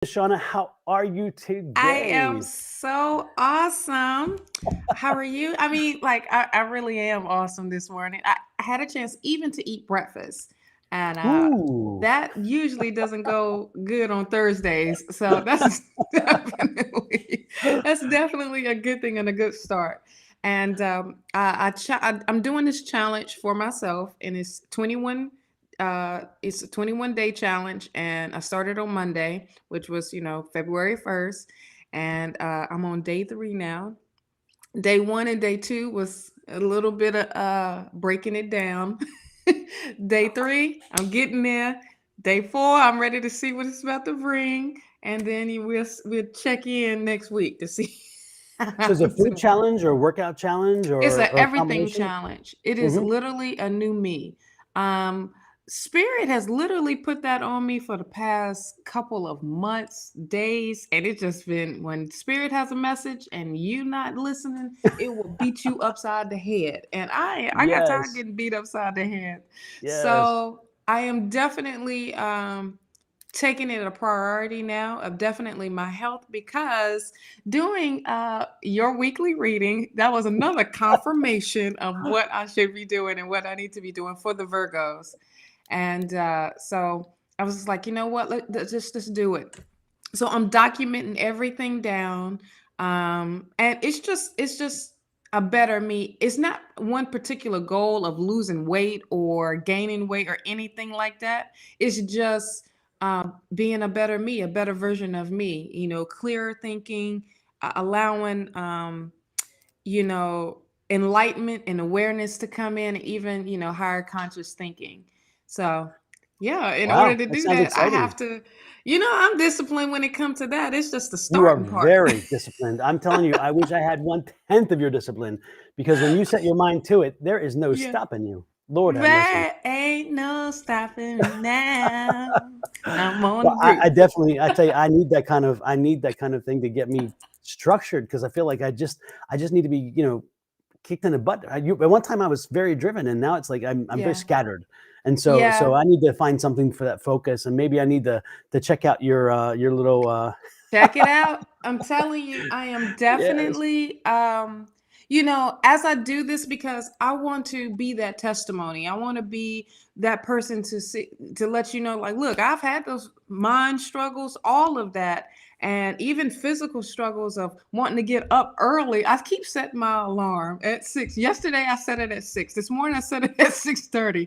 Shawna. How are you I am today? so awesome. How are you? I mean, I really am awesome this morning. I had a chance even to eat breakfast, and Ooh. that usually doesn't go good on Thursdays. So definitely that's definitely a good thing and a good start. And I'm doing this challenge for myself, and it's a 21-day challenge, and I started on Monday, which was February 1st, and I'm on day 3 now. Day 1 and day 2 was a little bit of breaking it down. Day 3, I'm getting there. Day 4, I'm ready to see what it's about to bring, and then we'll check in next week to see how So is it I'm a food doing. challenge or workout challenge It's a or a everything combination? challenge. It is Hmm. literally a new me. Um, Spirit has literally put that on me for the past couple of months, days, and it's just been when Spirit has a message and you not listening, it will beat you upside the head. And I got tired of Yes. getting beat upside the head. Yes. So I am definitely taking it a priority now of definitely my health, because doing your weekly reading, that was another confirmation of what I should be doing and what I need to be doing for the Virgos. And so I was just like, you know what, let's do it. So I'm documenting everything down, and it's just a better me. It's not one particular goal of losing weight or gaining weight or anything like that. It's just being a better me, a better version of me, clearer thinking, allowing you know enlightenment and awareness to come in, even higher conscious thinking. So yeah, in order Wow. to That do sounds that, I exciting. have to, I'm disciplined when it comes to that. It's just the You are starting part. very disciplined. I'm telling you, I wish I had 1/10 of your discipline because when you set your mind to it, there is no Yeah. stopping you. Lord have mercy. There ain't no stopping me now. I'm on Well, the I route. definitely, I tell you, I need that kind of thing to get me structured because I feel like I just need to be, kicked in the butt. At one time I was very driven, and now it's like I'm very Yeah. scattered, and so Yeah. I need to find something for that focus, and maybe I need to check out your little Check it out. I'm telling you, I am yes. definitely as I do this, because I want to be that testimony. I want to be that person to see, to let you know, like, look, I've had those mind struggles, all of that, and even physical struggles of wanting to get up early. I keep setting my alarm at 6. Yesterday I set it at 6. This morning I set it at 6:30.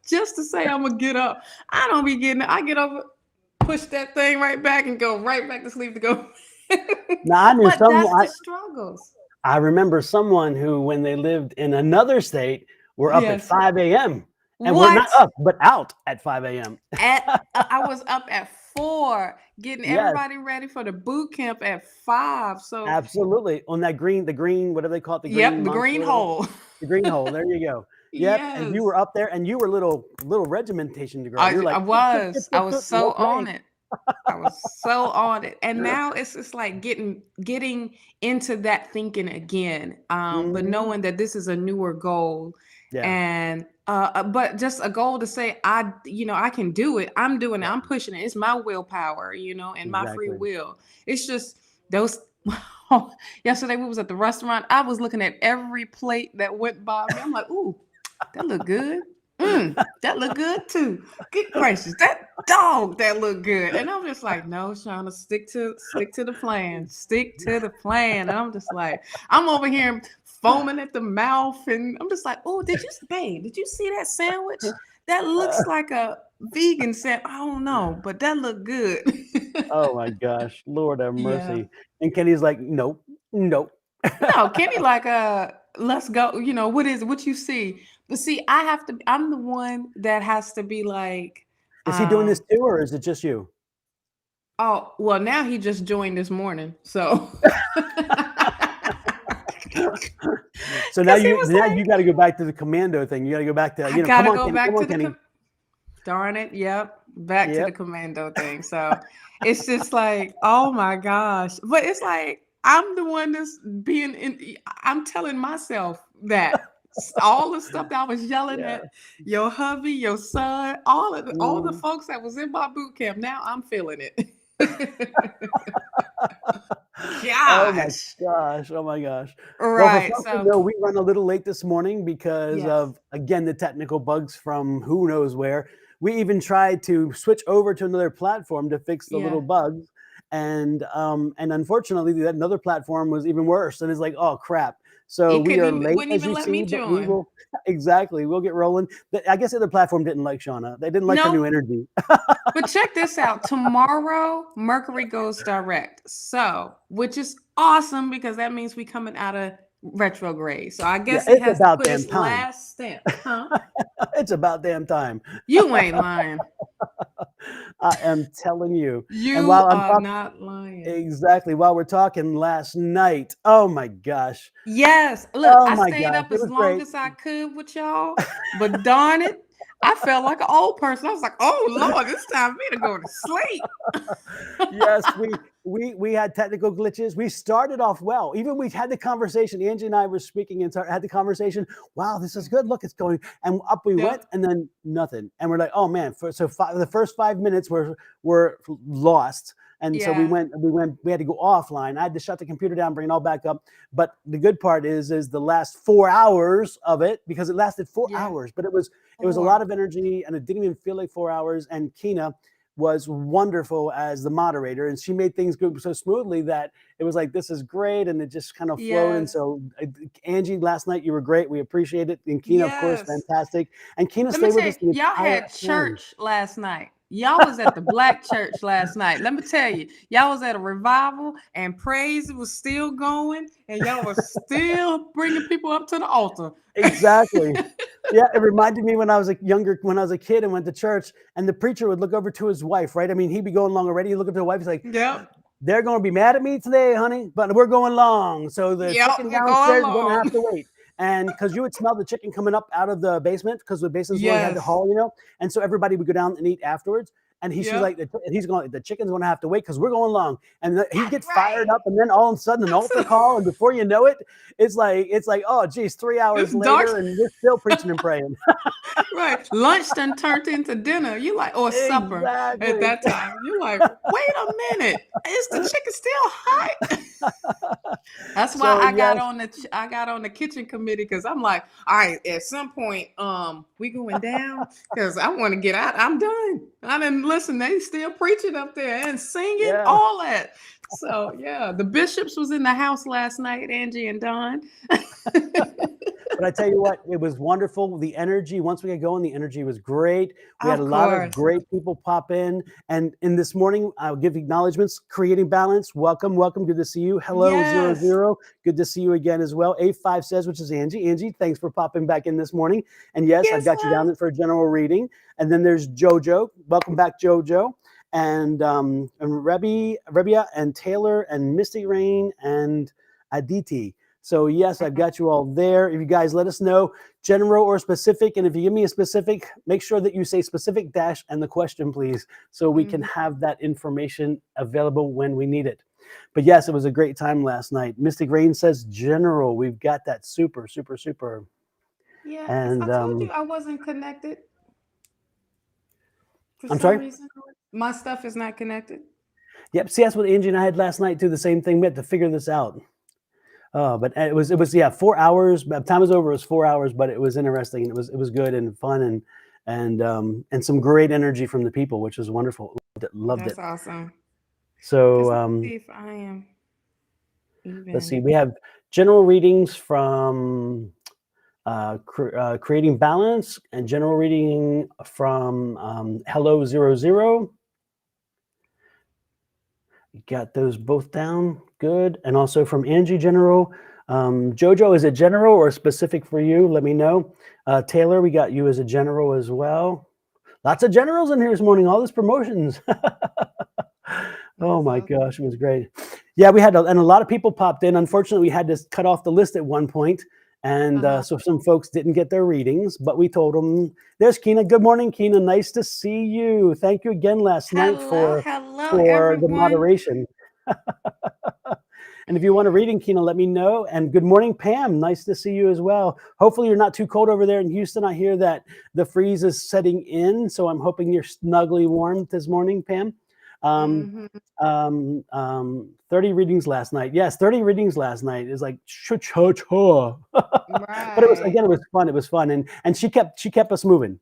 Just to say I'm gonna get up. I don't be getting I get up, push that thing right back and go right back to sleep to go. Now I knew But some that's the struggles. I remember someone who, when they lived in another state, were up at Yes. 5 a.m. and were not What? up but out at 5 a.m. At I was up at 4, getting Yes, everybody ready for the boot camp at 5. So, absolutely. On that green, whatever they call it, the yep, green the monster, green whatever. hole. The green hole. There you go. Yep. And you Yes. were up there, and you were little regimentation girl. You're I like, "Pip, pip, pip, was. I pip, was pip, so let's on race." it. I was so on it. And now it's like getting into that thinking again. But Mhm. knowing that this is a newer goal, Yeah. and but just a goal to say, I can do it. I'm doing it. Yeah. I'm pushing it. It's my willpower, and my free Exactly. will. It's just those yesterday we was at the restaurant. I was looking at every plate that went by me. I'm like, ooh, that look good. That look good too. Good gracious, that dog, that look good. And I'm just like, no, Shauna, stick to the plan. Stick to the plan. And I'm just like, I'm over here foaming at the mouth, and I'm just like, oh, did you see that sandwich? That looks like a vegan sandwich. I don't know, but that looked good. Oh my gosh, Lord have Yeah. mercy. And Kenny's like, "Nope, nope." No, Kenny, like, let's go. What is it? What you see? But see, I'm the one that has to be like, Is he doing this um, too, or is it just you? oh, well, now he just joined this morning. So, So now because he you was now you like, gotta go back to the commando thing. You gotta go back to, I "Come gotta on, go Kenny, come back on, to Kenny." darn it. Yep. Back to the Yep. commando thing. So it's just like, oh my gosh. But it's like, I'm the one that's I'm telling myself that all the stuff that I was yelling Yeah. at your hubby, your son, all the Mhm. folks that was in my boot camp, now I'm feeling it. Oh my Gosh. gosh. Oh my gosh. Well, for Right. folks who So, know, we run a little late this morning because yes. of, again, the technical bugs from who knows where. We even tried to switch over to another platform to fix the little Yeah. bugs. And unfortunately, that another platform was even worse. And it's like, oh crap. So It we couldn't are even late, wouldn't as even you let see, me but we join. will exactly. We'll get rolling. I guess the other platform didn't like Shawna. They didn't like her new Nope. energy. But check this out. Tomorrow, Mercury goes direct. So, which is awesome because that means we coming out of retrograde. So I Yeah, guess it it's has to about put damn its time. last stamp. Huh? It's about damn time. You ain't lying. I am telling you. And You while I'm are talking, not lying. exactly, while we're talking last night, oh my gosh. Yes. Look, Oh I my stayed gosh, up it as was long great. as I could with y'all, but darn it, I felt like an old person. I was like, oh Lord, it's time for me to go to sleep. Yes, we had technical glitches. We started off well. Even we had the conversation. Angie and I were speaking and had the conversation. Wow, this is good. Look, it's going. And up we went, Yep. and then nothing. And we're like, oh man. The first 5 minutes were lost. And so Yeah. we had to go offline. I had to shut the computer down, bring it all back up. But the good part is the last 4 hours of it, because it lasted four Yeah. hours, but it was a lot Or of energy, and it didn't even feel like 4 hours. And Kina was wonderful as the moderator, and she made things go so smoothly that it was like, this is great, and it just kind of flowed. And yes. so Angie, last night you were great, we appreciate it. And Kina, of course, Yes. fantastic. And Kina Let me stayed with tell you, us the y'all entire had time. church last night. Y'all was at the black church last night. Let me tell you, y'all was at a revival and praise was still going, and y'all was still bringing people up to the altar. Exactly. Yeah, it reminded me when I was when I was a kid and went to church, and the preacher would look over to his wife, right? I mean, he'd be going along already. He'd look up to the wife, he's like, Yep. they're going to be mad at me today, honey, but we're going long. So the Yep. chicken We're going downstairs is going to along. have to wait. And because you would smell the chicken coming up out of the basement, because the basements where we had the Yes. hall. And so everybody would go down and eat afterwards. And she's like, Yep. he's going, the chicken's going to have to wait because we're going long. And he'd get fired Right. up, and then all of a sudden an altar call, and before you know it, it's like, oh geez, 3 hours It's dark. later, and we're still preaching and praying. Right. Lunch done turned into dinner. You like, or supper at Exactly. that time. You like, wait a minute. Is the chicken still hot? That's why So I got yes, on I got on the kitchen committee because I'm like, all right, at some point, we going down because I want to get out. I'm done. I didn't listen. They still preaching up there and singing, yeah. all that. So yeah, the bishops was in the house last night, Angie and Don. But I tell you what, it was wonderful. The energy, once we got going, the energy was great. We had a Of lot of course. great people pop in. And in this morning, I'll give acknowledgments. Creating Balance, welcome, welcome. Good to see you. Hello, zero Yes. zero. Good to see you again as well. A5 says, which is Angie. Angie, thanks for popping back in this morning. And yes, I've Yes, got you love. down for a general reading. And then there's Jojo. Welcome back, Jojo. And Rebia and Taylor and Misty Rain and Aditi. So yes, I've got you all there. If you guys let us know, general or specific, and if you give me a specific, make sure that you say specific dash and the question, please, so we can have that information available when we need it. But yes, it was a great time last night. Mystic Rain says general. We've got that super, super, super. Yeah, I And told you I wasn't connected for I'm some sorry. reason. My stuff is not connected. Yep. See, that's what Angie and I had last night too. The same thing. We had to figure this out. But it was yeah, 4 hours. By the time it was over, it was 4 hours, but it was interesting. It was good and fun and some great energy from the people, which was wonderful. Loved That's it. awesome. So Just let me see if I am let's see. even. We have general readings from Creating Balance and general reading from Hello 00. Got those both down. Good. And also from Angie General. Jojo, is it general or specific for you? Let me know. Taylor, we got you as a general as well. Lots of generals in here this morning. All these promotions. Oh That's my awesome. gosh, it was great. Yeah, we had and a lot of people popped in. Unfortunately, we had to cut off the list at one point, and Uh-huh. so some folks didn't get their readings. But we told them, "There's Kina. Good morning, Kina. Nice to see you. Thank you again last night Hello, for hello, for the everyone. moderation." And if you want a reading, Kina, let me know. And good morning, Pam. Nice to see you as well. Hopefully, you're not too cold over there in Houston. I hear that the freeze is setting in, so I'm hoping you're snugly warm this morning, Pam. Um, Hmm. 30 readings last night. Yes, 30 readings last night is like cha. But it was, Right. again, it was fun. It was fun, and she kept us moving.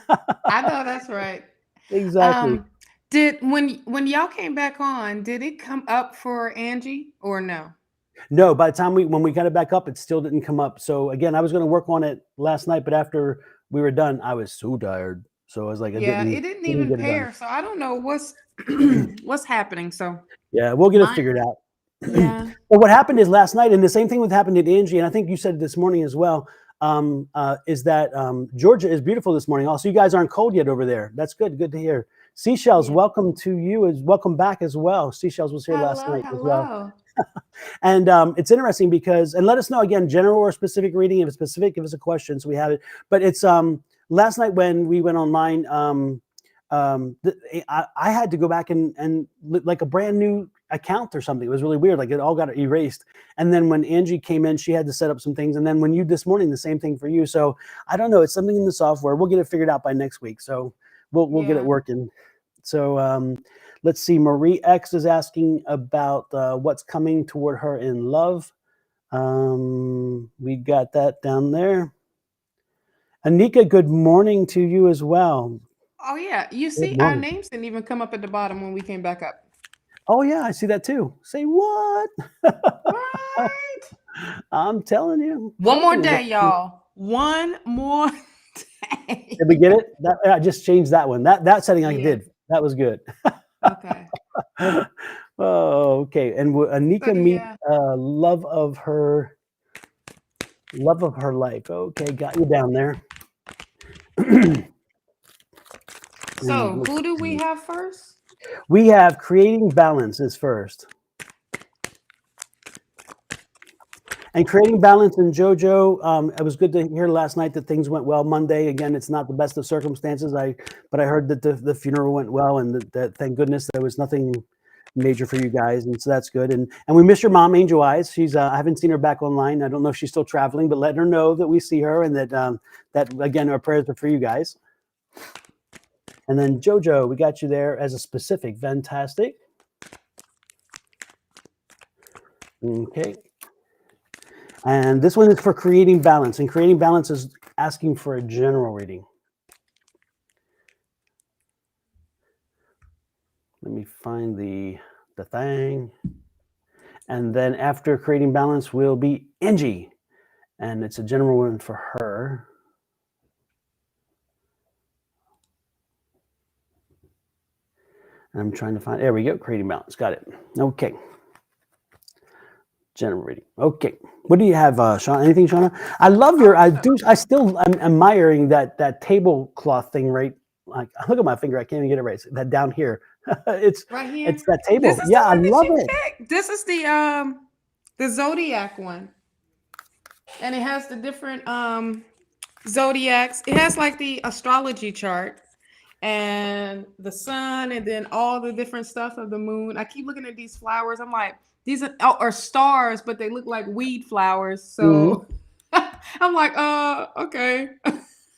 I know that's right. Exactly. Um, did when y'all came back on, did it come up for Angie or no? No, by the time when we got it back up, it still didn't come up. So again, I was going to work on it last night, but after we were done, I was so tired. So I was like, I Yeah, didn't it didn't didn't even get it done. pair, so I don't know what's what's happening. So Yeah, we'll get it mine, figured out. yeah, But what happened is last night, and the same thing would happen to Angie, and I think you said it this morning as well. Is that Georgia is beautiful this morning? Also, you guys aren't cold yet over there. That's good. Good to hear. Seashells, yeah. welcome to you. Welcome back as well. Seashells was here last Hello, night as well. hello. And it's interesting because, and let us know again, general or specific reading. If it's specific, give us a question so we have it. But it's last night when we went online, I had to go back and like a brand new account or something. It was really weird. Like it all got erased. And then when Angie came in, she had to set up some things. And then when you this morning, the same thing for you. So I don't know. It's something in the software. We'll get it figured out by next week. So we'll get it Yeah. working. So let's see. Marie X is asking about what's coming toward her in love. We got that down there. Anika, good morning to you as well. Oh yeah, you Good see, our morning. names didn't even come up at the bottom when we came back up. Oh yeah, I see that too. Say what? Right. I'm telling you. One more Told day, you. y'all. One more day. Did we get it? I just changed that one. That setting I Yeah. did. That was good. Okay. Oh, okay. And will So Anika meet yeah. love of her life. Okay, got you down there. And So let's who do we see. have first? We have creating balance is first. And creating balance in JoJo, it was good to hear last night that things went well. Monday, again, it's not the best of circumstances. But I heard that the funeral went well, and that thank goodness there was nothing major for you guys, and so that's good. And we miss your mom, Angel Eyes. She's I haven't seen her back online. I don't know if she's still traveling, but let her know that we see her, and that again, our prayers are for you guys. And then JoJo, we got you there as a specific. Fantastic. Okay. And this one is for creating balance. And creating balance is asking for a general reading. Let me find the thing. And then after creating balance will be Angie. And it's a general one for her. And I'm trying to find, there we go, creating balance. Got it. Okay. General reading. Okay. What do you have, Shawna? Anything, Shawna? I love your, I still, I'm admiring that tablecloth thing, right? Like, look at my finger. I can't even get it right. That down here. it's Right here. it's that This table. is the Yeah, I one that love you it. picked. This is the zodiac one. And it has the different zodiacs. It has like the astrology chart and the sun and then all the different stuff of the moon. I keep looking at these flowers. I'm like, these are stars, but they look like weed flowers. Mhm. So I'm like, okay.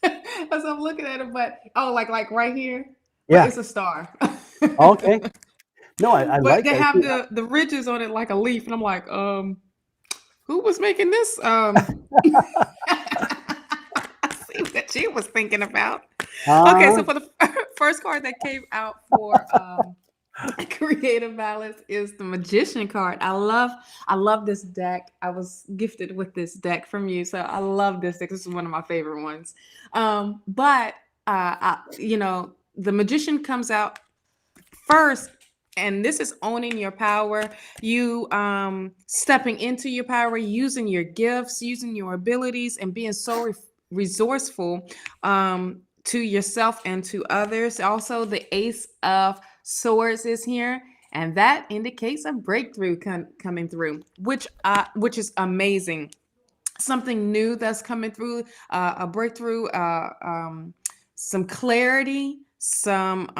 As I'm looking at it, but like right here, but Yeah. it's a star. Okay. No, I But like they that. have the ridges on it like a leaf, and I'm like, who was making this? See what she was thinking about. Okay, so Uh, for the first card that came out for creative balance is the magician card. I love this deck. I was gifted with this deck from you, so I love this deck. This is one of my favorite ones. But the magician comes out first, and this is owning your power, you stepping into your power, using your gifts, using your abilities, and being so resourceful to yourself and to others. Also, the Ace of Swords is here, and that indicates a breakthrough coming through, which is amazing. Something new that's coming through, a breakthrough, some clarity, some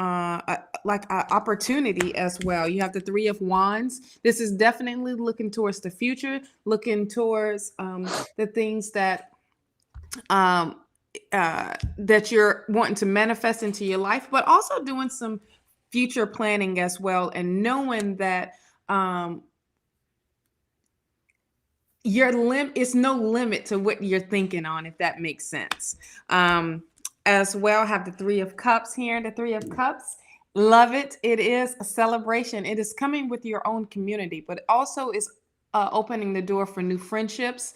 like opportunity as well. You have the Three of Wands. This is definitely looking towards the future, looking towards the things that you're wanting to manifest into your life, but also doing some future planning as well, and knowing that it's no limit to what you're thinking on, if that makes sense. As well, have the Three of Cups here. The Three of Cups, love it. It is a celebration. It is coming with your own community, but also is opening the door for new friendships,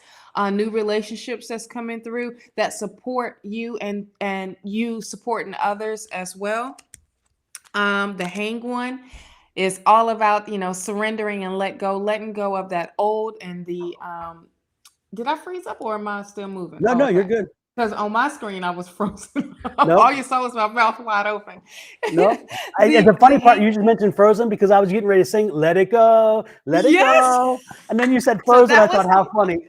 new relationships that's coming through that support you, and you supporting others as well. The Hanged One is all about, surrendering and letting go of that old, and the did I freeze up, or am I still moving? No, Oh, no, you're okay. good. Because on my screen I was frozen. Nope. All you saw was my mouth wide open. No. The funny part, you just mentioned Frozen, because I was getting ready to sing "Let It Go, Let It Yes. Go," and then you said Frozen. that I thought, how funny.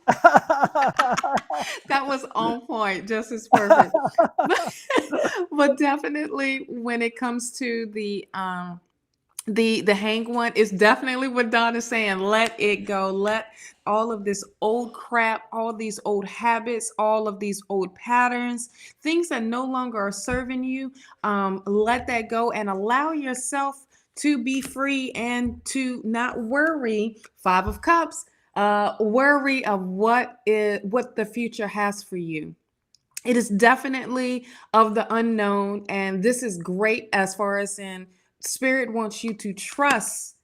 That was on point, just as perfect. But definitely, when it comes to the Hanged One, is definitely what Don is saying. Let it go. Let all of this old crap, all these old habits, all of these old patterns, things that no longer are serving you, let that go and allow yourself to be free and to not worry. Five of Cups, worry of what the future has for you. It is definitely of the unknown, and this is great as far as in Spirit wants you to trust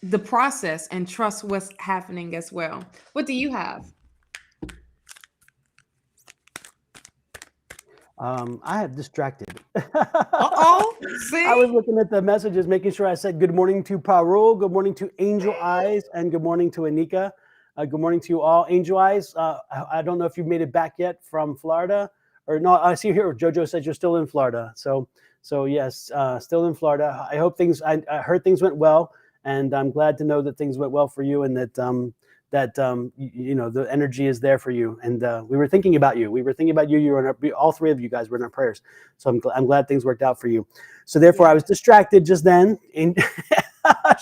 the process and trust what's happening as well. What do you have? I have distracted. Uh-oh. See? I was looking at the messages, making sure I said good morning to Parul, good morning to Angel Eyes, and good morning to Anika. Good morning to you all. Angel Eyes, I don't know if you've made it back yet from Florida, or no. I see here Jojo says you're still in Florida. So yes, still in Florida. I hope I heard things went well, and I'm glad to know that things went well for you, and that the energy is there for you. And we were thinking about you. You were all three of you guys were in our prayers. So I'm glad things worked out for you. So therefore, I was distracted just then, and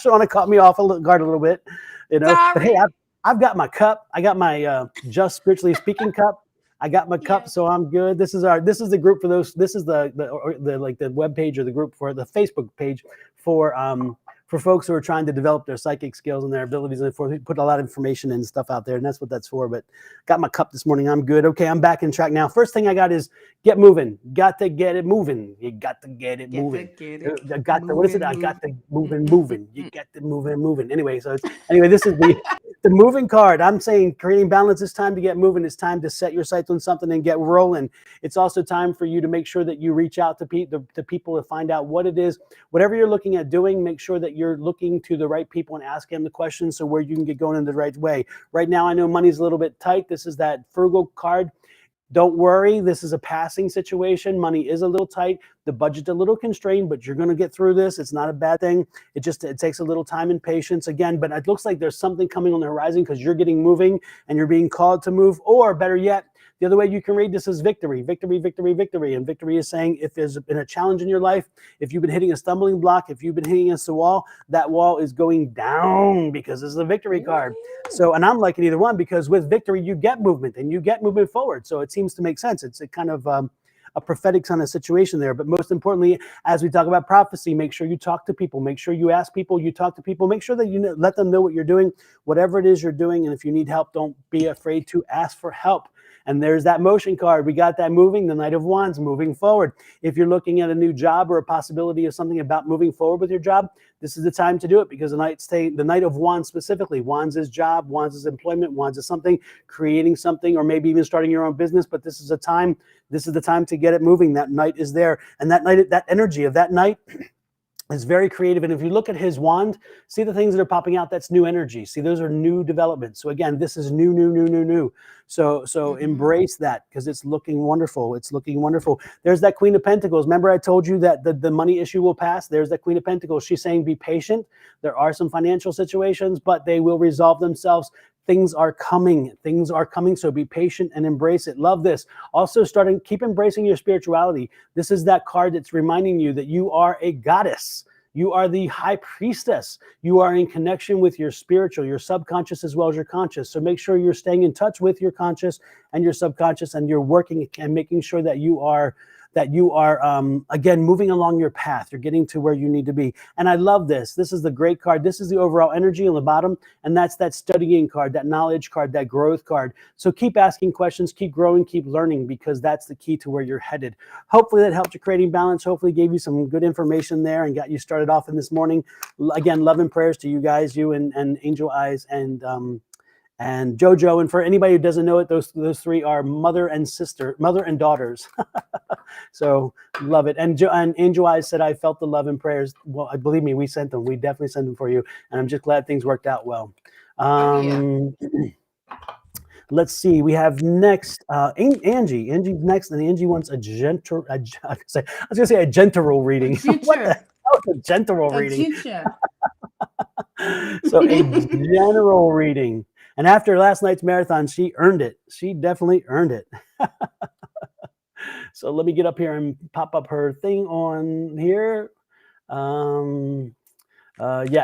Shawna caught me off guard a little bit, Sorry. But hey, I've got my cup. I got my Just Spiritually Speaking cup. I got my cup, so I'm good. This is the group for those. This is the web page, or the group for the Facebook page for folks who are trying to develop their psychic skills and their abilities, and we put a lot of information and stuff out there, and that's what that's for. But got my cup this morning. I'm good. Okay, I'm back in track now. First thing I got is get moving. Got to get it moving. You got to get it moving. I got to, what is it? I got to moving. You got to moving. Anyway, this is the moving card. I'm saying creating balance. It's time to get moving. It's time to set your sights on something and get rolling. It's also time for you to make sure that you reach out to people to find out what it is. Whatever you're looking at doing, make sure that you're looking to the right people and asking them the questions, so where you can get going in the right way. Right now, I know money's a little bit tight. This is that frugal card. Don't worry, this is a passing situation. Money is a little tight. The budget's a little constrained, but you're going to get through this. It's not a bad thing. It takes a little time and patience again, but it looks like there's something coming on the horizon, because you're getting moving and you're being called to move. Or better yet, the other way you can read this is victory. And victory is saying, if there's been a challenge in your life, if you've been hitting a stumbling block, if you've been hitting against the wall, that wall is going down, because this is a victory card. So, and I'm liking either one, because with victory, you get movement and you get movement forward. So it seems to make sense. It's a kind of a prophetic kind of situation there. But most importantly, as we talk about prophecy, make sure you talk to people. Make sure you ask people, you talk to people. Make sure that you let them know what you're doing, whatever it is you're doing. And if you need help, don't be afraid to ask for help. And there's that motion card. We got that moving, the Knight of Wands, moving forward. If you're looking at a new job or a possibility of something about moving forward with your job, this is the time to do it, because the Knight of Wands specifically. Wands is job, Wands is employment, Wands is something, creating something, or maybe even starting your own business. But this is the time to get it moving. That Knight is there. And that energy of that Knight is very creative. And if you look at his wand, see the things that are popping out, that's new energy. See, those are new developments. So again, this is new. So embrace that, because it's looking wonderful. There's that Queen of Pentacles. Remember I told you that the money issue will pass? There's that Queen of Pentacles. She's saying be patient. There are some financial situations, but they will resolve themselves. Things are coming. So be patient and embrace it. Love this. Also keep embracing your spirituality. This is that card that's reminding you that you are a goddess. You are the high priestess. You are in connection with your spiritual, your subconscious, as well as your conscious. So make sure you're staying in touch with your conscious and your subconscious, and you're working and making sure that you are that you are, again, moving along your path. You're getting to where you need to be. And I love this. This is the great card. This is the overall energy on the bottom. And that's that studying card, that knowledge card, that growth card. So keep asking questions, keep growing, keep learning, because that's the key to where you're headed. Hopefully that helped you creating balance. Hopefully gave you some good information there and got you started off in this morning. Again, love and prayers to you guys, you and Angel Eyes and JoJo. And for anybody who doesn't know it, those three are mother and daughters. So love it. And Angel Eyes said, I felt the love and prayers. Well, I believe me, we sent them. We definitely sent them for you. And I'm just glad things worked out well. Let's see. We have next Angie. Angie's next, and Angie wants a gentle. I was gonna say a gentle reading. What the hell is a gentle reading? So a general reading. And after last night's marathon, she earned it. She definitely earned it. So let me get up here and pop up her thing on here. Yeah,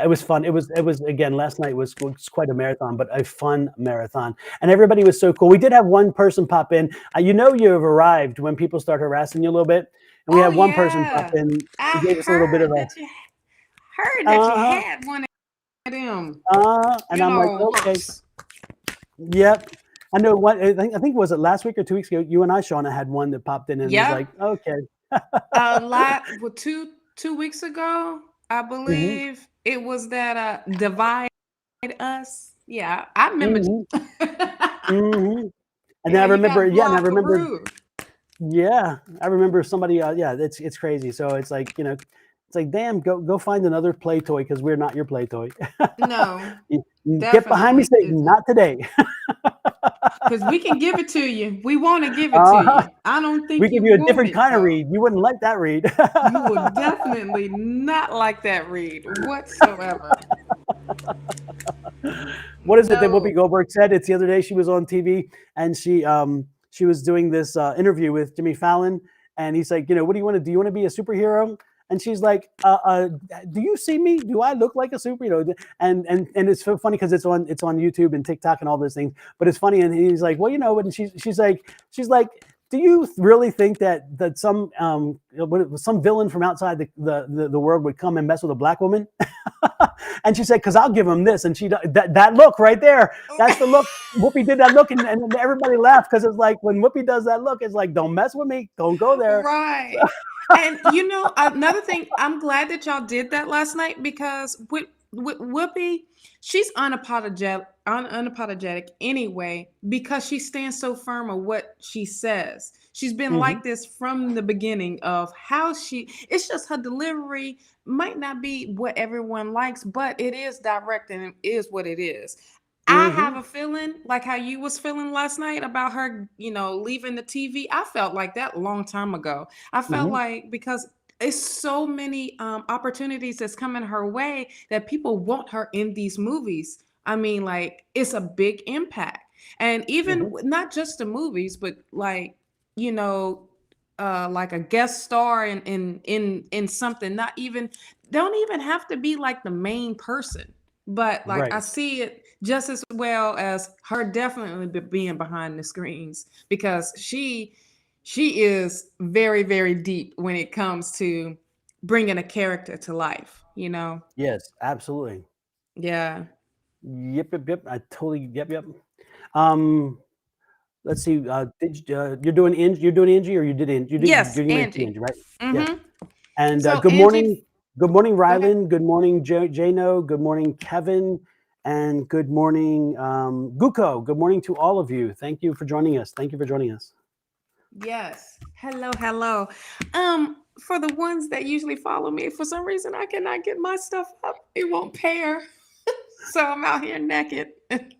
it was fun. It was again, last night was quite a marathon, but a fun marathon. And everybody was so cool. We did have one person pop in. You know you've arrived when people start harassing you a little bit. And we had one person pop in. I gave us a little bit of that you had one of them. And I'm like, okay. Yep. I know what I think was it last week or 2 weeks ago, you and I, Shawna, had one that popped in and was like, okay. Well, 2 weeks ago, I believe it was that divide us. Yeah, I remember. And then I remember, I remember somebody. Yeah, it's crazy. So it's like, it's like, damn, go find another play toy because we're not your play toy. No, get behind me, Satan. Not today. Because we can give it to you. We want to give it to you. I don't think we give you a different kind of read. You wouldn't like that read. You would definitely not like that read whatsoever. What is it that Whoopi Goldberg said? It's the other day she was on TV and she was doing this interview with Jimmy Fallon, and he's like, what do you want to do? You want to be a superhero? And she's like, do you see me? Do I look like a superhero? And it's so funny because it's on YouTube and TikTok and all those things. But it's funny, and he's like, well, and she's like, do you really think that some villain from outside the world would come and mess with a black woman? And she said, because I'll give him this. And she that look right there, that's the look. Whoopi did that look, and everybody laughed because it's like when Whoopi does that look, it's like, don't mess with me, don't go there. Right. And another thing, I'm glad that y'all did that last night because with Whoopi, she's unapologetic anyway because she stands so firm on what she says. She's been like this from the beginning of how it's just her delivery might not be what everyone likes, but it is direct and it is what it is. I have a feeling like how you was feeling last night about her, leaving the TV. I felt like that a long time ago. I felt like because it's so many opportunities that's coming her way that people want her in these movies. I mean, like it's a big impact. And even not just the movies, but like, like a guest star in something, don't even have to be like the main person. But like I see it just as well as her definitely being behind the screens because she is very, very deep when it comes to bringing a character to life, Yes, absolutely. Yeah. Yep. I totally, yep. Let's see. You're doing Angie, or you did Angie? Yes, Angie, right? Yeah. And So good Angie, morning. Good morning, Rylan. Good morning, Jano. Good morning, Kevin. And good morning, Guko. Good morning to all of you. Thank you for joining us. Yes. Hello. For the ones that usually follow me, for some reason I cannot get my stuff up. It won't pair. So I'm out here naked. But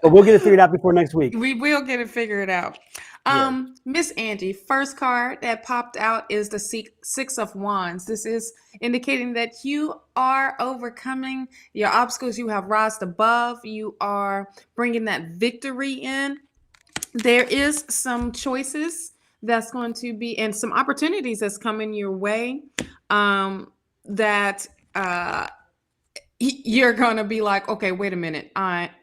we'll get it figured out before next week. We will get it figured out. Miss Angie, first card that popped out is the Six of Wands. This is indicating that you are overcoming your obstacles. You have risen above. You are bringing that victory in. There is some choices that's going to be and some opportunities that's coming your way that you're going to be like, okay, wait a minute.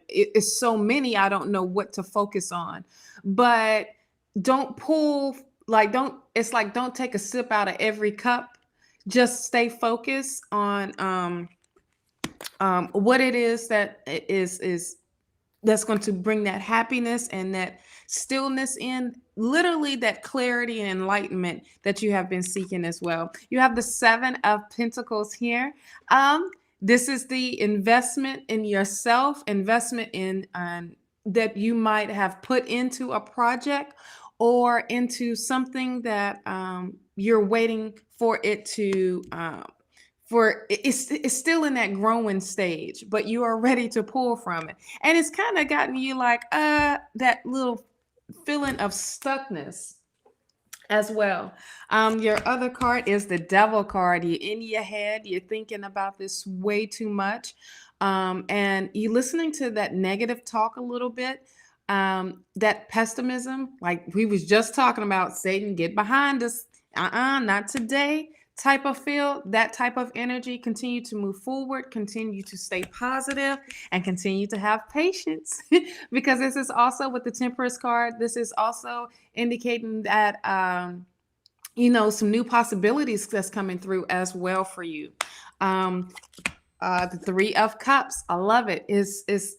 It's so many, I don't know what to focus on. But don't pull don't take a sip out of every cup. Just stay focused on what it is that is that's going to bring that happiness and that stillness in, literally that clarity and enlightenment that you have been seeking as well. You have the 7 of Pentacles here. This is the investment in yourself, investment in that you might have put into a project or into something that you're waiting for it to it's still in that growing stage, but you are ready to pull from it. And it's kind of gotten you like that little feeling of stuckness as well. Your other card is the Devil card. You're in your head, you're thinking about this way too much. And you're listening to that negative talk a little bit. That pessimism, like we was just talking about, Satan, get behind us. Not today type of feel, that type of energy. Continue to move forward, continue to stay positive, and continue to have patience. Because this is also with the Temperance card, this is also indicating that some new possibilities that's coming through as well for you. The 3 of Cups, I love it, is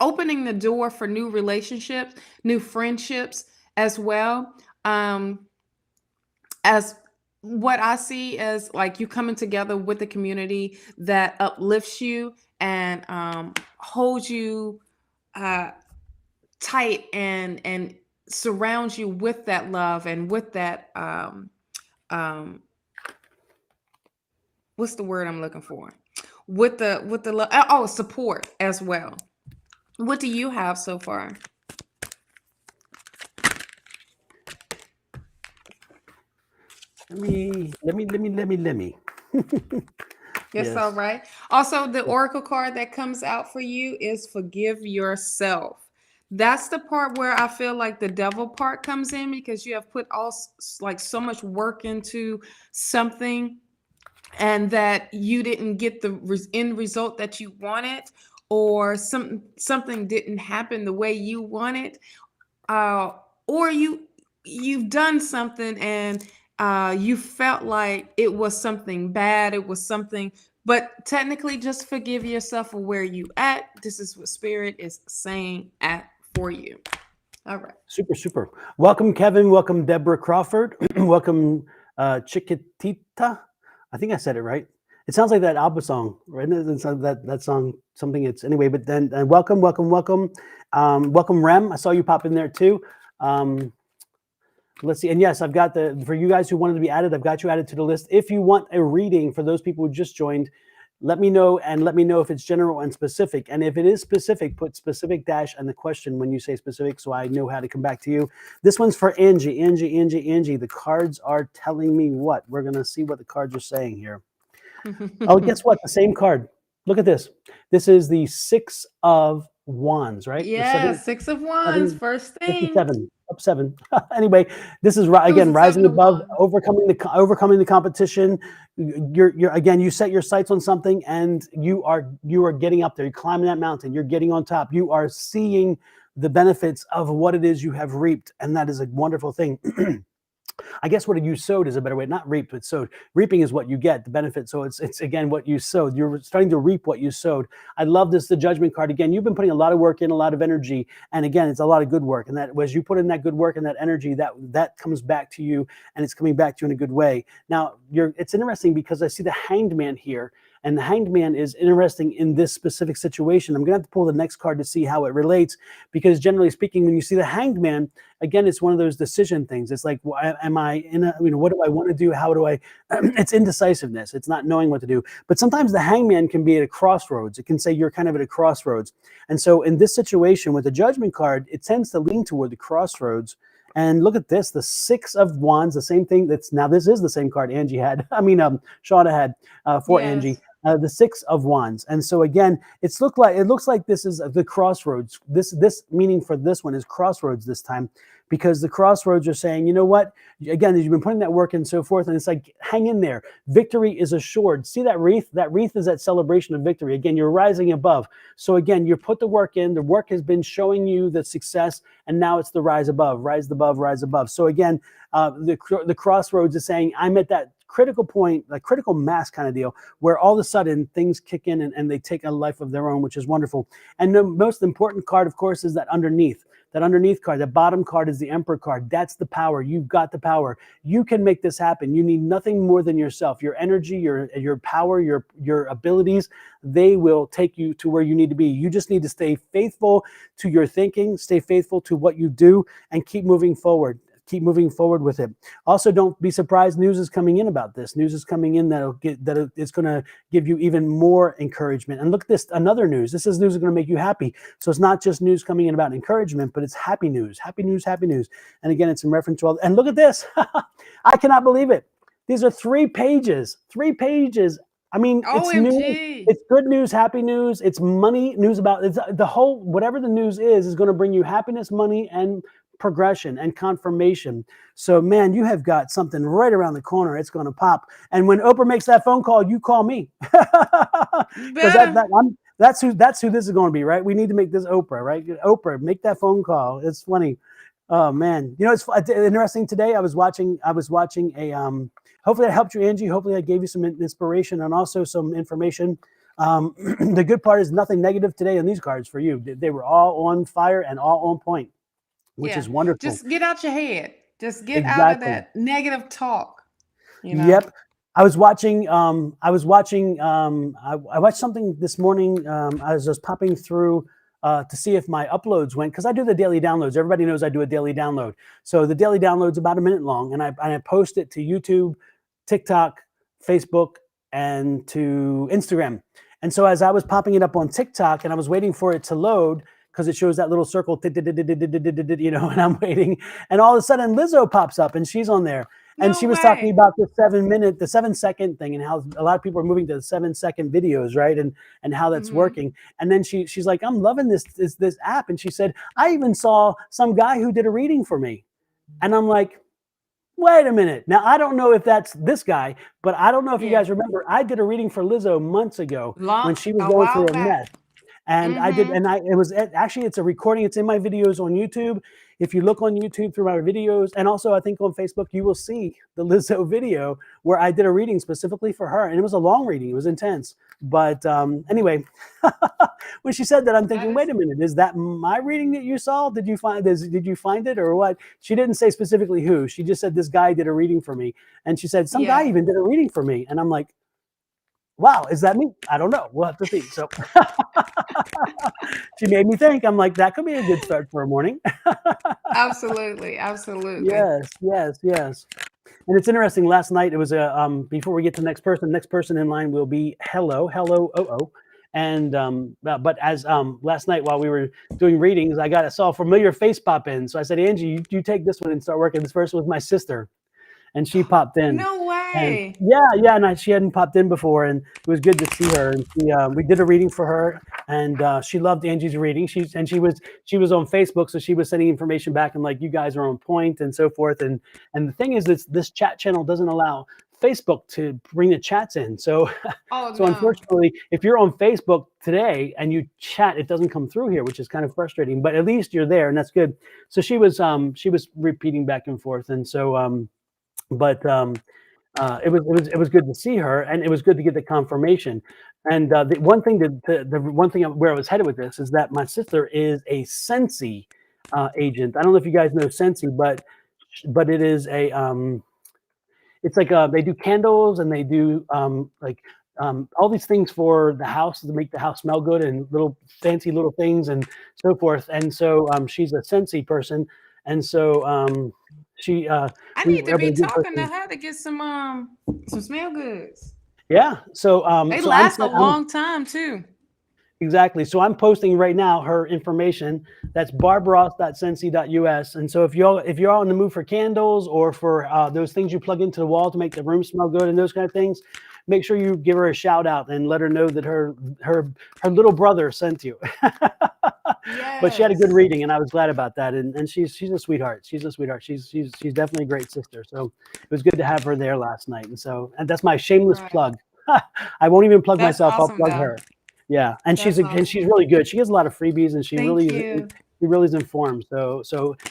opening the door for new relationships, new friendships as well. As what I see as like you coming together with the community that uplifts you and holds you tight and surrounds you with that love and with that what's the word I'm looking for? With the love, support as well. What do you have so far? Let me. Yes, Yes. all right. Also, the Oracle card that comes out for you is Forgive Yourself. That's the part where I feel like the Devil part comes in, because you have put like so much work into something and that you didn't get the end result that you wanted, or something didn't happen the way you wanted, or you've done something and you felt like it was something bad, it was something, but technically just forgive yourself for where you at. This is what Spirit is saying for you. All right. Super. Welcome, Kevin. Welcome, Deborah Crawford. Welcome, Chiquitita. I think I said it right. It sounds like that ABBA song, right? It's that song, something. It's anyway. But then welcome. Welcome, Rem. I saw you pop in there too. Let's see. And yes, I've got for you guys who wanted to be added, I've got you added to the list. If you want a reading for those people who just joined, let me know, and let me know if it's general and specific. And if it is specific, put specific dash and the question when you say specific, so I know how to come back to you. This one's for Angie. Angie. The cards are telling me what? We're going to see what the cards are saying here. Oh, guess what? The same card. Look at this. This is the 6 of Wands, right? Yeah, 6 of Wands, first thing. 57, up 7. Anyway, this is again rising above, overcoming the competition. You're again, you set your sights on something, and you are getting up there. You're climbing that mountain. You're getting on top. You are seeing the benefits of what it is you have reaped, and that is a wonderful thing. I guess what you sowed is a better way, not reaped, but sowed. Reaping is what you get, the benefit. So it's again what you sowed. You're starting to reap what you sowed. I love this, the Judgment card. Again, you've been putting a lot of work in, a lot of energy. And again, it's a lot of good work. And that as you put in that good work and that energy, that comes back to you, and it's coming back to you in a good way. Now, it's interesting because I see the Hanged Man here. And the Hanged Man is interesting in this specific situation. I'm going to have to pull the next card to see how it relates, because generally speaking, when you see the Hanged Man, again, it's one of those decision things. It's like, am I in what do I want to do? How do I, it's indecisiveness. It's not knowing what to do. But sometimes the Hanged Man can be at a crossroads. It can say you're kind of at a crossroads. And so in this situation with the Judgment card, it tends to lean toward the crossroads. And look at this, the 6 of Wands, the same thing. Now this is the same card Angie had. Shawna had for yes. Angie. The 6 of Wands. And so again, it looks like this is the crossroads. This meaning for this one is crossroads this time, because the crossroads are saying, you know what? Again, you've been putting that work in, so forth, and it's like, hang in there. Victory is assured. See that wreath? That wreath is that celebration of victory. Again, you're rising above. So again, you put the work in. The work has been showing you the success, and now it's the rise above, rise above, rise above. So again, the crossroads is saying, I'm at that critical point, like critical mass kind of deal, where all of a sudden things kick in and they take a life of their own, which is wonderful. And the most important card, of course, is that underneath. That underneath card, the bottom card is the Emperor card. That's the power. You've got the power. You can make this happen. You need nothing more than yourself. Your energy, your power, your abilities, they will take you to where you need to be. You just need to stay faithful to your thinking, stay faithful to what you do, and keep moving forward. Keep moving forward with it. Also, don't be surprised. News is coming in about this. News is coming in that it's going to give you even more encouragement. And look at this, another news. This is news that's going to make you happy. So it's not just news coming in about encouragement, but it's happy news, happy news, happy news. And again, it's in reference to all. And look at this. I cannot believe it. These are 3 pages. 3 pages. I mean, it's news. It's good news, happy news. It's money news about it's the whole, whatever the news is going to bring you happiness, money, and progression and confirmation. So man, you have got something right around the corner. It's going to pop. And when Oprah makes that phone call, you call me. Because that's who this is going to be, right? We need to make this Oprah, right? Oprah, make that phone call. It's funny. Oh man, you know, it's interesting. Today I was watching a hopefully that helped you, Angie. Hopefully I gave you some inspiration and also some information. The good part is nothing negative today in these cards for you. They were all on fire and all on point, which is wonderful. Just get out your head. Just get out of that negative talk. You know? Yep. I watched something this morning. I was just popping through to see if my uploads went, because I do the daily downloads. Everybody knows I do a daily download. So the daily download's about a minute long, and I post it to YouTube, TikTok, Facebook, and to Instagram. And so as I was popping it up on TikTok and I was waiting for it to load, because it shows that little circle, you know, and I'm waiting. And all of a sudden Lizzo pops up and she's on there. And she was talking about the 7-second thing, and how a lot of people are moving to the 7-second videos, right? And how that's working. And then she's like, I'm loving this app. And she said, I even saw some guy who did a reading for me. And I'm like, wait a minute. Now, I don't know if that's this guy, but I don't know if you guys remember, I did a reading for Lizzo months ago when she was going through a mess. And I did, and it was actually, it's a recording. It's in my videos on YouTube. If you look on YouTube through my videos, and also I think on Facebook, you will see the Lizzo video where I did a reading specifically for her. And it was a long reading. It was intense. But anyway, when she said that, I'm thinking, wait a minute, is that my reading that you saw? Did you find it or what? She didn't say specifically who. She just said this guy did a reading for me. And she said, some guy even did a reading for me. And I'm like, wow, is that me? I don't know. We'll have to see. So she made me think. I'm like, that could be a good start for a morning. Absolutely. Yes. And it's interesting. Last night it was before we get to the next person in line will be hello oh. And but as last night while we were doing readings, I saw a familiar face pop in. So I said, Angie, you take this one and start working. This person was my sister. And she popped in. No way. And and she hadn't popped in before, and it was good to see her. And we did a reading for her, and she loved Angie's reading. She was on Facebook, so she was sending information back and like, you guys are on point and so forth. And the thing is, this chat channel doesn't allow Facebook to bring the chats in. So unfortunately, if you're on Facebook today and you chat, it doesn't come through here, which is kind of frustrating. But at least you're there, and that's good. So she was repeating back and forth, and so. But it was good to see her, and it was good to get the confirmation. And the one thing where I was headed with this is that my sister is a Sensi agent. I don't know if you guys know Sensi, but it is it's like they do candles, and they do all these things for the house to make the house smell good, and little fancy little things and so forth. And so she's a Sensi person, and so I need to be talking to her to get some smell goods. Yeah. So they last a long time too. Exactly. So I'm posting right now her information. That's barbross.sensi.us. And so if you're all in the mood for candles or for those things you plug into the wall to make the room smell good and those kind of things, make sure you give her a shout out and let her know that her little brother sent you. But she had a good Yes. reading, and I was glad about that. And she's a sweetheart. She's a sweetheart. She's definitely a great sister. So it was good to have her there last night. And that's my shameless Right. plug. I won't even plug That's myself. I'll awesome, plug though. her. Yeah, and That's she's awesome. really good. She has a lot of freebies, and Thank you. she really is informed. So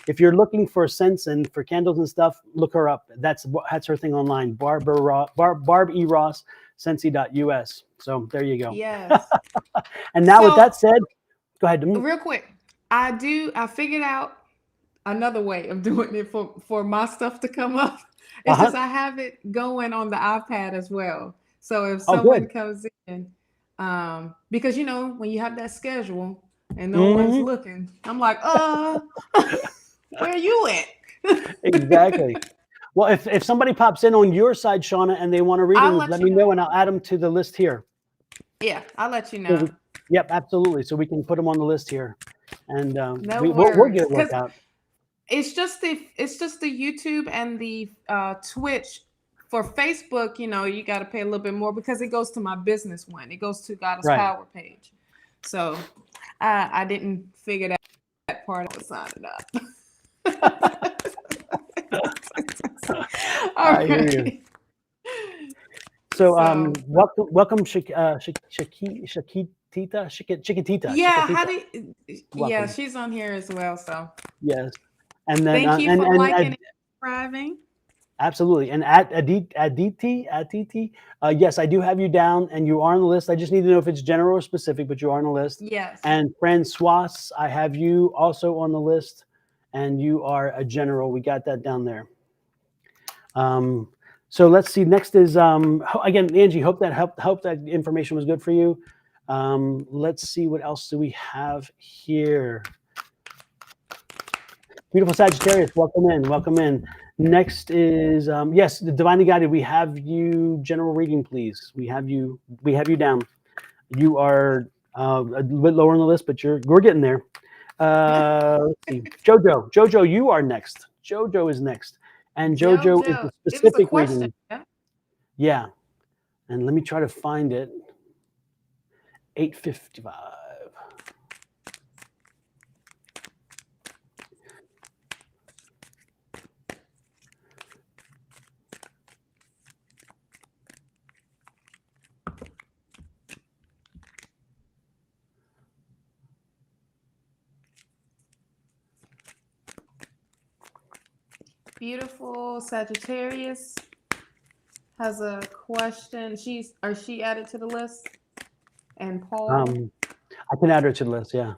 if you're looking for scents and for candles and stuff, look her up. That's her thing online. Barb E Ross Scentsy.us. So there you go. Yes. And now with So that said, go ahead. real quick, I figured out another way of doing it for my stuff to come up. It's Uh-huh. just I have it going on the iPad as well. So if Oh, someone good. comes in, because when you have that schedule and no one's Hmm. looking, I'm like, where you at? Exactly. Well, if somebody pops in on your side, Shauna, and they want a I'll reading, let let you me know. know and I'll add them to the list here. Yeah, I'll let you So know. yep, absolutely. So we can put them on the list here, and No we'll worries, get it because worked out. it's just the YouTube and the Twitch. For Facebook, you got to pay a little bit more because it goes to my business one. It goes to Goddess Right. Power page. So I didn't figure that part out signing up. All I hear you. right. So So welcome, Chiquitita. yeah, yeah, Welcome. she's on here as well. So Yes, and then thank you for and liking and subscribing. absolutely. And at Aditi, yes, I do have you down, and you are on the list. I just need to know if it's general or specific, but you are on the list. Yes. And Francois, I have you also on the list, and you are a general. We got that down there. So let's see. Next is again, Angie. Hope that information was good for you. Let's see what else do we have here. Beautiful Sagittarius, welcome in, welcome in. Next is yes, the Divinely Guided. We have you general reading, please. We have you down. You are a little bit lower on the list, but we're getting there. Let's see, Jojo, you are next. Jojo is next, and Jojo is the Jojo, it was a specific question. reading. Yeah? Yeah, and let me try to find it. 855. Beautiful Sagittarius has a question. She added to the list? And Paul, I can add her to the list. Yeah.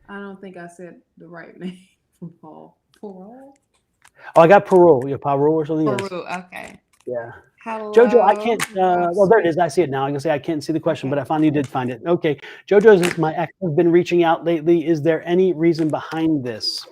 I don't think I said the right name from Paul. Paul? Oh, I got parole. Yeah, parole or something. Yes. Peru. Okay. Yeah. Jojo, I Hello. can't. Well, there it is. I see it now. I can say I can't see the question, but Okay. I finally did find it. Okay, Jojo's my ex has been reaching out lately. Is there any reason behind this?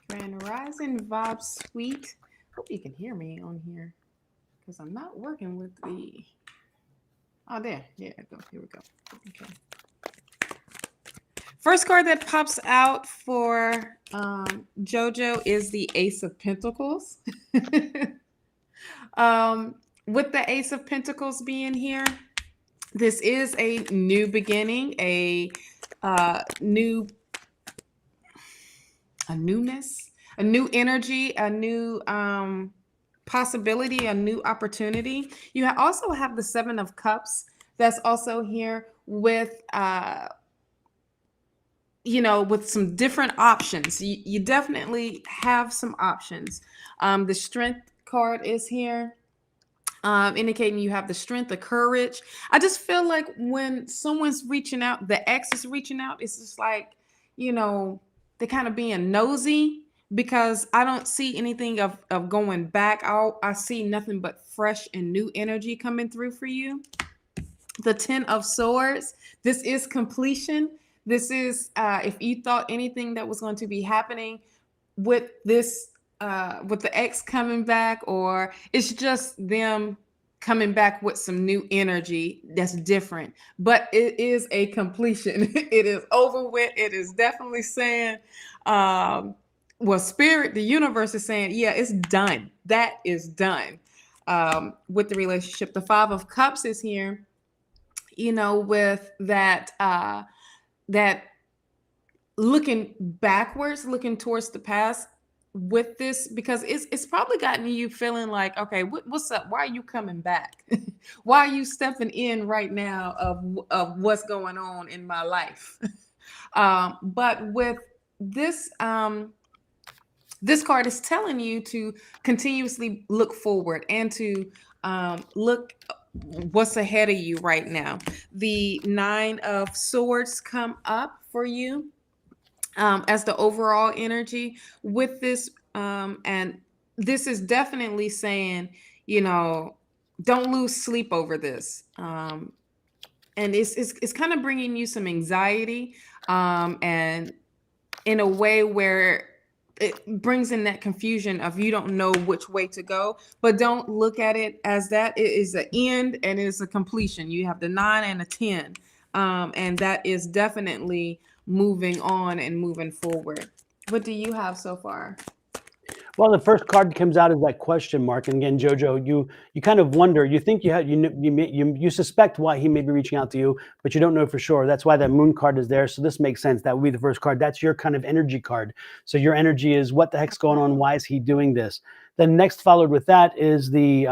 Grand Rising Vibe Suite. Hope you can hear me on here because I'm not working with the. Oh, there. Yeah, go. Here we go. Okay. First card that pops out for JoJo is the Ace of Pentacles. With the Ace of Pentacles being here, this is a new beginning, a newness, a new energy, a new possibility, a new opportunity. You also have the Seven of Cups that's also here with with some different options. You definitely have some options. The Strength card is here, indicating you have the strength, the courage. I just feel like when someone's reaching out, the ex is reaching out, it's just like, they're kind of being nosy because I don't see anything of going back out. I see nothing but fresh and new energy coming through for you. The 10 of Swords, this is completion. This is if you thought anything that was going to be happening with this with the ex coming back, or it's just them coming back with some new energy that's different, but it is a completion. It is over with. It is definitely saying well, spirit, the universe is saying, yeah, it's done. That is done. With the relationship. The Five of Cups is here, with that looking backwards, looking towards the past with this, because it's probably gotten you feeling like, okay, what's up? Why are you coming back? Why are you stepping in right now of what's going on in my life? But with this, this card is telling you to continuously look forward and to look what's ahead of you right now. The Nine of Swords come up for you as the overall energy with this. And this is definitely saying, don't lose sleep over this. And it's kind of bringing you some anxiety, and in a way where it brings in that confusion of you don't know which way to go, but don't look at it as that. It is an end and it is a completion. You have the 9 and a 10, and that is definitely moving on and moving forward. What do you have so far? Well, the first card that comes out is that question mark, and again, Jojo, you kind of wonder, you think you suspect why he may be reaching out to you, but you don't know for sure. That's why that Moon card is there. So this makes sense. That would be the first card. That's your kind of energy card. So your energy is, what the heck's going on? Why is he doing this? Then next, followed with that, is the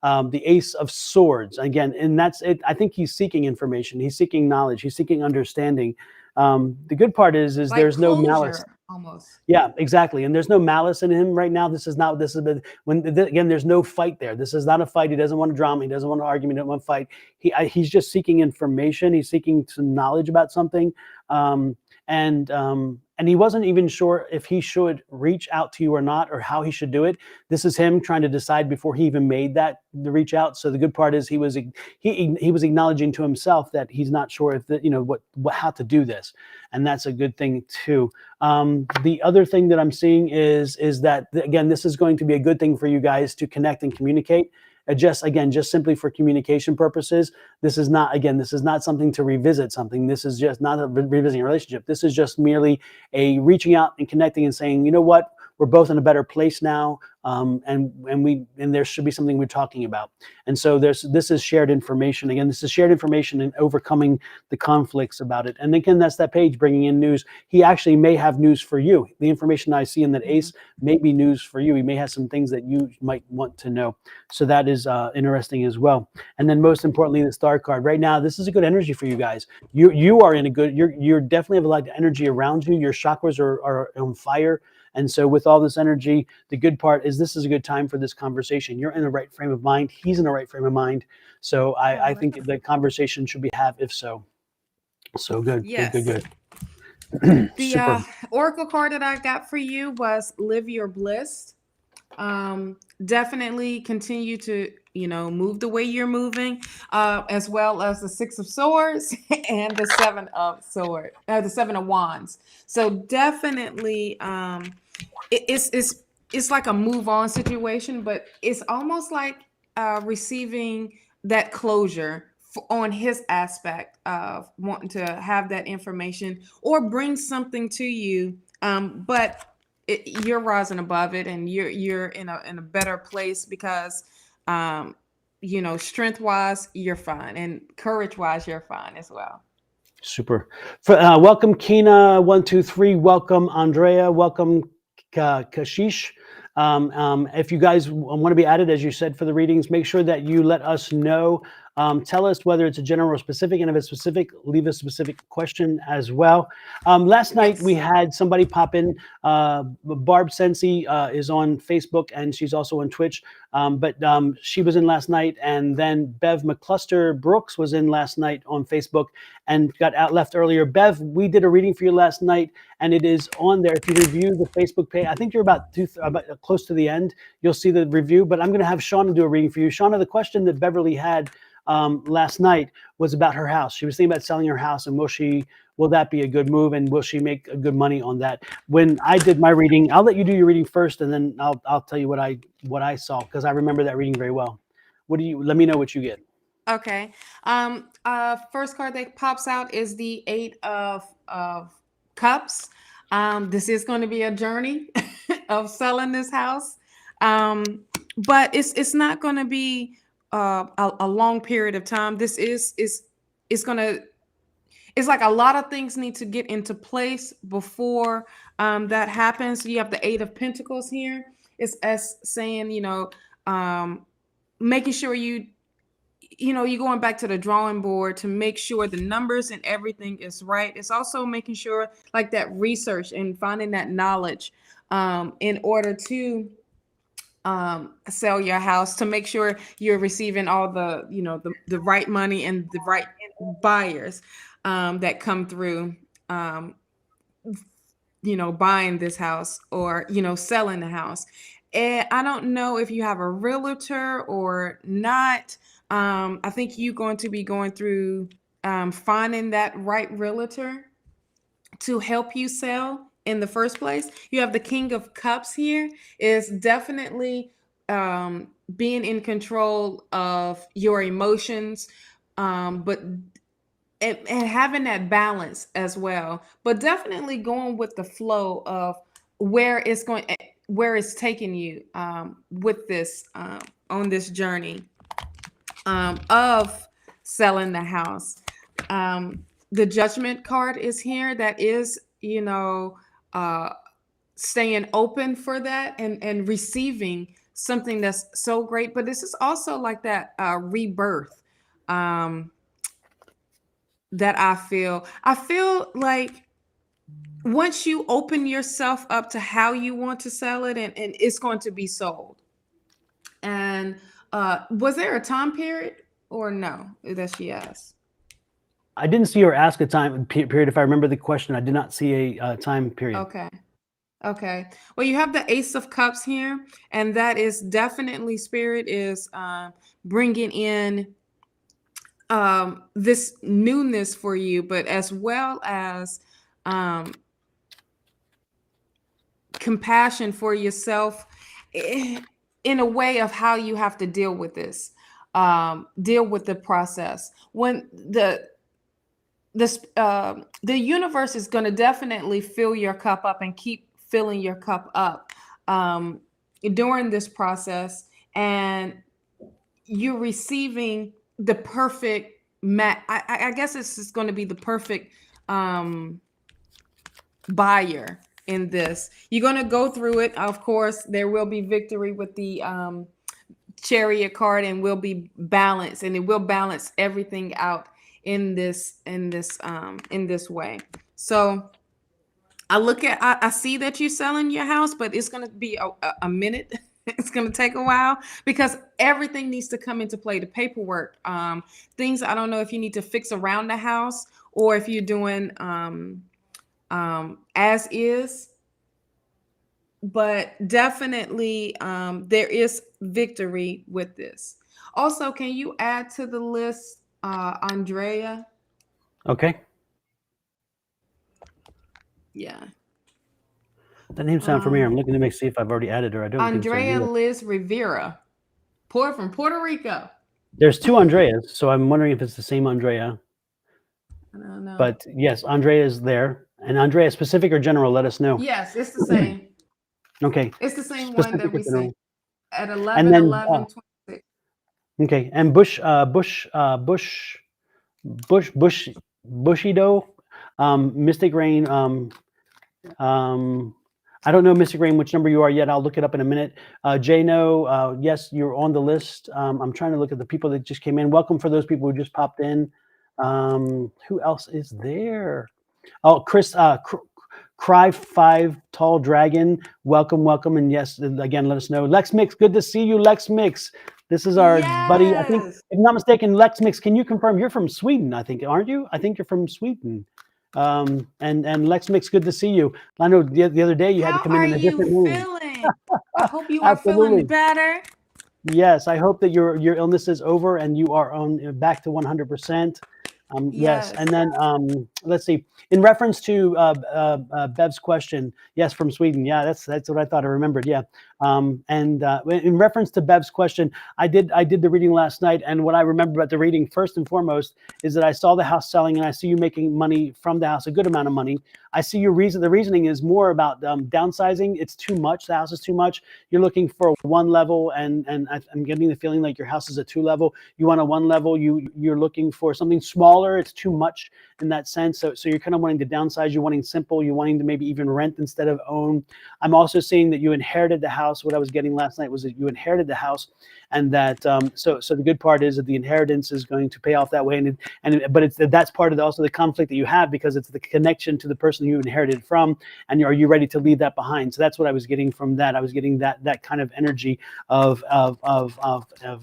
Ace of Swords again, and that's it. I think he's seeking information. He's seeking knowledge. He's seeking understanding. The good part is Like there's no malice. closure almost. Yeah, exactly. And there's no malice in him right now. This is again, there's no fight there. This is not a fight. He doesn't want a drama. He doesn't want an argument. He doesn't want to fight. He's just seeking information. He's seeking some knowledge about something. And he wasn't even sure if he should reach out to you or not, or how he should do it. This is him trying to decide before he even made the reach out. So the good part is he was acknowledging to himself that he's not sure if how to do this, and that's a good thing too. The other thing that I'm seeing is that, again, this is going to be a good thing for you guys to connect and communicate. Just simply for communication purposes. This is not something to revisit something. This is just not revisiting a relationship. This is just merely a reaching out and connecting and saying, you know what, we're both in a better place now, and there should be something we're talking about. And so this is shared information. Again, this is shared information and overcoming the conflicts about it. And again, that's that page bringing in news. He actually may have news for you. The information I see in that Ace may be news for you. He may have some things that you might want to know. So that is interesting as well. And then most importantly, the Star card. Right now, this is a good energy for you guys. You are in a good. You're definitely have a lot of energy around you. Your chakras are on fire. And so with all this energy, the good part is this is a good time for this conversation. You're in the right frame of mind. He's in the right frame of mind. So I think the conversation should be had, if so. So good. Yes. Good. The oracle card that I got for you was Live Your Bliss. Definitely continue to move the way you're moving, as well as the Six of Swords and the Seven of Swords, the Seven of Wands. So definitely, it's like a move on situation, but it's almost like receiving that closure on his aspect of wanting to have that information or bring something to you, but you're rising above it, and you're in a better place because strength wise you're fine, and courage wise you're fine as well. Super. Welcome Kina123. Welcome Andrea. Welcome Kashish. If you guys want to be added, as you said, for the readings, make sure that you let us know. Tell us whether it's a general or specific, and if it's specific, leave a specific question as well. Last night we had somebody pop in. Barb Sensi is on Facebook, and she's also on Twitch. But she was in last night, and then Bev McCluster Brooks was in last night on Facebook and got left earlier. Bev, we did a reading for you last night, and it is on there. If you review the Facebook page, I think you're about close to the end. You'll see the review, but I'm going to have Shawna do a reading for you. Shawna, the question that Beverly had last night was about her house. She was thinking about selling her house, and will that be a good move, and will she make a good money on that? When I did my reading, I'll let you do your reading first, and then I'll tell you what I saw, because I remember that reading very well. Let me know what you get. Okay. First card that pops out is the Eight of Cups. This is going to be a journey of selling this house, but it's not going to be a long period of time. This is it's going to it's like a lot of things need to get into place before that happens. You have the Eight of Pentacles here. It's as saying, making sure you're going back to the drawing board to make sure the numbers and everything is right. It's also making sure like that research and finding that knowledge in order to sell your house, to make sure you're receiving all the right money and the right buyers that come through, buying this house or, selling the house. And I don't know if you have a realtor or not. I think you're going to be going through finding that right realtor to help you sell in the first place. You have the King of Cups here. Is definitely being in control of your emotions, but and having that balance as well, but definitely going with the flow of where it's taking you with this on this journey of selling the house. The Judgment card is here. That is, staying open for that and receiving something that's so great. But this is also like that rebirth that I feel like once you open yourself up to how you want to sell it, and it's going to be sold. And was there a time period or no that she asked? I didn't see her ask a time period. If I remember the question, I did not see a time period. Okay. Well, you have the Ace of Cups here, and that is definitely Spirit is bringing in this newness for you, but as well as compassion for yourself in a way of how you have to deal with this, deal with the process. When the universe is going to definitely fill your cup up and keep filling your cup up during this process, and you're receiving the perfect I guess this is going to be the perfect buyer in this. You're going to go through it. Of course, there will be victory with the Chariot card, and will be balanced, and it will balance everything out in this way. So I see that you're selling your house, but it's going to be a minute. It's going to take a while because everything needs to come into play. The paperwork, things, I don't know if you need to fix around the house or if you're doing as is, but definitely there is victory with this. Also, can you add to the list Andrea? Okay. Yeah. That name sounds familiar. I'm looking to see if I've already added her. I don't Andrea think so. Liz Rivera, from Puerto Rico. There's two Andreas, so I'm wondering if it's the same Andrea. I don't know. But yes, Andrea is there. And Andrea, specific or general, let us know. Yes, it's the same. Okay. It's the same Specific one that we see at 11, and then, 11:26. Okay. And Bushido, Mystic Rain, I don't know, Mystic Rain, which number you are yet. I'll look it up in a minute. Jano, yes, you're on the list. I'm trying to look at the people that just came in. Welcome for those people who just popped in. Who else is there? Oh, Chris, Cry 5 Tall Dragon. Welcome. And yes, again, let us know. Lex Mix, good to see you, Lex Mix. This is our buddy. I think, if I'm not mistaken, Lex Mix, can you confirm you're from Sweden? I think, aren't you? I think you're from Sweden. And Lex Mix, good to see you. I know the other day you had to come in a different room. Feeling? I hope you are feeling better. Yes, I hope that your illness is over and you are on back to 100%. Yes, and then let's see. In reference to Bev's question, yes, from Sweden. Yeah, that's what I thought I remembered. Yeah, And in reference to Bev's question, I did the reading last night, and what I remember about the reading first and foremost is that I saw the house selling, and I see you making money from the house, a good amount of money. I see your reason. The reasoning is more about downsizing. It's too much. The house is too much. You're looking for one level, and I'm getting the feeling like your house is a 2 level. You want a 1 level. You're looking for something smaller. It's too much in that sense. So you're kind of wanting to downsize. You're wanting simple. You're wanting to maybe even rent instead of own. I'm also seeing that you inherited the house. What I was getting last night was that you inherited the house, and that so the good part is that the inheritance is going to pay off that way, but that's part of also the conflict that you have, because it's the connection to the person you inherited from, and are you ready to leave that behind? So that's what I was getting from that. I was getting that kind of energy of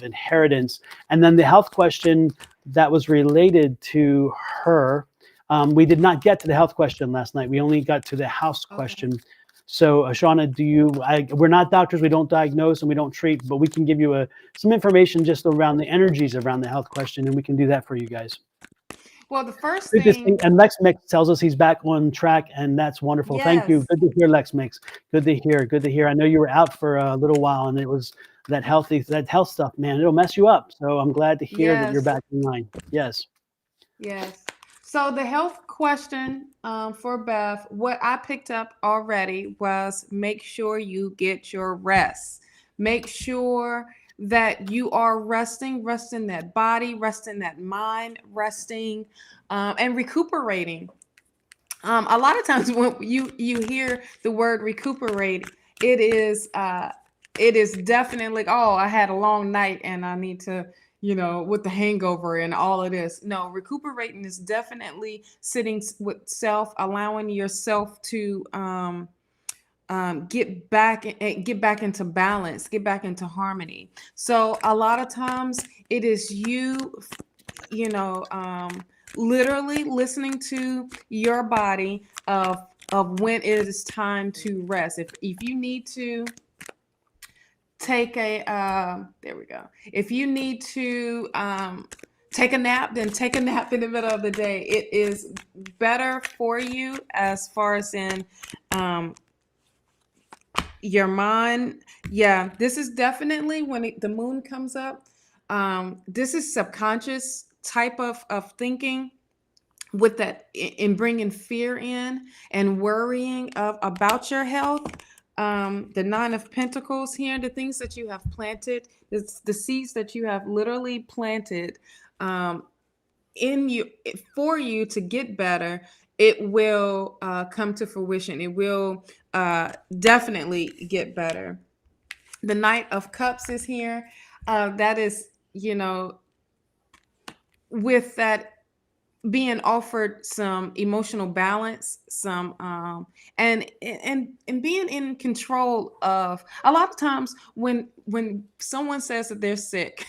inheritance. And then the health question that was related to her. We did not get to the health question last night. We only got to the house question. So, Shawna, we're not doctors, we don't diagnose and we don't treat, but we can give you some information just around the energies around the health question, and we can do that for you guys. Well, the first thing, and Lex Mix tells us he's back on track, and that's wonderful. yes. Thank you. Good to hear, Lex Mix. Good to hear. I know you were out for a little while, and it was that health stuff, man. It'll mess you up. So I'm glad to hear that you're back in line. Yes. Yes. So the health question for Beth, what I picked up already was make sure you get your rest. Make sure that you are resting that body, resting that mind, resting and recuperating. A lot of times when you hear the word recuperate, it is definitely, oh, I had a long night and I need to, with the hangover and all of this. No, recuperating is definitely sitting with self, allowing yourself to get back into balance, get back into harmony. So a lot of times it is literally listening to your body of when it is time to rest. If you need to take there we go. If you need to take a nap, then take a nap in the middle of the day. It is better for you as far as in your mind. Yeah, this is definitely when the moon comes up. This is subconscious type of thinking with that in bringing fear in and worrying about your health. The 9 of Pentacles here, the things that you have planted, the seeds that you have literally planted in you for you to get better, it will come to fruition. It will definitely get better. The Knight of Cups is here. That is, with that being offered some emotional balance, some and being in control of. A lot of times when someone says that they're sick,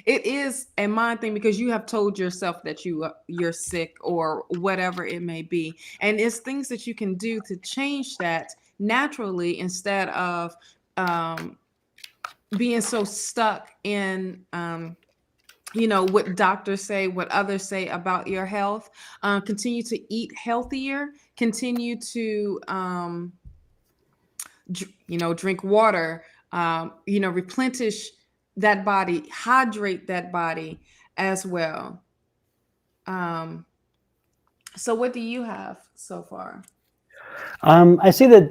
it is a mind thing, because you have told yourself that you're sick or whatever it may be, and it's things that you can do to change that naturally, instead of being so stuck in what doctors say, what others say about your health. Continue to eat healthier, continue to drink water, replenish that body, hydrate that body as well. So what do you have so far? I see that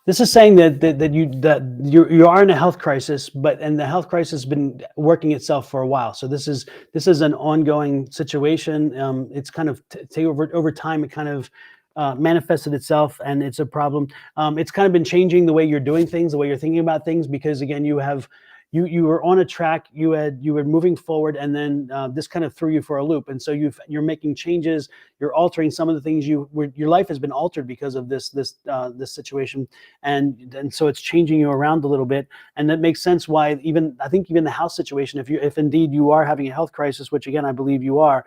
this is saying that you are in a health crisis, and the health crisis has been working itself for a while. So this is an ongoing situation. It's kind of over time. It kind of manifested itself, and it's a problem. It's kind of been changing the way you're doing things, the way you're thinking about things, because again, you were on a track, you were moving forward, and then this kind of threw you for a loop. And so you're making changes, you're altering some of the things your life has been altered because of this situation. And so it's changing you around a little bit. And that makes sense why I think even the house situation, if indeed you are having a health crisis, which again, I believe you are,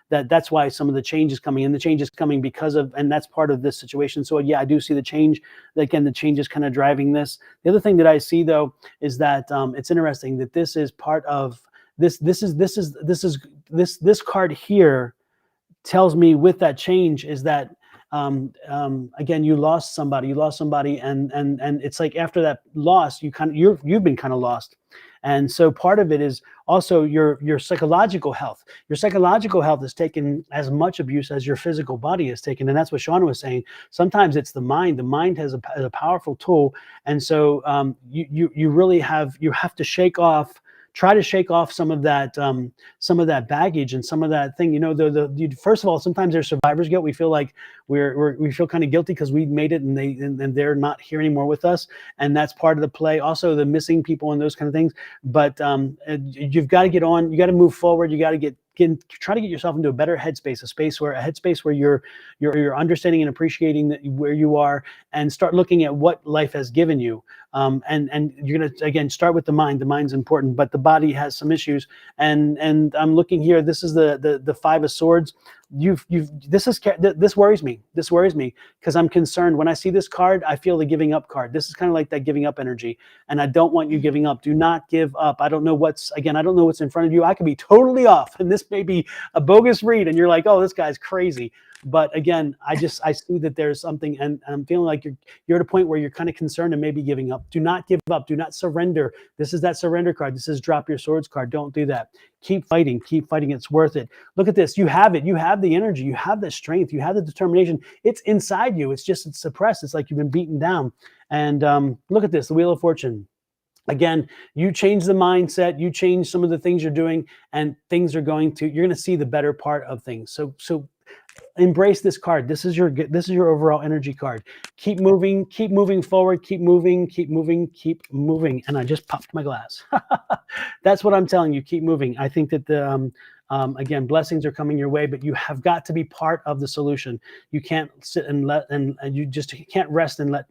that's why some of the change is coming, and the change is coming because of, and that's part of this situation. So yeah, I do see the change. Again, the change is kind of driving this. The other thing that I see though is that it's interesting that this is part of this card here tells me with that change is that again, you lost somebody, and it's like after that loss, you've been kind of lost. And so part of it is also your psychological health. Your psychological health is taken as much abuse as your physical body is taken. And that's what Shawna was saying. Sometimes it's the mind. The mind has a powerful tool. And so you really have to try to shake off some of that baggage and some of that thing. First of all, sometimes there's survivor's guilt. We feel like we feel kind of guilty because we made it and they're not here anymore with us, and that's part of the play. Also, the missing people and those kind of things. But you've got to get on. You got to move forward. You got to try to get yourself into a better headspace, a headspace where you're understanding and appreciating where you are, and start looking at what life has given you. And you're gonna again start with the mind. The mind's important, but the body has some issues. And I'm looking here. This is the Five of Swords. This worries me. This worries me because I'm concerned. When I see this card, I feel the giving up card. This is kind of like that giving up energy, and I don't want you giving up. Do not give up. I don't know what's in front of you. I could be totally off, and this may be a bogus read, and you're like, oh, this guy's crazy. But again, I see that there's something, and I'm feeling like you're at a point where you're kind of concerned and maybe giving up. Do not give up. Do not surrender. This is that surrender card. This is drop your swords card. Don't do that. Keep fighting. Keep fighting. It's worth it. Look at this. You have it. You have the energy. You have the strength. You have the determination. It's inside you. It's suppressed. It's like you've been beaten down. And look at this, the Wheel of Fortune. Again, you change the mindset, you change some of the things you're doing, and you're going to see the better part of things. So embrace this card. This is your overall energy card. Keep moving forward, keep moving. And I just popped my glass. That's what I'm telling you. Keep moving. I think that again, blessings are coming your way, but you have got to be part of the solution. You can't sit and you just can't rest and let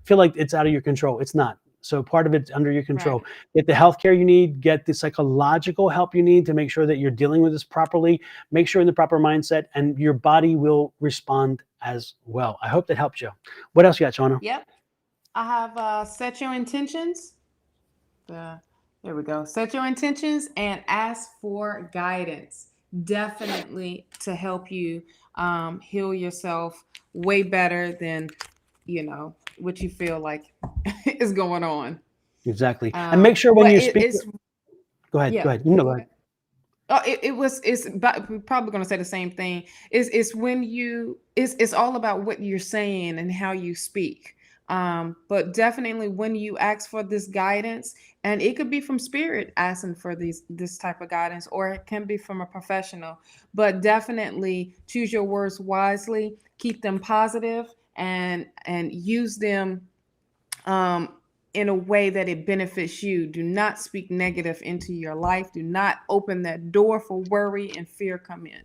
feel like it's out of your control. It's not. So part of it's under your control. Right. Get the healthcare you need, get the psychological help you need to make sure that you're dealing with this properly, make sure in the proper mindset, and your body will respond as well. I hope that helps you. What else you got, Shawna? Yep. I have set your intentions. There we go. Set your intentions and ask for guidance. Definitely to help you heal yourself way better than, what you feel like is going on. Exactly. And make sure when you speak. Go ahead. Yeah, go ahead. Go ahead. It's we're probably going to say the same thing. It's when it's all about what you're saying and how you speak. But definitely when you ask for this guidance, and it could be from spirit asking for this type of guidance, or it can be from a professional, but definitely choose your words wisely, keep them positive, and use them in a way that it benefits you. Do not speak negative into your life. Do not open that door for worry and fear come in.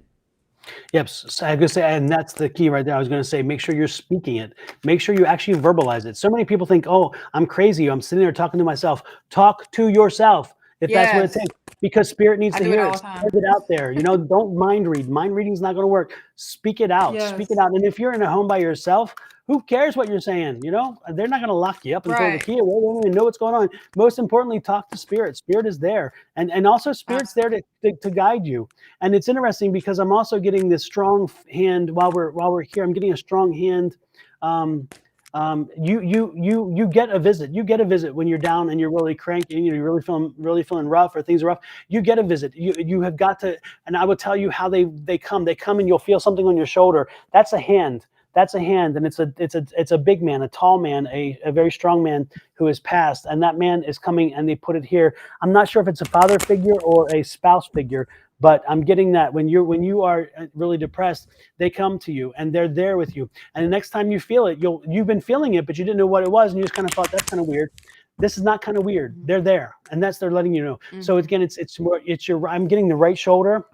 Yep. So I was going to say, and that's the key right there. I was going to say, make sure you're speaking it. Make sure you actually verbalize it. So many people think, oh, I'm crazy. I'm sitting there talking to myself. Talk to yourself if that's what it takes, because spirit needs to hear it. Spread it out there. Don't mind read. Mind reading is not going to work. Speak it out. Yes. Speak it out. And if you're in a home by yourself, who cares what you're saying? They're not going to lock you up and throw the key away. They don't even know what's going on. Most importantly, talk to spirit. Spirit is there. And also spirit's there to guide you. And it's interesting because I'm also getting this strong hand while we're here. I'm getting a strong hand. You get a visit. You get a visit when you're down and you're really cranky, you're really feeling rough, or things are rough. You get a visit. You have got to, and I will tell you how they come. They come and you'll feel something on your shoulder. That's a hand. That's a hand, and it's a big man, a tall man, a very strong man who has passed, and that man is coming, and they put it here. I'm not sure if it's a father figure or a spouse figure, but I'm getting that when you are really depressed, they come to you and they're there with you. And the next time you feel it, you've been feeling it, but you didn't know what it was, and you just kind of thought, that's kind of weird. This is not kind of weird. They're there, and they're letting you know. Mm-hmm. So again, I'm getting the right shoulder.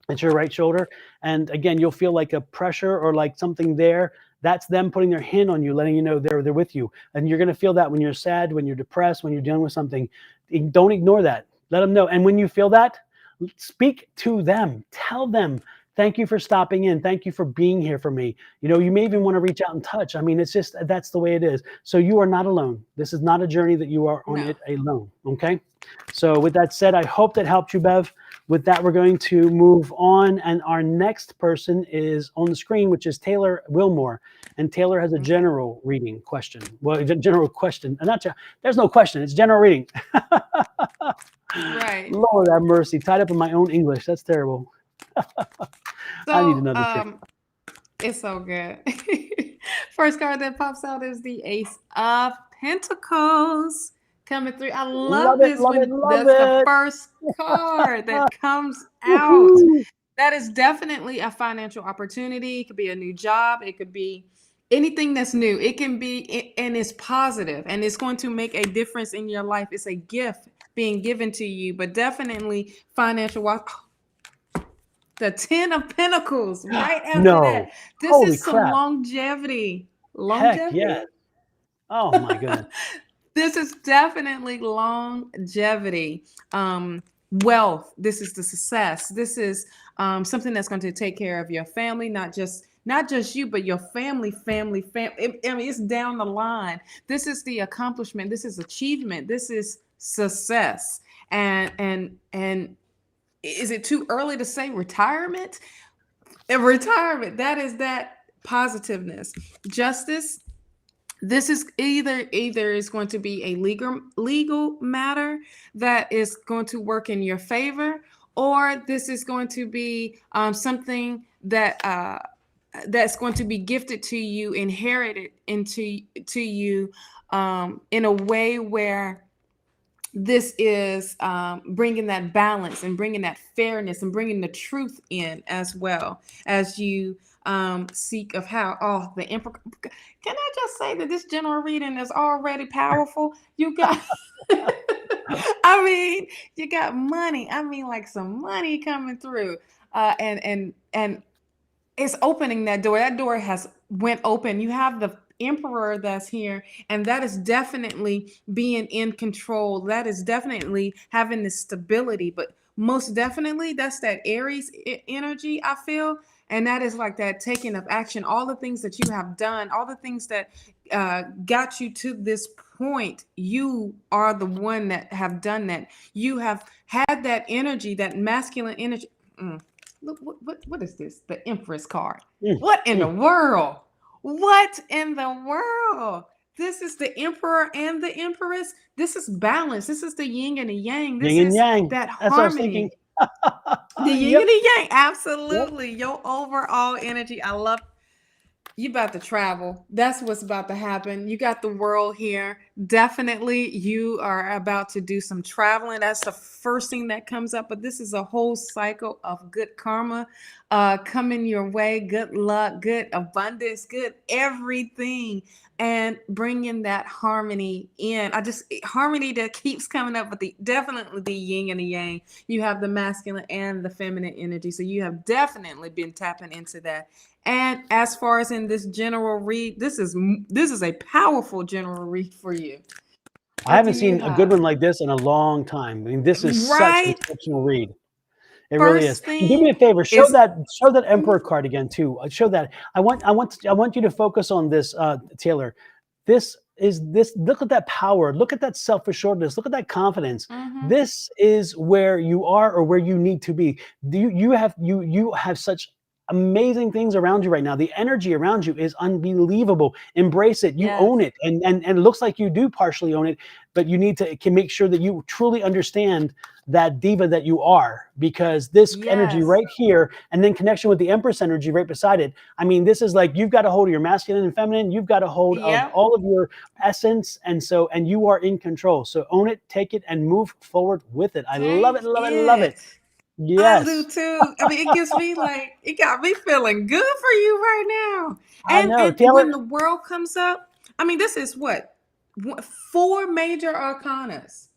It's your right shoulder. And again, you'll feel like a pressure or like something there. That's them putting their hand on you, letting you know they're with you. And you're going to feel that when you're sad, when you're depressed, when you're dealing with something. Don't ignore that. Let them know. And when you feel that, speak to them. Tell them, thank you for stopping in. Thank you for being here for me. You may even want to reach out and touch. I mean, it's just, that's the way it is. So you are not alone. This is not a journey that you are on it alone. Okay. So with that said, I hope that helped you, Bev. with that, we're going to move on, and our next person is on the screen, which is Taylor Wilmore. And Taylor has a Okay. general reading question. Well, general question. There's no question. It's general reading. Right. Lord have mercy. Tied up in my own English. That's terrible. I need So, another tip. it's so good. First card that pops out is the Ace of Pentacles coming through. I love Love it, this love it, when love that's the it. first card that comes out. Woohoo. That is definitely a financial opportunity. It could be a new job. It could be anything that's new. It can be, and it's positive, and it's going to make a difference in your life. It's a gift being given to you, but definitely financial. The 10 of Pentacles right after No. that. This Holy is some crap. longevity. Heck Longevity? yes. Oh my goodness. This is definitely longevity. Wealth. This is the success. This is something that's going to take care of your family, not just you, but your family. I mean, it's down the line. This is the accomplishment. This is achievement. This is success. And is it too early to say retirement? Retirement. That is that positiveness. Justice. This is either is going to be a legal matter that is going to work in your favor, or this is going to be something that that's going to be gifted to you, inherited to you in a way where this is bringing that balance and bringing that fairness and bringing the truth in, as well as you seek of how the emperor. Can I just say that this general reading is already powerful? You got I mean, you got money. I mean, like some money coming through, and it's opening that door. That door has went open. You have the emperor that's here, and that is definitely being in control. That is definitely having the stability, but most definitely that's that Aries energy, I feel. And that is like that taking of action, all the things that you have done, all the things that got you to this point. You are the one that have done that. You have had that energy, that masculine energy. Look, what is this? The Empress card. What in the world? What in the world? This is the Emperor and the Empress. This is balance. This is the yin and the yang. This Yin and is yang. that That's what I was thinking. harmony. The yin Yep. and the yang. Yep. Absolutely. Your overall energy. I love you about to travel. That's what's about to happen. You got the world here. Definitely you are about to do some traveling. That's the first thing that comes up. But this is a whole cycle of good karma coming your way. Good luck, good abundance, good everything. And bringing that harmony in. Harmony that keeps coming up, but definitely the yin and the yang. You have the masculine and the feminine energy. So you have definitely been tapping into that. And as far as in this general read, this is a powerful general read for you. I haven't seen a good one like this in a long time. I mean, this is such an exceptional read. It really is. And do me a favor, show that Emperor card again too. Show that. I want you to focus on this, Taylor. Look at that power. Look at that self-assuredness. Look at that confidence. This is where you are, or where you need to be. You have such amazing things around you right now. The energy around you is unbelievable. Embrace it. You own it. And it looks like you do partially own it, but you need to make sure that you truly understand that diva that you are, because this energy right here, and then connection with the Empress energy right beside it. I mean, this is like, you've got a hold of your masculine and feminine. You've got a hold of all of your essence. And you are in control. So own it, take it, and move forward with it. I love it, love it, love it. Yes. I do too. I mean, it got me feeling good for you right now. And when the world comes up, I mean, this is what? 4 major arcanas.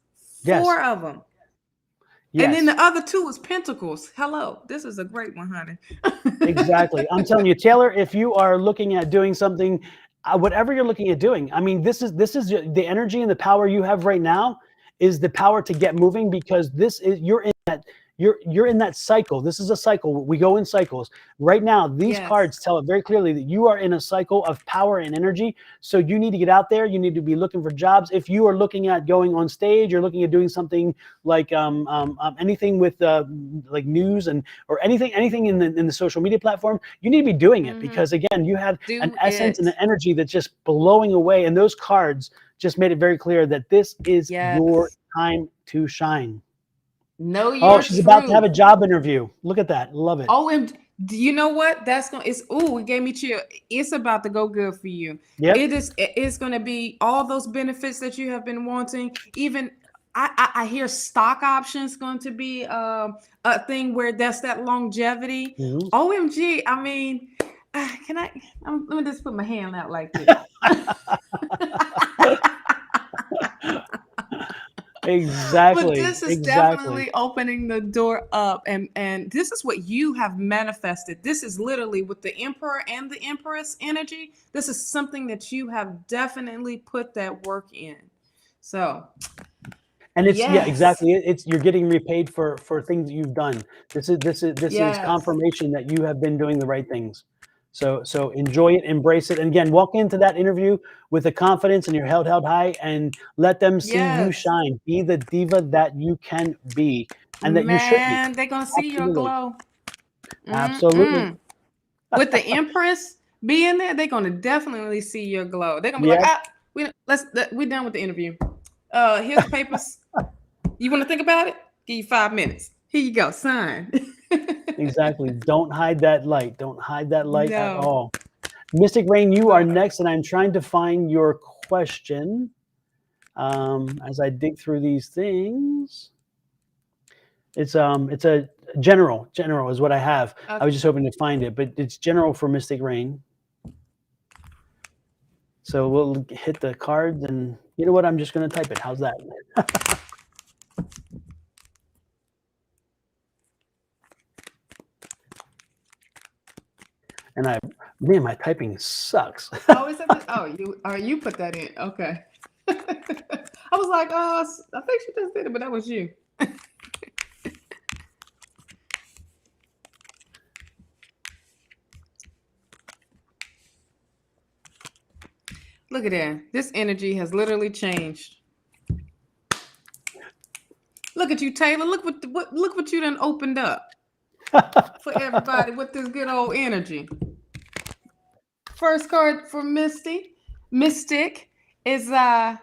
4 of them. Yes. And then the other 2 is Pentacles. Hello. This is a great one, honey. Exactly. I'm telling you, Taylor, if you are looking at doing something, whatever you're looking at doing, I mean, this is the energy and the power you have right now is the power to get moving, because you're in you're in that cycle. This is a cycle. We go in cycles. Right now, these Yes. cards tell it very clearly that you are in a cycle of power and energy. So you need to get out there. You need to be looking for jobs. If you are looking at going on stage, you're looking at doing something like anything with like news or anything in the social media platform, you need to be doing it, because again, you have an Do essence and it. an energy that's just blowing away. And those cards just made it very clear that this is your Yes. time to shine. Know Oh, your she's about to have a truth. job interview. Look at that. Love it. Oh, and do you know what? That's gonna it's it gave me chill. It's about to go good for you. Yep. It's gonna be all those benefits that you have been wanting. Even I hear stock options going to be a thing where that's that longevity. Mhm. OMG, I mean, can let me just put my hand out like this. But Exactly. this is Exactly. definitely opening the door up, and this is what you have manifested. This is literally with the emperor and the empress energy. This is something that you have definitely put that work in. So And it's, yeah, yes, exactly. It's, you're getting repaid for things that you've done. This is yes, confirmation that you have been doing the right things. So enjoy it, embrace it, and again, walk into that interview with the confidence and you're held high, and let them see you yes. shine. Be the diva that you can be, and that you should be. Man, they're gonna see your Absolutely. glow. Absolutely. Mm-mm. With the empress being there, they're gonna definitely see your glow. They're gonna be like, Yep. we're done with the interview. Here's the papers. You want to think about it? Give you 5 minutes. Here you go. Sign. Exactly. Don't hide that light. Don't hide that light at No. all. Mystic Rain, you are So, next, and I'm trying to find your question as I dig through these things. It's a general is what I have. I was just hoping to find it, but it's general for Mystic Rain. So we'll hit the cards, and you know what? I'm just going to type it. How's that? And man, my typing sucks. oh, is that? You put that in? Okay. I was like, I think she just did it, but that was you. Look at that. This energy has literally changed. Look at you, Taylor. Look what you done opened up for everybody with this good old energy. First card for Mystic is I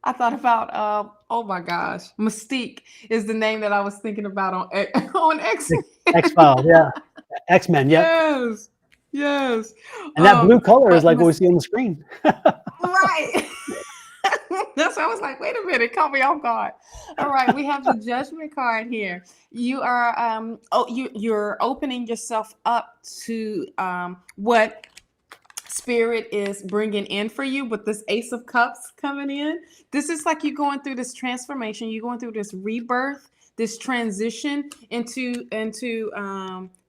thought about oh my gosh, Mystique is the name that I was thinking about on X. X-Files, yeah. X-Men, yep. Yes. Yes. And that blue color is But like what we see on the screen. right. That's why I was like, wait a minute, caught me off guard. All right, we have the judgment card here. You are you're opening yourself up to what spirit is bringing in for you with this Ace of Cups coming in. This is like you going through this transformation, you're going through this rebirth, this transition into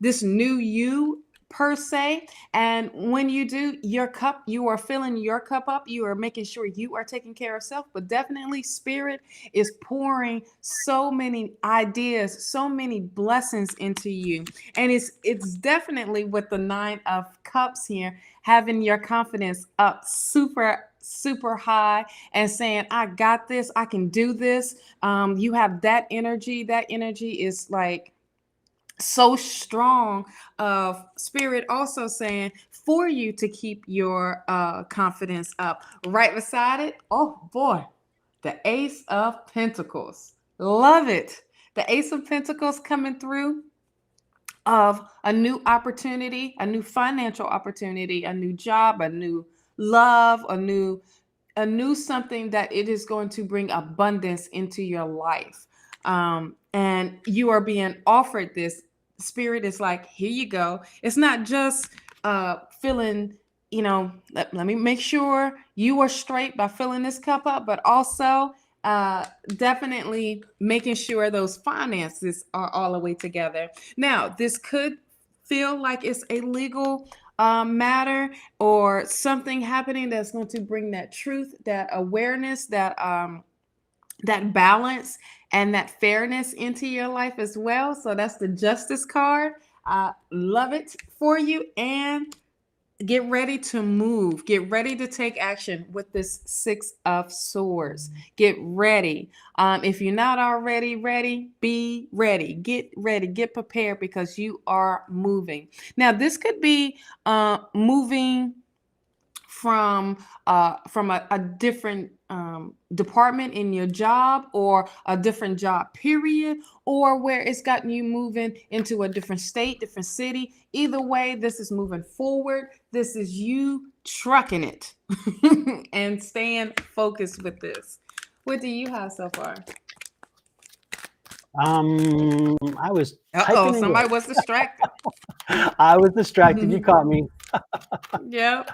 this new you per se. And when you do, your cup, you are filling your cup up, you are making sure you are taking care of self. But definitely spirit is pouring so many ideas, so many blessings into you. And it's definitely with the 9 of Cups here, having your confidence up super high and saying, I got this, I can do this. You have that energy. That energy is like so strong, of spirit also saying for you to keep your confidence up. Right beside it, oh boy, the Ace of Pentacles. Love it. The Ace of Pentacles coming through of a new opportunity, a new financial opportunity, a new job, a new love, a new something that it is going to bring abundance into your life. And you are being offered this. Spirit is like, here you go. It's not just feeling, let me make sure you are straight by filling this cup up, but also definitely making sure those finances are all the way together. Now, this could feel like it's a legal matter or something happening that's going to bring that truth, that awareness, that balance, and that fairness into your life as well. So that's the justice card. I love it for you. And get ready to move. Get ready to take action with this Six of Swords. Get ready. If you're not already ready, be ready. Get ready. Get prepared because you are moving. Now, this could be moving from a different department in your job, or a different job period, or where it's gotten you moving into a different state, different city. Either way, this is moving forward. This is you trucking it and staying focused with this. What do you have so far? I was Uh-oh, typing in somebody work. was distracted. I was distracted. You caught me. Yep.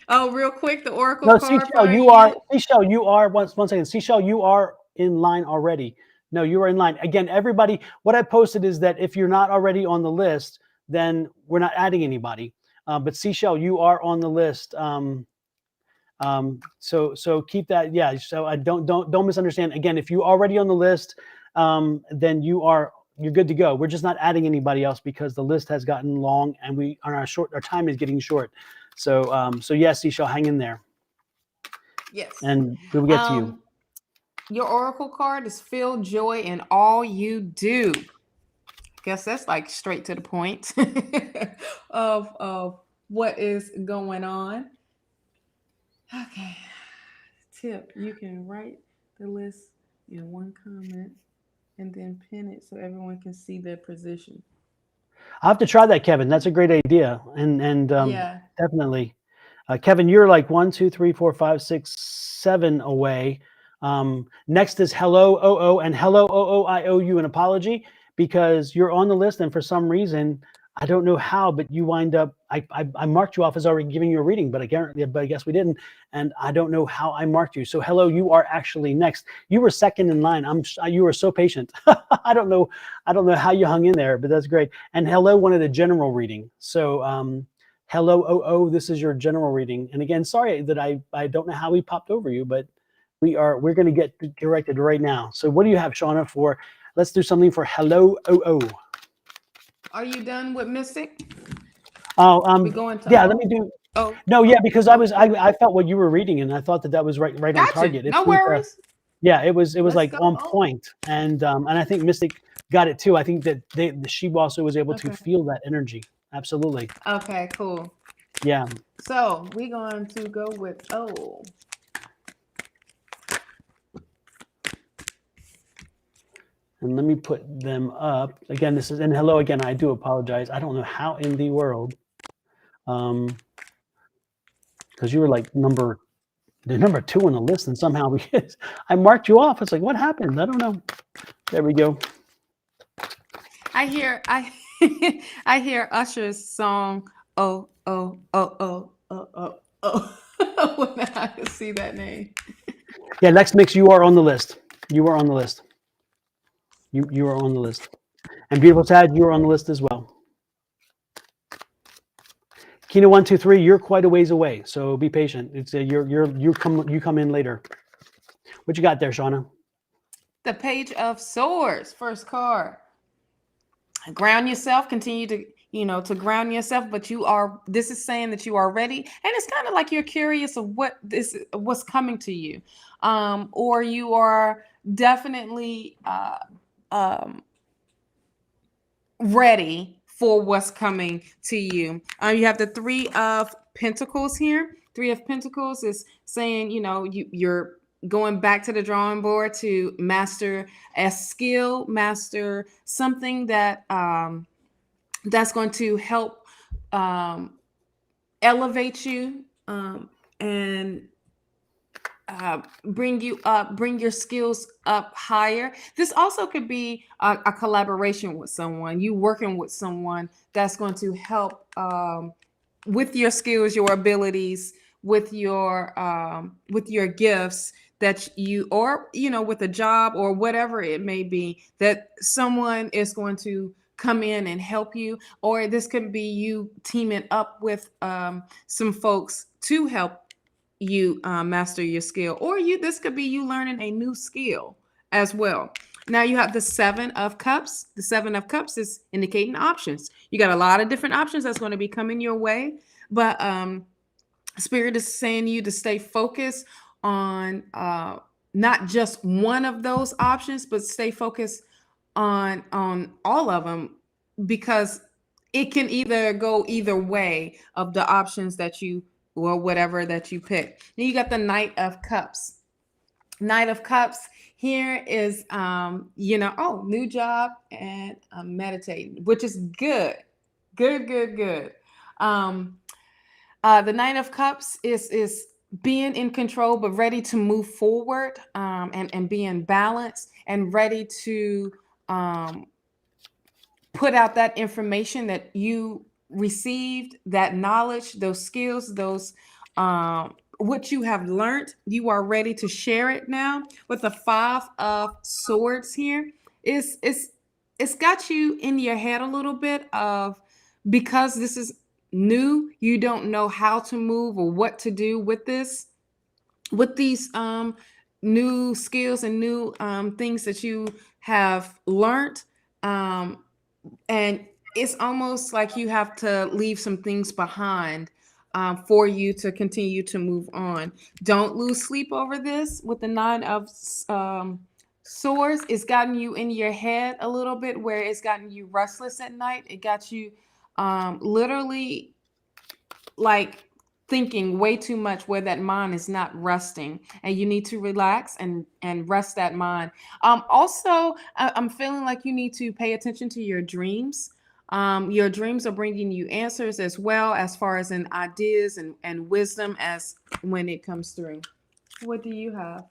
Oh, real quick, the Oracle No, card Seashell, for you are you. Seashell, you are one second. Seashell, you are in line already. No, you are in line. Again, everybody, what I posted is that if you're not already on the list, then we're not adding anybody. But Seashell, you are on the list. So keep that. Yeah. So I don't misunderstand. Again, if you're already on the list, then you're good to go. We're just not adding anybody else because the list has gotten long and our time is getting short. So yes, Seashell, hang in there. Yes. And we'll get to you. Your Oracle card is feel joy in all you do. Guess that's like straight to the point of what is going on. Okay. Tip, you can write the list in one comment and then pin it so everyone can see their position. I'll have to try that, Kevin. That's a great idea. And Yeah. definitely. Kevin, you're like 1, 2, 3, 4, 5, 6, 7 away. Next is hello OO, and hello OO. I owe you an apology because you're on the list, and for some reason, I don't know how, but you wind up. I marked you off as already giving you a reading, but I guess we didn't, and I don't know how I marked you. So hello, you are actually next. You were second in line. You were so patient. I don't know how you hung in there, but that's great. And hello wanted a general reading. So hello OO, this is your general reading. And again, sorry that I don't know how we popped over you, but we're going to get corrected right now. So what do you have, Shawna, for? Let's do something for hello OO. Are you done with Mystic? Oh, We going to yeah. Let me do. Oh, No, yeah, because I felt what you were reading, and I thought that was right on got you. target. No worries. Yeah, it was Let's like go. on Oh, point, and I think Mystic got it too. I think that she also was able to okay. feel that energy. Absolutely. Okay, cool. Yeah. So we're going to go with O. And let me put them up again. This is, and hello again. I do apologize. I don't know how in the world, because you were like number 2 on the list, and somehow I marked you off. It's like, what happened? I don't know. There we go. I hear Usher's song. Oh oh oh oh oh oh oh. When I see that name. Yeah, Lex Mix, you are on the list. You are on the list. You are on the list. And Beautiful Tad, you are on the list as well. Kina 1, 2, 3, you're quite a ways away, so be patient. It's you come in later. What you got there, Shawna? The Page of Swords, first card. Ground yourself. Continue to ground yourself. But this is saying that you are ready, and it's kind of like you're curious of what's coming to you, or you are definitely ready for what's coming to you. You have the Three of Pentacles here. Three of Pentacles is saying, you're going back to the drawing board to master a skill, master something that that's going to help elevate you and bring you up, bring your skills up higher. This also could be a collaboration with someone, you working with someone that's going to help with your skills, your abilities, with your gifts that you, or with a job or whatever it may be, that someone is going to come in and help you. Or this could be you teaming up with some folks to help you master your skill, or this could be you learning a new skill as well. Now you have the Seven of Cups. The Seven of Cups is indicating options. You got a lot of different options that's going to be coming your way, but Spirit is saying to you to stay focused on not just one of those options, but stay focused on all of them, because it can either go either way of the options that you, or whatever that you pick. Then you got the Knight of Cups. Knight of Cups here is new job and meditating, which is good. Good. um the Knight of Cups is being in control, but ready to move forward, and being balanced and ready to um, put out that information that you received, that knowledge, those skills, those what you have learned. You are ready to share it now. With the Five of Swords here, it's got you in your head a little bit of, because this is new, you don't know how to move or what to do with this, with these new skills and new things that you have learned. um, and it's almost like you have to leave some things behind, for you to continue to move on. Don't lose sleep over this. With the Nine of Swords, it's gotten you in your head a little bit, where it's gotten you restless at night. It got you literally like thinking way too much, where that mind is not resting, and you need to relax and rest that mind. Also, I'm feeling like you need to pay attention to your dreams. Your dreams are bringing you answers, as well as far as in ideas and wisdom, as when it comes through. What do you have?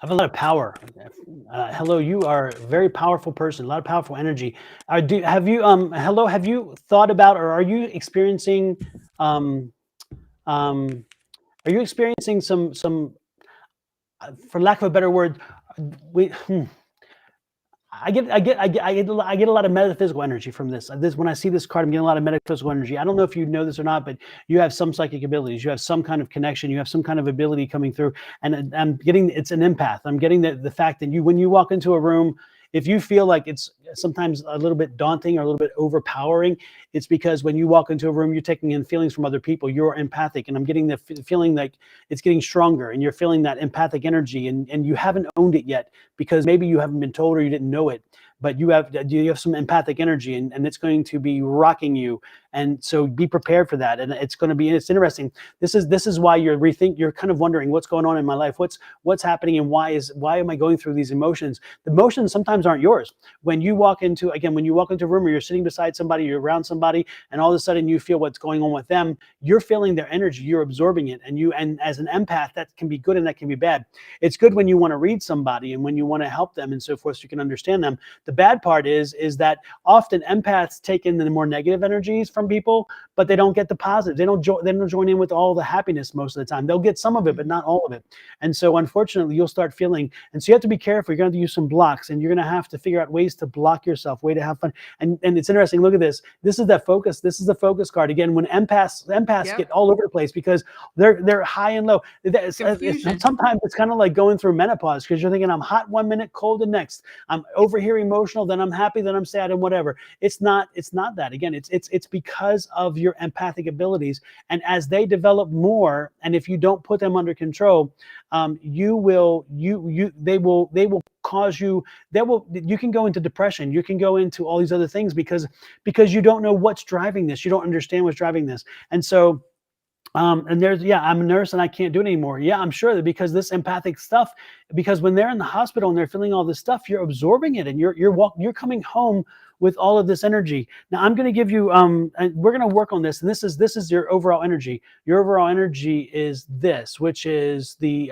I have a lot of power. Hello, you are a very powerful person, a lot of powerful energy. Have you thought about, or are you experiencing, um, um, some, for lack of a better word, we, I get a lot of metaphysical energy from this. When I see this card, I'm getting a lot of metaphysical energy. I don't know if you know this or not, but you have some psychic abilities. You have some kind of connection. You have some kind of ability coming through, and I'm getting, it's an empath. I'm getting the fact that when you walk into a room, if you feel like it's sometimes a little bit daunting or a little bit overpowering, it's because when you walk into a room, you're taking in feelings from other people. You're empathic, and I'm getting the feeling like it's getting stronger, and you're feeling that empathic energy, and you haven't owned it yet, because maybe you haven't been told or you didn't know it, but you have some empathic energy, and it's going to be rocking you. And so be prepared for that. And it's going to be, and it's interesting. This is why you're kind of wondering what's going on in my life, what's happening, and why am I going through these emotions? The emotions sometimes aren't yours. When you walk into a room, or you're sitting beside somebody, you're around somebody, and all of a sudden you feel what's going on with them, you're feeling their energy, you're absorbing it. And as an empath, that can be good and that can be bad. It's good when you want to read somebody and when you want to help them and so forth, so you can understand them. The bad part is that often empaths take in the more negative energies from people, but they don't get the positive. They don't join in with all the happiness most of the time. They'll get some of it, but not all of it. And so unfortunately, you'll start feeling, and so you have to be careful. You're going to have to use some blocks, and you're going to have to figure out ways to block yourself, way to have fun. And it's interesting. Look at this. This is that focus. This is the focus card. Again, when empaths Yep. get all over the place, because they're high and low. Sometimes it's kind of like going through menopause, because you're thinking, I'm hot one minute, cold the next. I'm over here emotional, then I'm happy, then I'm sad, and whatever. It's not that. Again, it's because of your empathic abilities. And as they develop more, and if you don't put them under control, you can go into depression. You can go into all these other things, because you don't know what's driving this. You don't understand what's driving this. And so and there's, I'm a nurse and I can't do it anymore. Yeah, I'm sure that because this empathic stuff, because when they're in the hospital and they're feeling all this stuff, you're absorbing it, and you're coming home with all of this energy. Now I'm going to give you, and we're going to work on this. And this is your overall energy. Your overall energy is this, which is the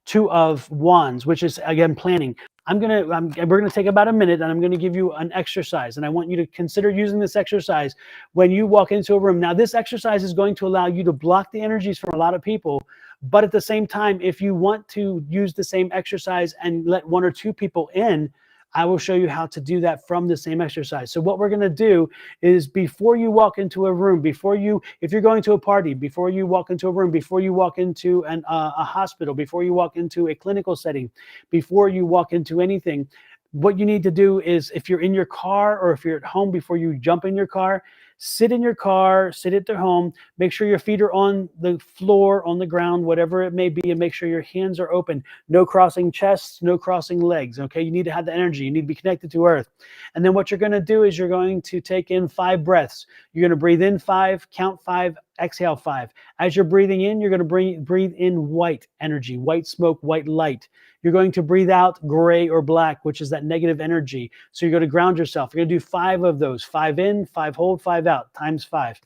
Two of Wands, which is again planning. We're going to take about a minute, and I'm going to give you an exercise, and I want you to consider using this exercise when you walk into a room. Now, this exercise is going to allow you to block the energies from a lot of people, but at the same time, if you want to use the same exercise and let one or two people in, I will show you how to do that from the same exercise. So what we're going to do is before you walk into a room, if you're going to a party, before you walk into a room, before you walk into a hospital, before you walk into a clinical setting, before you walk into anything, what you need to do is, if you're in your car or if you're at home, before you jump in your car, sit in your car, sit at their home, make sure your feet are on the floor, on the ground, whatever it may be, and make sure your hands are open. No crossing chests, no crossing legs. Okay, you need to have the energy. You need to be connected to earth. And then what you're going to do is you're going to take in 5 breaths. You're going to breathe in 5, count 5, exhale 5. As you're breathing in, you're going to breathe in white energy, white smoke, white light. You're going to breathe out gray or black, which is that negative energy. So you're going to ground yourself. You're going to do 5 of those. 5 in, 5 hold, 5 out, times 5.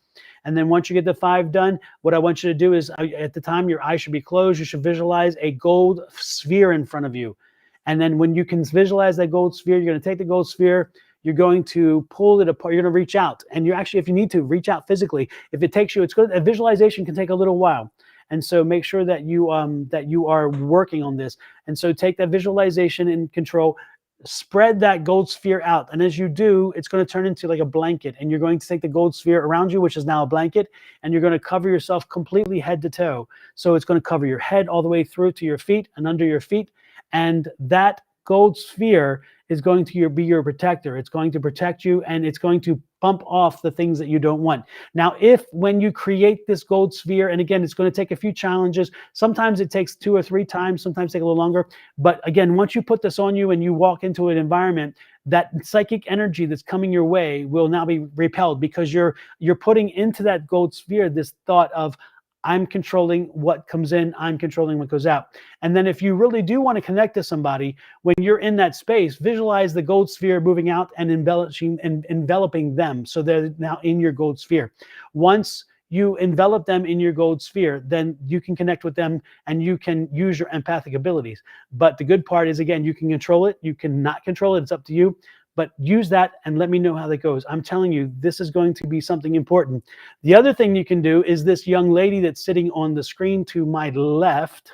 And then once you get the 5 done, what I want you to do is, at the time, your eyes should be closed. You should visualize a gold sphere in front of you. And then when you can visualize that gold sphere, you're going to take the gold sphere, you're going to pull it apart. You're going to reach out. And you actually, if you need to, reach out physically. If it takes you, it's good. A visualization can take a little while. And so make sure that you are working on this. And so take that visualization in control, spread that gold sphere out. And as you do, it's going to turn into like a blanket. And you're going to take the gold sphere around you, which is now a blanket, and you're going to cover yourself completely head to toe. So it's going to cover your head all the way through to your feet and under your feet. And that gold sphere is going to be your protector. It's going to protect you, and it's going to pump off the things that you don't want. Now, when you create this gold sphere, and again, it's going to take a few challenges. Sometimes it takes 2 or 3 times, sometimes take a little longer. But again, once you put this on you and you walk into an environment, that psychic energy that's coming your way will now be repelled, because you're putting into that gold sphere this thought of, I'm controlling what comes in, I'm controlling what goes out. And then if you really do want to connect to somebody, when you're in that space, visualize the gold sphere moving out and enveloping them. So they're now in your gold sphere. Once you envelop them in your gold sphere, then you can connect with them and you can use your empathic abilities. But the good part is, again, you can control it. You cannot control it. It's up to you. But use that and let me know how that goes. I'm telling you, this is going to be something important. The other thing you can do is this young lady that's sitting on the screen to my left.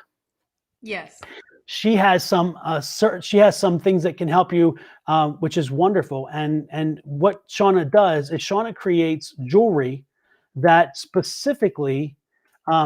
Yes. She has some things that can help you, which is wonderful. And what Shawna does is Shawna creates jewelry that specifically,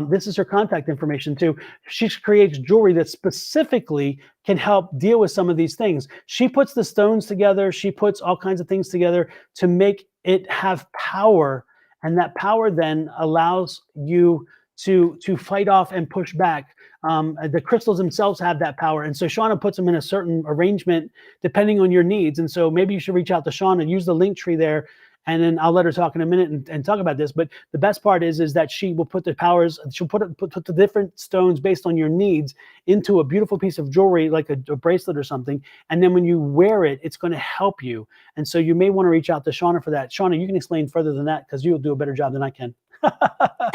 this is her contact information too. She creates jewelry that specifically can help deal with some of these things. She puts the stones together. She puts all kinds of things together to make it have power. And that power then allows you to fight off and push back. The crystals themselves have that power. And so Shawna puts them in a certain arrangement depending on your needs. And so maybe you should reach out to Shawna, use the link tree there, and then I'll let her talk in a minute and talk about this. But the best part is that she will put the powers, she'll put the different stones based on your needs into a beautiful piece of jewelry, like a bracelet or something. And then when you wear it, it's going to help you. And so you may want to reach out to Shawna for that. Shawna, you can explain further than that because you'll do a better job than I can.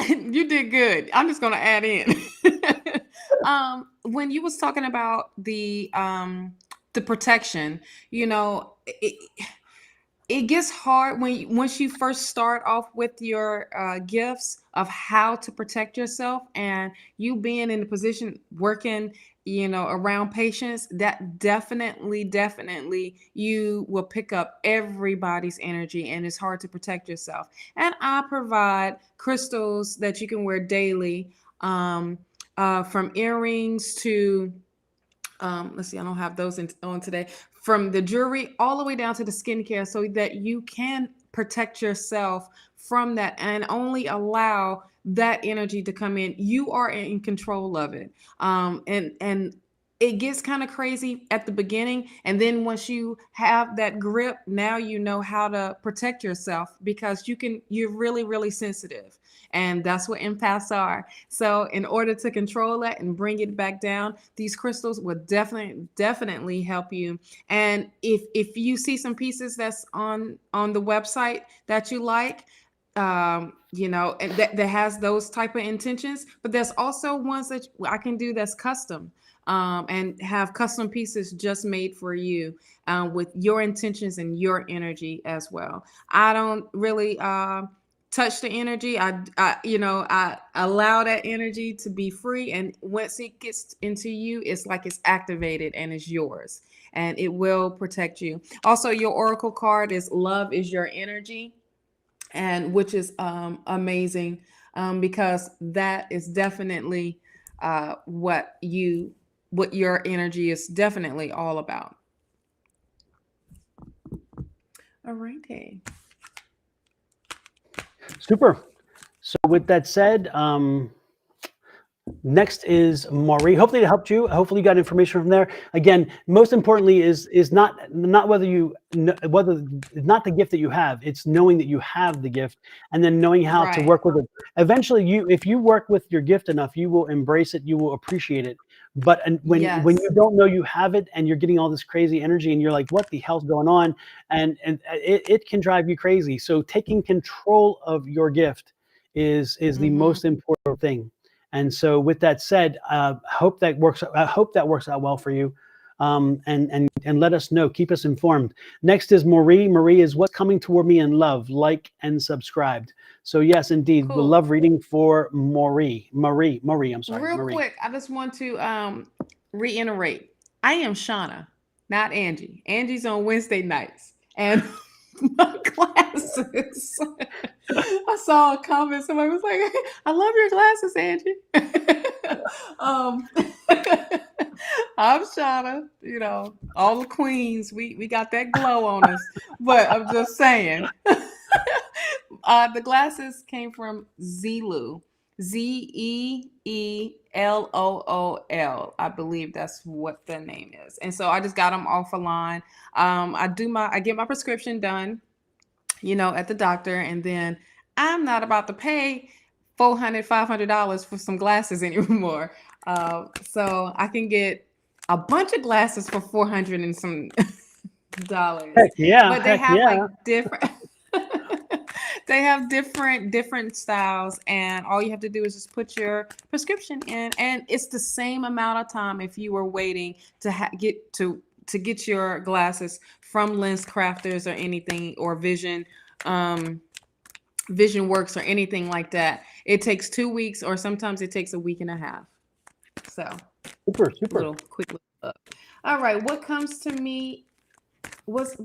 You did good. I'm just going to add in. When you was talking about the protection, it gets hard once you first start off with your gifts of how to protect yourself, and you being in the position working around patients, that definitely you will pick up everybody's energy, and it's hard to protect yourself. And I provide crystals that you can wear daily, from earrings to let's see, I don't have those on today, from the jewelry all the way down to the skincare, so that you can protect yourself from that and only allow that energy to come in. You are in control of it. And it gets kind of crazy at the beginning. And then once you have that grip, now you know how to protect yourself, because you're really, really sensitive. And that's what empaths are. So in order to control that and bring it back down, these crystals will definitely help you. And if you see some pieces that's on the website that you like, and that has those type of intentions, but there's also ones that I can do that's custom, and have custom pieces just made for you, with your intentions and your energy as well. I don't really touch the energy. I allow that energy to be free, and once it gets into you, it's like it's activated and it's yours, and it will protect you. Also, your oracle card is love is your energy, and which is amazing, because that is definitely what your energy is definitely all about. All righty. Super. So with that said, next is Maury. Hopefully it helped you. Hopefully you got information from there. Again, most importantly is not whether you whether not the gift that you have. It's knowing that you have the gift, and then knowing how to Right. work with it. Eventually, if you work with your gift enough, you will embrace it. You will appreciate it. But when Yes. you don't know you have it, and you're getting all this crazy energy, and you're like, what the hell's going on? And it can drive you crazy. So taking control of your gift is the Mm-hmm. most important thing. And so, with that said, hope that works. I hope that works out well for you, and let us know. Keep us informed. Next is Marie. Marie is what's coming toward me in love. Like and subscribed. So yes, indeed, we'll Cool. love reading for Marie. Marie. I'm sorry, Real Marie. quick, I just want to reiterate. I am Shawna, not Angie. Angie's on Wednesday nights. And my glasses. I saw a comment. Somebody was like, I love your glasses, Angie. um, I'm Shauna, all the queens. We got that glow on us. But I'm just saying. The glasses came from Zelu. Zeeelool. I believe that's what the name is. And so I just got them off a line. I get my prescription done, at the doctor, and then I'm not about to pay $400, $500 for some glasses anymore. So I can get a bunch of glasses for 400 and some dollars. Heck yeah, But they heck have yeah. like different they have different styles, and all you have to do is just put your prescription in, and it's the same amount of time if you were waiting to get your glasses from Lens Crafters or anything, or Vision Works or anything like that. It takes 2 weeks, or sometimes it takes a week and a half. So Super. quick look up. All right, what comes to me? What's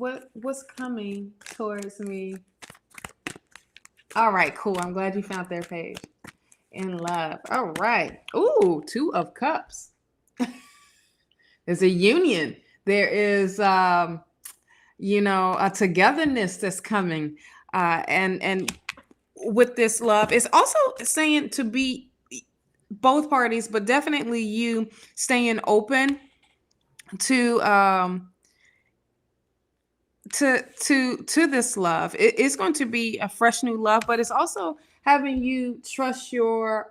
coming towards me? All right, cool. I'm glad you found their page. In love. All right. Ooh, 2 of Cups. There's a union. There is a togetherness that's coming. And with this love, it's also saying to be both parties, but definitely you staying open to to this love. It's going to be a fresh new love, but it's also having you trust your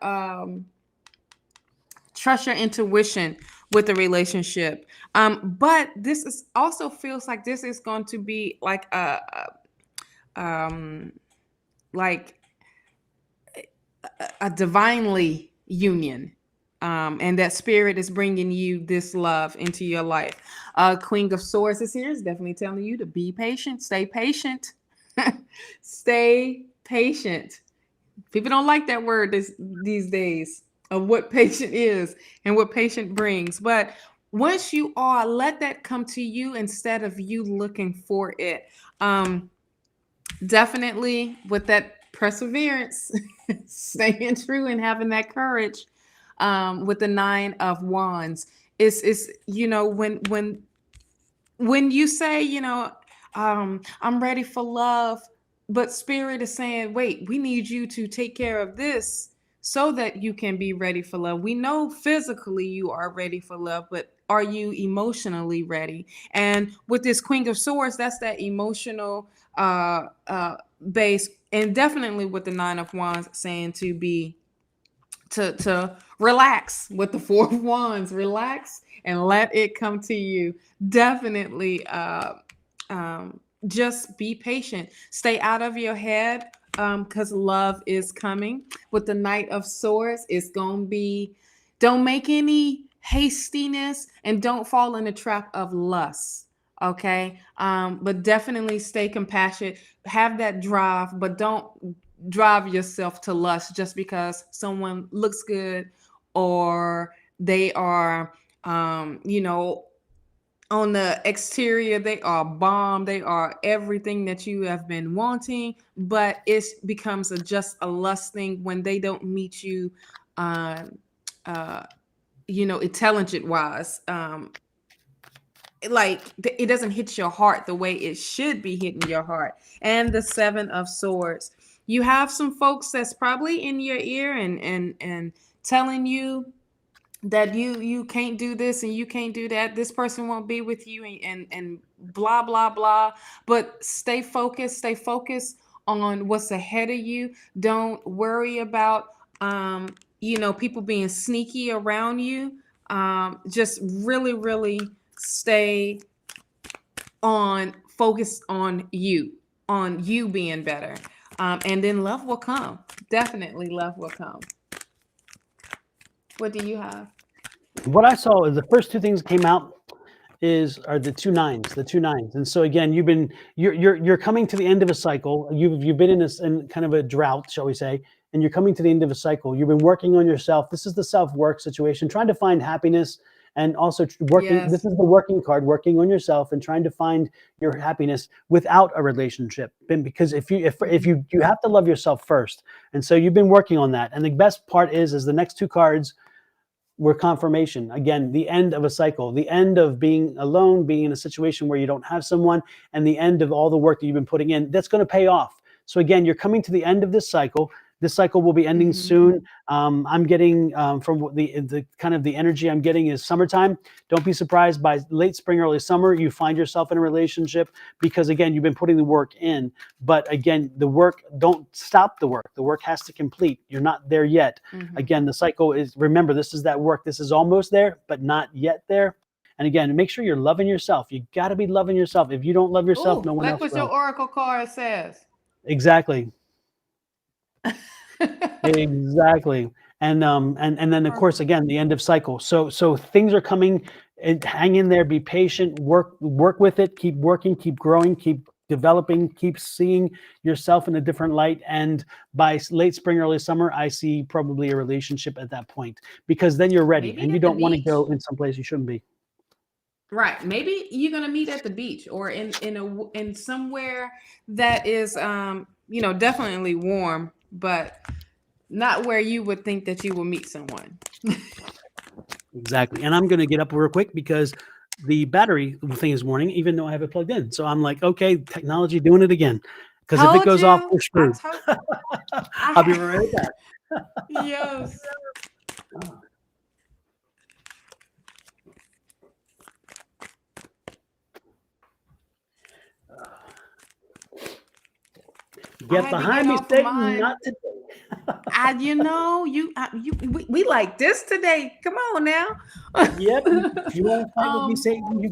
intuition with the relationship. But this is also feels like this is going to be like um like a divinely union. And that spirit is bringing you this love into your life. Queen of Swords is here. It's definitely telling you to be patient, stay patient, stay patient. People don't like that word these days, of what patient is and what patient brings. But once you are, let that come to you instead of you looking for it. Definitely with that perseverance, staying true and having that courage. With the 9 of Wands, is when you say, I'm ready for love, but spirit is saying, wait, we need you to take care of this so that you can be ready for love. We know physically you are ready for love, but are you emotionally ready? And with this Queen of Swords, that's that emotional base. And definitely with the 9 of Wands saying to be to relax. With the 4 of Wands, relax and let it come to you. Definitely just be patient, stay out of your head, because love is coming. With the Knight of Swords, it's gonna be, don't make any hastiness and don't fall in the trap of lust. Okay. But definitely stay compassionate, have that drive, but drive yourself to lust just because someone looks good or they are, you know, on the exterior, they are bomb. They are everything that you have been wanting, but it becomes just a lust thing when they don't meet you, um, uh, you know, intelligent wise. Like it doesn't hit your heart the way it should be hitting your heart. And the Seven of Swords, you have some folks that's probably in your ear and telling you that you can't do this and you can't do that, this person won't be with you, and blah blah blah. But stay focused on what's ahead of you. Don't worry about you know, people being sneaky around you. Just really stay on focus on you being better. And then love will come. Definitely love will come. What do you have? What I saw is the first two things that came out are the two nines. And so again, you're coming to the end of a cycle. You've been in this in kind of a drought, shall we say, and you're coming to the end of a cycle. You've been working on yourself. This is the self-work situation, trying to find happiness, and also working. Yes. This is the working card, working on yourself and trying to find your happiness without a relationship. Because if you have to love yourself first, and so you've been working on that. And the best part is the next two cards were confirmation. Again, the end of a cycle, the end of being alone, being in a situation where you don't have someone, and the end of all the work that you've been putting in. That's going to pay off. So again, you're coming to the end of this cycle. This cycle will be ending soon. I'm getting from the kind of the energy I'm getting is summertime. Don't be surprised by late spring, early summer, you find yourself in a relationship, because again, you've been putting the work in. But again, the work, don't stop the work. The work has to complete. You're not there yet. Again, the cycle is, remember, this is that work. This is almost there, but not yet there. And again, make sure you're loving yourself. You got to be loving yourself. If you don't love yourself, Ooh, no one like else what will. your oracle card says. Exactly. Exactly. And then of course, again, the end of cycle. So things are coming, and hang in there, be patient, work with it, keep working, keep growing, keep developing, keep seeing yourself in a different light. And by late spring, early summer, I see probably a relationship at that point, because then you're ready Maybe and you at the don't want to beach. go in some place you shouldn't be. Right. Maybe you're gonna meet at the beach or in somewhere that is you know, definitely warm, but not where you would think that you will meet someone. Exactly. And I'm going to get up real quick because the battery thing is warning, even though I have it plugged in. So I'm like, okay, technology doing it again. Because if it Told goes off, you. we're I screwed. told I'll be I right back. yes. I Get had to get behind me, off of Satan, mine. not today. You know, we like this today. Come on now. Yep. If you want to fight with me, um, Satan, you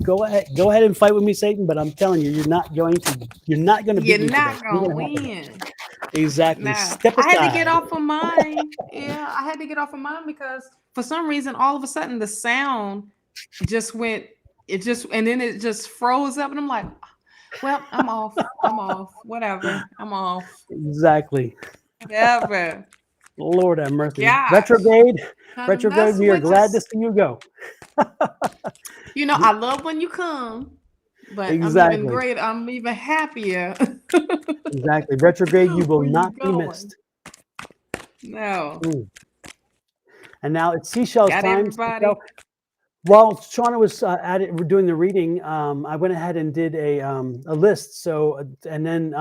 go ahead. Go ahead and fight with me, Satan. But I'm telling you, you're not going to you're beat me today. not You're gonna going to have to. win. Exactly. No, Step I had to get aside. off of mine. Yeah, I had to get off of mine because for some reason, all of a sudden, the sound just went. It just and then it just froze up, and I'm like, "Well, I'm off. I'm off. Whatever. I'm off. Exactly. Whatever." Lord have mercy. Gosh, Retrograde. trying to Retrograde. mess We are with glad to us. see you go. You know, I love when you come, but Exactly. I'm even happier Exactly. Retrograde, you will when you're not be going. missed. No, Mm. And now it's Seashell's got time. everybody. Seashell. While Shawna was we're doing the reading, I went ahead and did a list. So, and then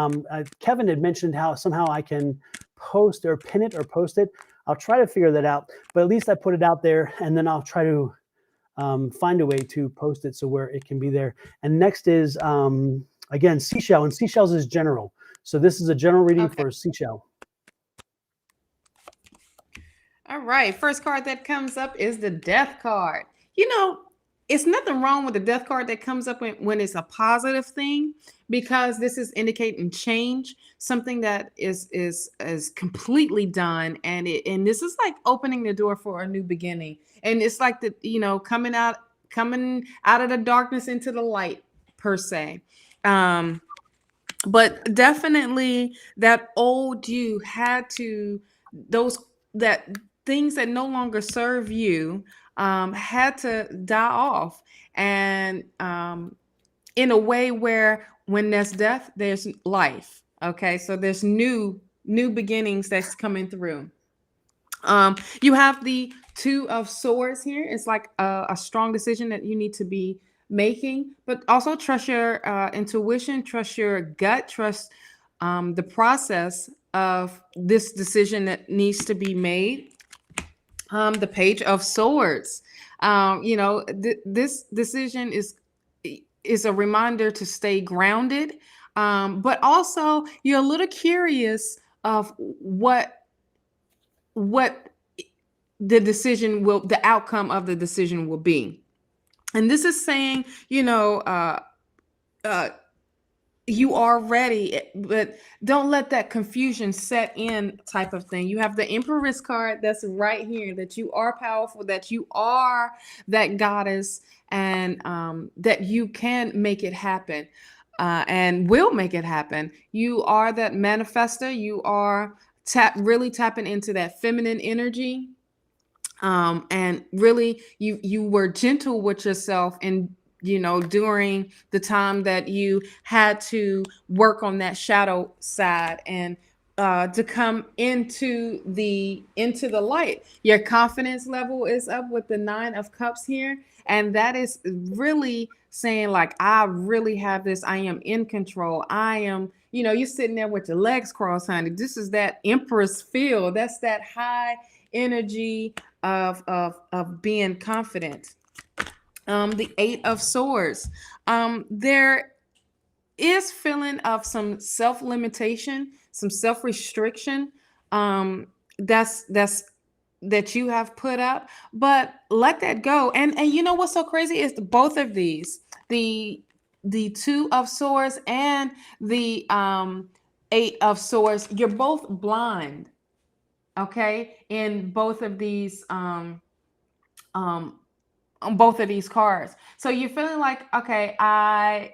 Kevin had mentioned how somehow I can post or pin it or post it. I'll try to figure that out, but at least I put it out there, and then I'll try to find a way to post it so where it can be there. And next is again Seashell, and Seashells is general. So this is a general reading Okay. for Seashell. All right. First card that comes up is the death card. You know, it's nothing wrong with the death card that comes up when it's a positive thing, because this is indicating change, something that is completely done, and this is like opening the door for a new beginning. And it's like the, you know, coming out of the darkness into the light per se. Um But definitely that old you had to, those, that things that no longer serve you, had to die off. And in a way where when there's death, there's life. Okay, so there's new beginnings that's coming through. You have the Two of Swords here. It's like a strong decision that you need to be making, but also trust your intuition, trust your gut, trust the process of this decision that needs to be made. The Page of Swords. This decision is a reminder to stay grounded, but also you're a little curious of what the outcome of the decision will be. And this is saying, uh, you are ready, but don't let that confusion set in, type of thing. You have the Empress card that's right here, that you are powerful, that you are that goddess, and that you can make it happen, and will make it happen. You are that manifester. You are really tapping into that feminine energy, and really you were gentle with yourself, and during the time that you had to work on that shadow side, and to come into the light. Your confidence level is up with the Nine of Cups here, and that is really saying, like, I really have this. I am in control. I am, you're sitting there with your legs crossed, honey. This is that Empress feel. That's that high energy of being confident. The Eight of Swords. There is feeling of some self-limitation, some self-restriction. That's that you have put up, but let that go. And you know what's so crazy is both of these, the Two of Swords and the Eight of Swords. You're both blind, okay, in both of these um on both of these cards. So you're feeling like, okay, I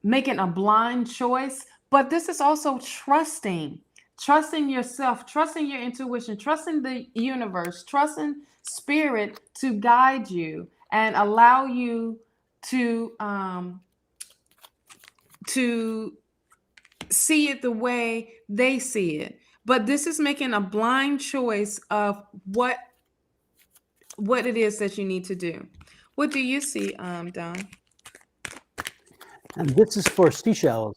making a blind choice, but this is also trusting yourself, trusting your intuition, trusting the universe, trusting spirit to guide you and allow you to see it the way they see it. But this is making a blind choice of what it is that you need to do. What do you see, Don? And this is for seashells.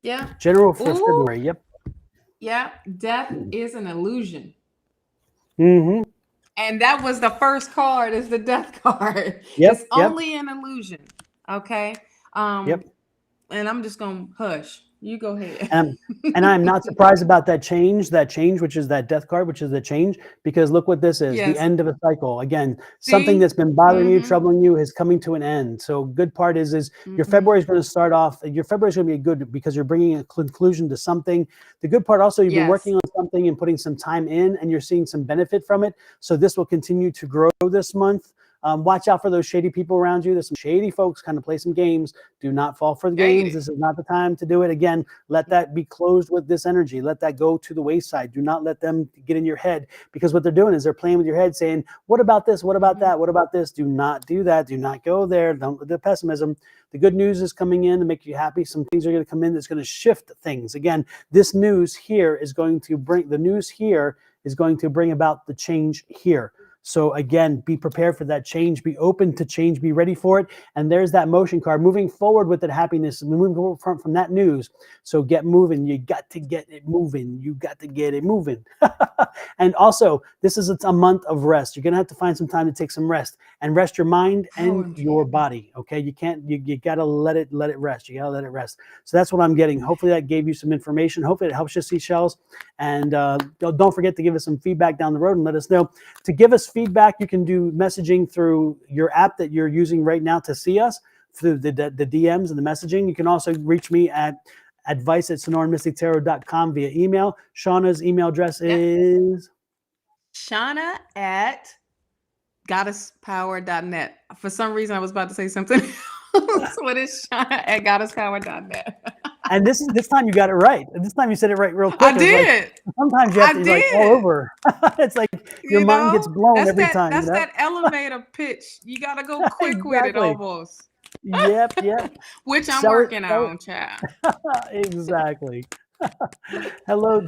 Yeah. General for Ooh, February. Yep. yeah. Death is an illusion. Mm-hmm. And that was the first card, is the Death card. Yep. It's Yep. only an illusion. Okay. Um, Yep. and I'm just gonna hush. You go ahead. And I'm not surprised about that change, which is that death card, which is the change, because look what this is, the Yes. end of a cycle. Again, something See? that's been bothering you, Mm-hmm. troubling you is coming to an end. So good part is your Mm-hmm. February is going to start off, your February is going to be good because you're bringing a conclusion to something. The good part also, you've been Yes. working on something and putting some time in, and you're seeing some benefit from it. So this will continue to grow this month. Watch out for those shady people around you. There's some shady folks kind of play some games. Do not fall for the games. Shady. This is not the time to do it. Again, let that be closed with this energy. Let that go to the wayside. Do not let them get in your head, because what they're doing is they're playing with your head saying, what about this? What about Mm-hmm. that? What about this? Do not do that. Do not go there. Don't let the pessimism. The good news is coming in to make you happy. Some things are going to come in that's going to shift things. Again, this news here is going to bring about the change here. So again, be prepared for that change, be open to change, be ready for it. And there's that motion card, moving forward with that happiness, moving forward from that news. So get moving. You got to get it moving. You got to get it moving. And also, this is a month of rest. You're going to have to find some time to take some rest and rest your mind and OMG. your body. Okay. You got to let it rest. You got to let it rest. So that's what I'm getting. Hopefully that gave you some information. Hopefully it helps you, seashells. And don't forget to give us some feedback down the road and let us know. To give us feedback, you can do messaging through your app that you're using right now to see us, through the DMs and the messaging. You can also reach me at advice@sonoranmystictarot.com via email. Shawna's email address Yep. is Shawna at goddesspower.net. For some reason, I was about to say something So it is Shawna at goddesspower.net. And this time you got it right. This time you said it right real I quick. It was like did. sometimes you have I to like all did. over. It's like your You mind gets know, blown that's every that time, you that's know? that elevator pitch. You gotta go quick with it Exactly. almost. Yep. Which I'm Sell it, working sell it. on, child. Exactly. Hello,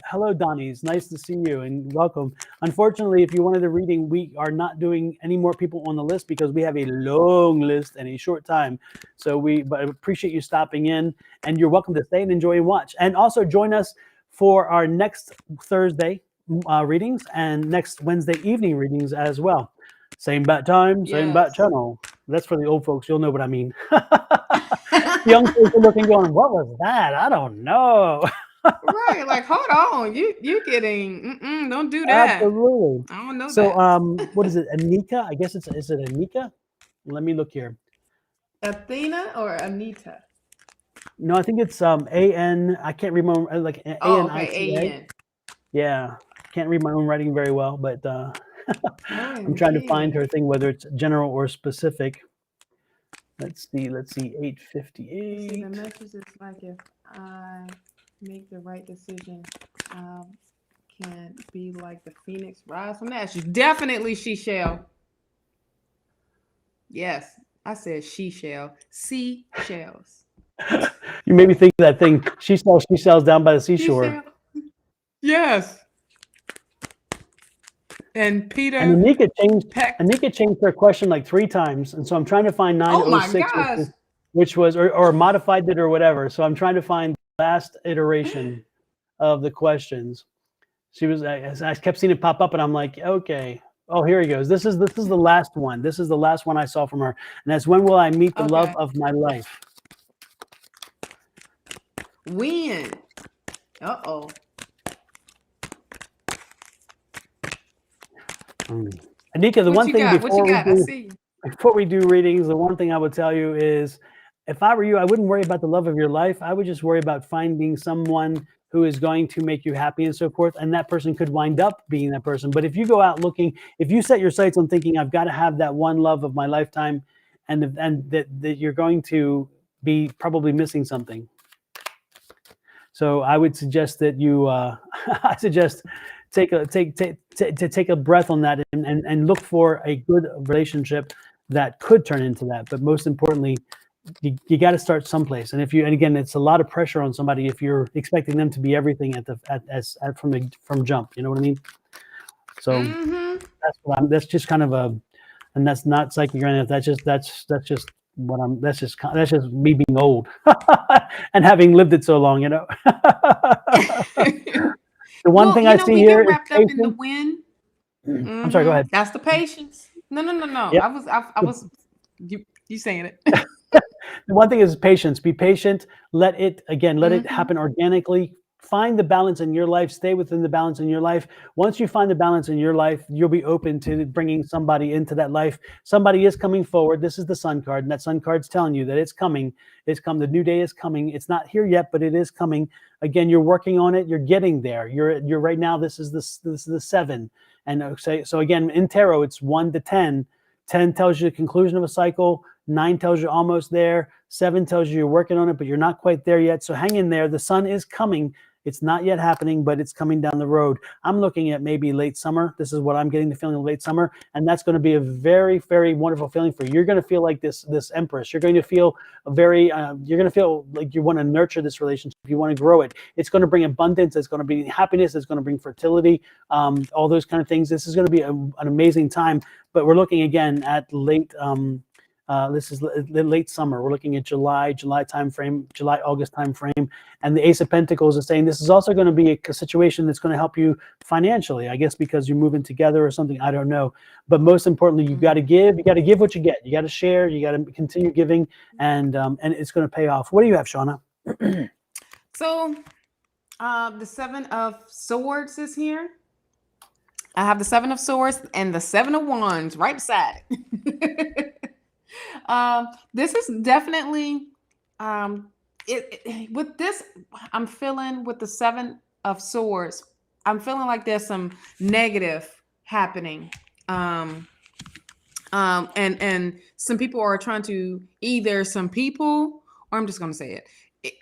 Hello, Donnies. Nice to see you and welcome. Unfortunately, if you wanted a reading, we are not doing any more people on the list because we have a long list and a short time. But I appreciate you stopping in, and you're welcome to stay and enjoy and watch. And also join us for our next Thursday readings and next Wednesday evening readings as well. Same bat time, same bat Yes. channel. That's for the old folks. You'll know what I mean. Young folks are looking, going, "What was that? I don't know." Right. Like, hold on. You getting don't do that. Absolutely. I don't know So, that. what is it? Anika? I guess is it Anika? Let me look here. Athena or Anita? No, I think it's A-N. I can't read my own, like Oh, okay. A-N-I-T-A. A-N. Yeah, can't read my own writing very well, but I'm trying to find OMG. her thing, whether it's general or specific. Let's see. See, 858. the message is like if I make the right decision, can be like the phoenix rise from the ashes. Definitely she shall. Yes, I said she shall. Seashells. You made me think of that thing. She sells down by the She seashore. shall. Yes. And And Peter Peck. Anika changed her question like 3 times, and so I'm trying to find Oh my 906, gosh. which was or modified it or whatever. So I'm trying to find the last iteration of the questions. She was I kept seeing it pop up, and I'm like, okay. Oh, here he goes. This is the last one. This is the last one I saw from her, and that's when will I meet the love Okay. of my life? When? Uh-oh. Anika, the What one you thing got? What you got? I see you. before we do readings, the one thing I would tell you is if I were you, I wouldn't worry about the love of your life. I would just worry about finding someone who is going to make you happy and so forth. And that person could wind up being that person. But if you go out looking, if you set your sights on thinking, I've got to have that one love of my lifetime, and that you're going to be probably missing something. So I would suggest that you, I suggest take a breath on that and look for a good relationship that could turn into that. But most importantly, you got to start someplace. And again, it's a lot of pressure on somebody if you're expecting them to be everything from jump. You know what I mean? So that's just kind of and that's not psychic or anything. That's just what I'm. That's just me being old and having lived it so long. You know. The one Well, thing I see we here get is wrapped up in the patience. wind. I'm sorry. Go ahead. That's the patience. No. Yep. I was you saying it. The one thing is patience. Be patient. Let it happen organically. Find the balance in your life. Stay within the balance in your life. Once you find the balance in your life, you'll be open to bringing somebody into that life. Somebody is coming forward. This is the sun card, and that sun card's telling you that it's coming. It's come. The new day is coming. It's not here yet, but it is coming. Again, you're working on it. You're getting there. You're right now. This is the 7, and so again in tarot, it's 1 to 10. 10 tells you the conclusion of a cycle. 9 tells you almost there. 7 tells you you're working on it, but you're not quite there yet. So hang in there. The sun is coming. It's not yet happening, but it's coming down the road. I'm looking at maybe late summer. This is what I'm getting the feeling of late summer. And that's going to be a very, very wonderful feeling for you. You're going to feel like this empress. You're going to feel you're going to feel like you want to nurture this relationship. You want to grow it. It's going to bring abundance. It's going to bring happiness. It's going to bring fertility, all those kind of things. This is going to be an amazing time. But we're looking again at late, this is late summer. We're looking at July timeframe, August timeframe, and the Ace of Pentacles is saying this is also going to be a situation that's going to help you financially, I guess, because you're moving together or something. I don't know, but most importantly, you got to give. You got to give what you get. You got to share. You got to continue giving, and it's going to pay off. What do you have, Shawna? So, the 7 of Swords is here. I have the 7 of Swords and the 7 of Wands right beside it. This is definitely with this. I'm feeling with the 7 of Swords. I'm feeling like there's some negative happening. And some people are trying to either some people, or I'm just going to say it,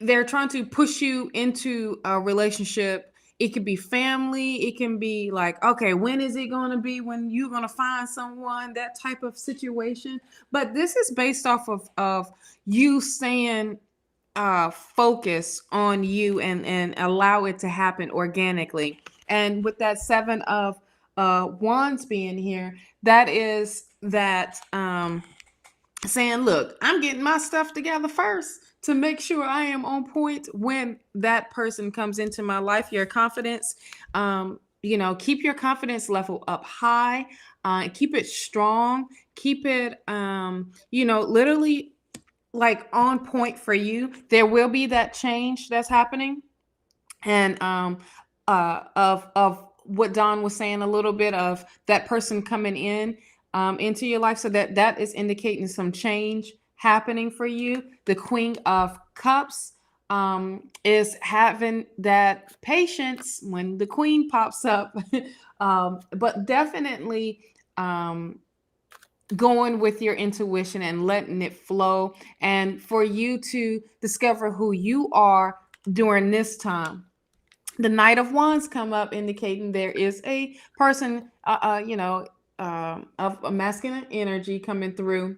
they're trying to push you into a relationship. It could be family, it can be like, okay, when is it going to be, when you're going to find someone, that type of situation. But this is based off of you saying, focus on you, and allow it to happen organically. And with that seven of wands being here, that is that saying, look, I'm getting my stuff together first to make sure I am on point when that person comes into my life. Your confidence, keep your confidence level up high, keep it strong, keep it, literally like on point for you. There will be that change that's happening. And of what Don was saying, a little bit of that person coming in into your life, so that is indicating some change happening for you. The Queen of Cups is having that patience when the queen pops up. But definitely going with your intuition and letting it flow, and for you to discover who you are during this time. The Knight of Wands come up, indicating there is a person, of a masculine energy coming through,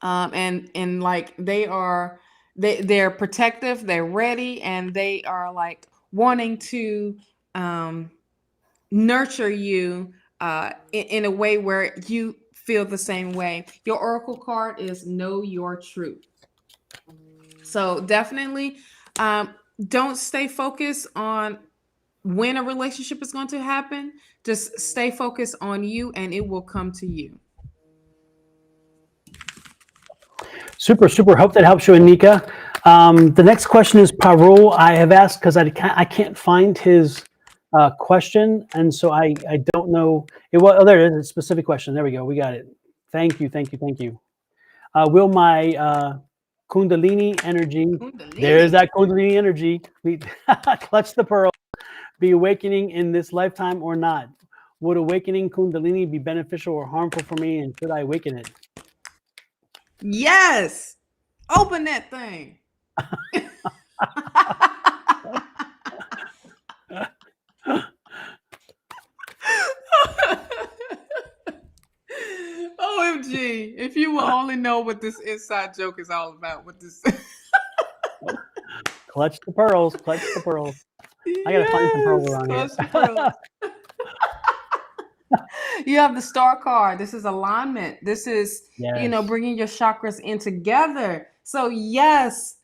and like they're protective, they're ready, and they are like wanting to um, nurture you in a way where you feel the same way. Your oracle card is Know Your Truth. So definitely, um, don't stay focused on when a relationship is going to happen. Just stay focused on you, and it will come to you. Super, super. Hope that helps you, Anika. The next question is Parul. I have asked because I can't find his question, and so I don't know. There it is, a specific question. There we go. We got it. Thank you, thank you, thank you. Will my Kundalini energy, there's Kundalini. that Kundalini energy, clutch the pearl, be awakening in this lifetime or not? Would awakening Kundalini be beneficial or harmful for me, and should I awaken it? Yes. Open that thing. OMG. If you will only know what this inside joke is all about, what this. Clutch the pearls, clutch the pearls. I gotta find some pearls Yes, around here. clutch the pearls. You have the star card. This is alignment. This is, Yes. bringing your chakras in together. So yes,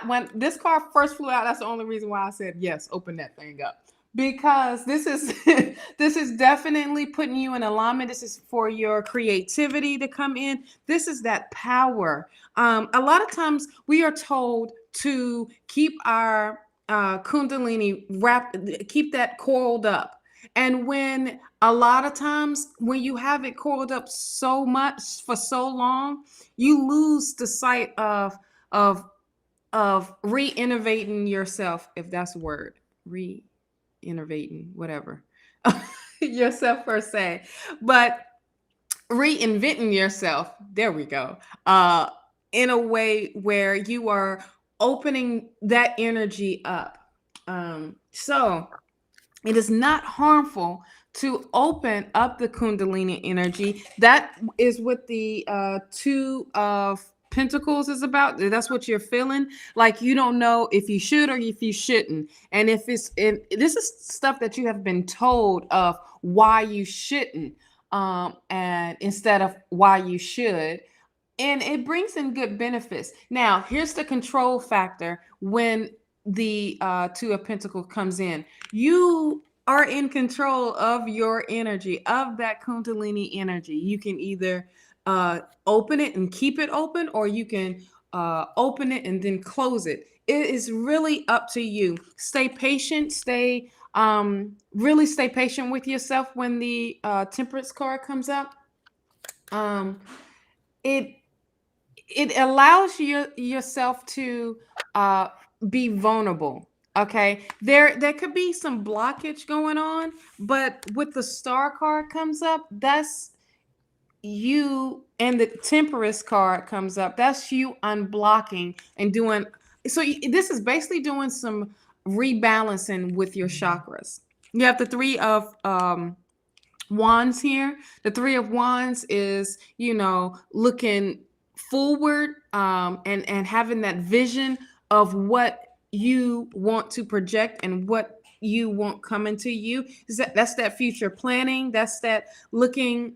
when this card first flew out, that's the only reason why I said yes. Open that thing up, because this is this is definitely putting you in alignment. This is for your creativity to come in. This is that power. A lot of times we are told to keep our kundalini wrapped, keep that coiled up. And when a lot of times when you have it coiled up so much for so long, you lose the sight of re-innovating yourself, if that's a word. Re-innovating, whatever. Yourself per se. But reinventing yourself, there we go. In a way where you are opening that energy up. So it is not harmful to open up the Kundalini energy. That is what the Two of Pentacles is about. That's what you're feeling. Like you don't know if you should or if you shouldn't. And if this is stuff that you have been told of why you shouldn't, and instead of why you should. And it brings in good benefits. Now, here's the control factor when the Two of Pentacles comes in. You are in control of your energy, of that Kundalini energy. You can either open it and keep it open, or you can open it and then close it. It is really up to you. Stay patient. Really stay patient with yourself when the Temperance card comes up. Um, it it allows yourself to be vulnerable. Okay, there could be some blockage going on, but with the star card comes up, that's you, and the Temperance card comes up. That's you unblocking and doing. So this is basically doing some rebalancing with your chakras. You have the three of wands here. The three of wands is, looking forward, and having that vision of what you want to project and what you want coming to you. That's that future planning. That's that looking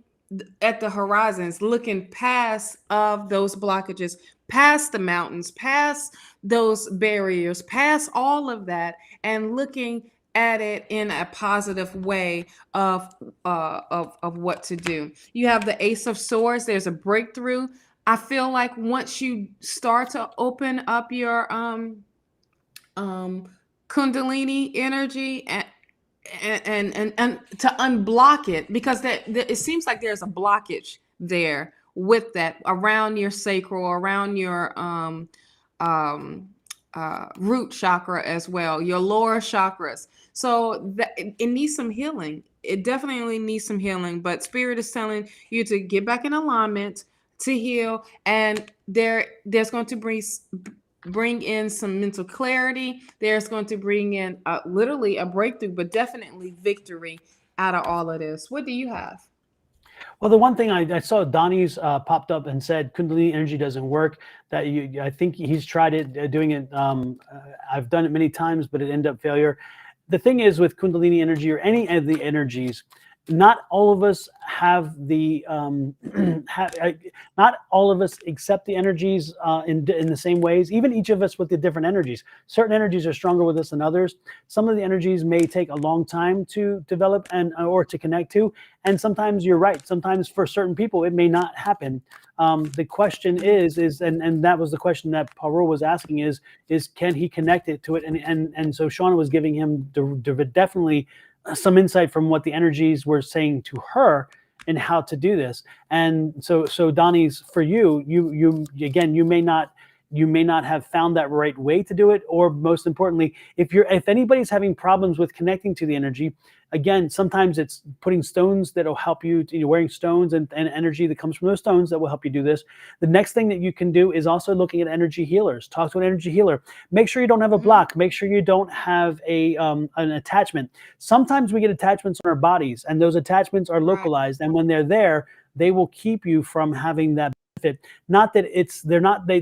at the horizons, looking past of those blockages, past the mountains, past those barriers, past all of that, and looking at it in a positive way of of what to do. You have the Ace of Swords. There's a breakthrough. I feel like once you start to open up your um Kundalini energy, and to unblock it, because it seems like there's a blockage there with that around your sacral, around your um root chakra as well, your lower chakras. So that it needs some healing. It definitely needs some healing, but spirit is telling you to get back in alignment, to heal, and there's going to bring in some mental clarity. There's going to bring in literally a breakthrough, but definitely victory out of all of this. What do you have? Well, the one thing I saw Donnie's popped up and said Kundalini energy doesn't work. That I think he's tried it, doing it. I've done it many times, but it ended up failure. The thing is with Kundalini energy or any of the energies, not all of us have the not all of us accept the energies in the same ways. Even each of us with the different energies. Certain energies are stronger with us than others. Some of the energies may take a long time to develop and or to connect to. And sometimes you're right. Sometimes for certain people it may not happen. The question is and that was the question that Paul was asking is can he connect it to it? And so Shawna was giving him definitely some insight from what the energies were saying to her and how to do this. And so Donnie's, for you again, you may not have found that right way to do it, or most importantly, if anybody's having problems with connecting to the energy, again, sometimes it's putting stones that will help you, wearing stones and energy that comes from those stones that will help you do this. The next thing that you can do is also looking at energy healers. Talk to an energy healer. Make sure you don't have a block. Make sure you don't have an attachment. Sometimes we get attachments in our bodies, and those attachments are localized. And when they're there, they will keep you from having that benefit. Not that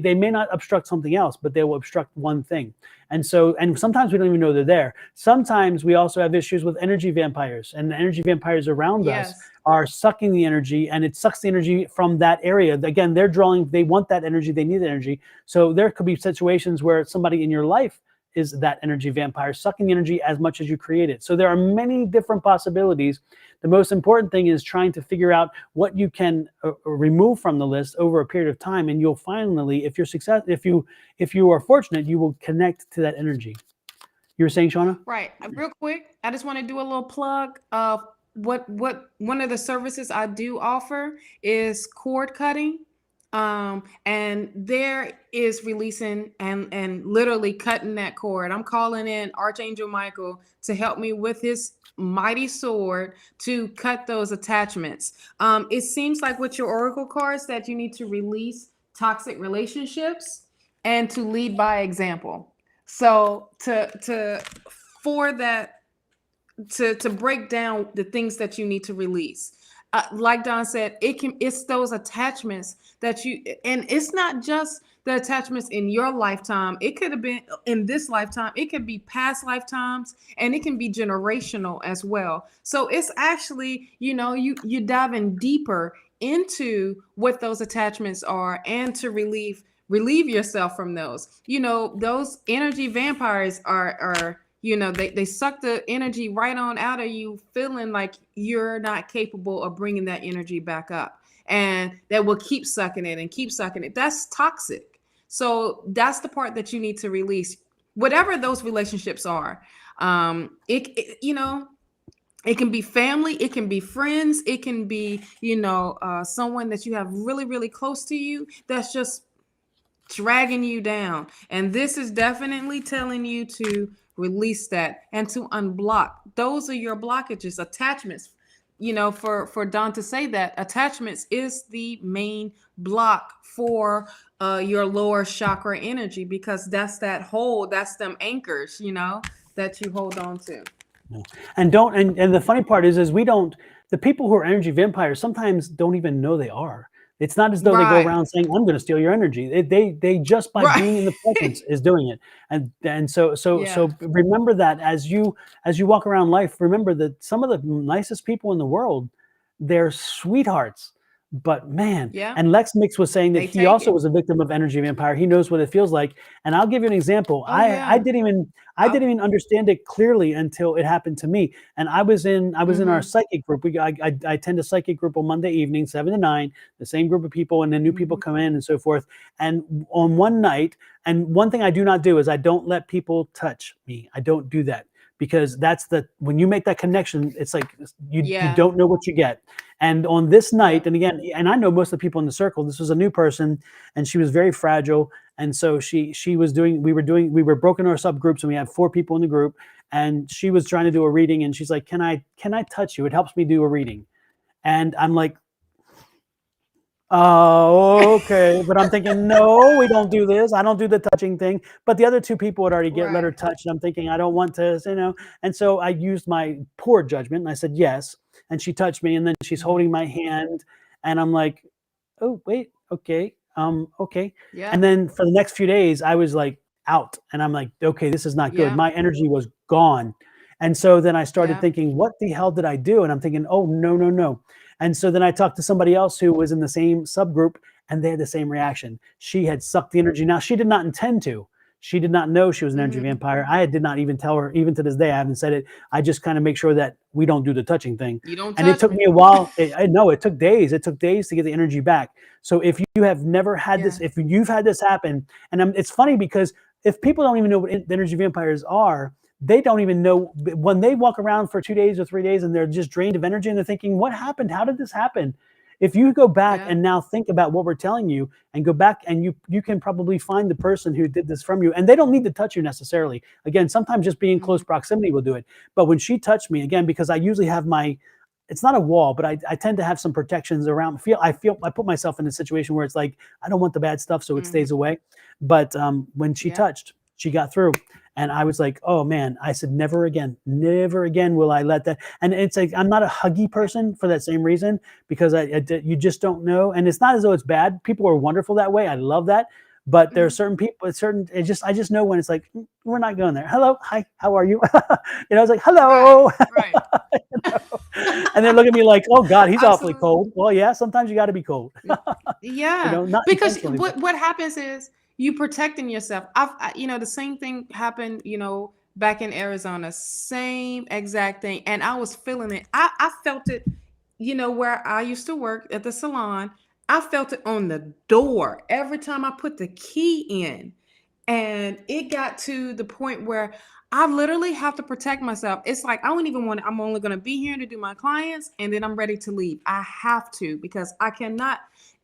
they may not obstruct something else, but they will obstruct one thing. And sometimes we don't even know they're there. Sometimes we also have issues with energy vampires, and the energy vampires around us are sucking the energy, and it sucks the energy from that area. Again, they want that energy, they need that energy. So there could be situations where somebody in your life is that energy vampire, sucking the energy as much as you create it. So there are many different possibilities. The most important thing is trying to figure out what you can remove from the list over a period of time, and you'll finally, if you are fortunate, you will connect to that energy. You were saying, Shawna? Right. Real quick, I just want to do a little plug of what one of the services I do offer is cord cutting. And there is releasing and literally cutting that cord. I'm calling in Archangel Michael to help me with his mighty sword to cut those attachments. It seems like with your oracle cards that you need to release toxic relationships and to lead by example. So for that to break down the things that you need to release. Like Don said, it's those attachments that and it's not just the attachments in your lifetime. It could have been in this lifetime. It could be past lifetimes, and it can be generational as well. So it's actually, you diving deeper into what those attachments are, and to relieve yourself from those. Those energy vampires are they suck the energy right on out of you, feeling like you're not capable of bringing that energy back up, and that will keep sucking it and keep sucking it. That's toxic. So that's the part that you need to release, whatever those relationships are. It can be family, it can be friends, it can be someone that you have really, really close to you that's just dragging you down. And this is definitely telling you to release that and to unblock. Those are your blockages, attachments. for Don to say that attachments is the main block for your lower chakra energy, because that's them anchors, that you hold on to. No. And don't and the funny part is we don't the people who are energy vampires sometimes don't even know they are. It's not as though they go Right. around saying, I'm gonna steal your energy. They just by being in the presence Right. is doing it. And so Yeah. remember that as you walk around life, remember that some of the nicest people in the world, they're sweethearts. But man, Yeah. and Lex Mix was saying that They he take also it. was a victim of energy vampire. He knows what it feels like. And I'll give you an example. Oh I yeah. didn't even understand it clearly until it happened to me. And I was in our Mm-hmm. psychic group. I attend a psychic group on Monday evening, 7 to 9, the same group of people, and then new people Mm-hmm. come in and so forth. And on one night, and one thing I do not do is I don't let people touch me. I don't do that because when you make that connection, it's like you Yeah. don't know what you get. And on this night, Yep. and again, and I know most of the people in the circle, this was a new person, and she was very fragile. And so she was doing, we were broken our subgroups, and we had 4 people in the group, and she was trying to do a reading, and she's like, can I touch you? It helps me do a reading. And I'm like, oh, okay. But I'm thinking, no, we don't do this. I don't do the touching thing. But the other 2 people had already let her Right. touch. And I'm thinking, I don't want to. And so I used my poor judgment and I said, yes. And she touched me. And then she's Mm-hmm. holding my hand. And I'm like, oh, wait, okay. Okay. And Yep. then for the next few days, I was like out. And I'm like, okay, this is not good. Yep. My energy was gone. And so then I started Yep. thinking, what the hell did I do? And I'm thinking, oh, no, no, no. And so then I talked to somebody else who was in the same subgroup, and they had the same reaction. She had sucked the energy. Now, she did not intend to. She did not know she was an energy Mm-hmm. vampire. I did not even tell her, even to this day, I haven't said it. I just kind of make sure that we don't do the touching thing. You don't And it touch took me. me a while. I know it took days. It took days to get the energy back. So if you have never had Yeah. this, if you've had this happen, and it's funny because if people don't even know what energy vampires are, they don't even know when they walk around for 2 days or 3 days and they're just drained of energy and they're thinking, what happened? How did this happen? If you go back Yeah. and now think about what we're telling you and go back and you can probably find the person who did this from you, and they don't need to touch you necessarily. Again, sometimes just being in Mm-hmm. close proximity will do it. But when she touched me, again, because I usually have it's not a wall, but I tend to have some protections around. I put myself in a situation where it's like, I don't want the bad stuff, so it Mm-hmm. stays away. But when she Yep. touched, she got through. And I was like, oh man, I said, never again will I let that. And it's like, I'm not a huggy Yep. person for that same reason, because you just don't know. And it's not as though it's bad. People are wonderful that way. I love that. But there are Mm-hmm. certain people, I just know when it's like, we're not going there. Hello, hi, how are you? I was like, Right. hello. Right. And they're looking at me like, oh God, he's awfully Absolutely. cold. Well, yeah, sometimes you got to be cold. Yeah, Not because intentionally, but what happens is you protecting yourself. The same thing happened, back in Arizona, same exact thing, and I was feeling it. I felt it, where I used to work at the salon. I felt it on the door every time I put the key in, and it got to the point where I literally have to protect myself. It's like I don't even want. I'm only going to be here to do my clients, and then I'm ready to leave. I have to, because I cannot.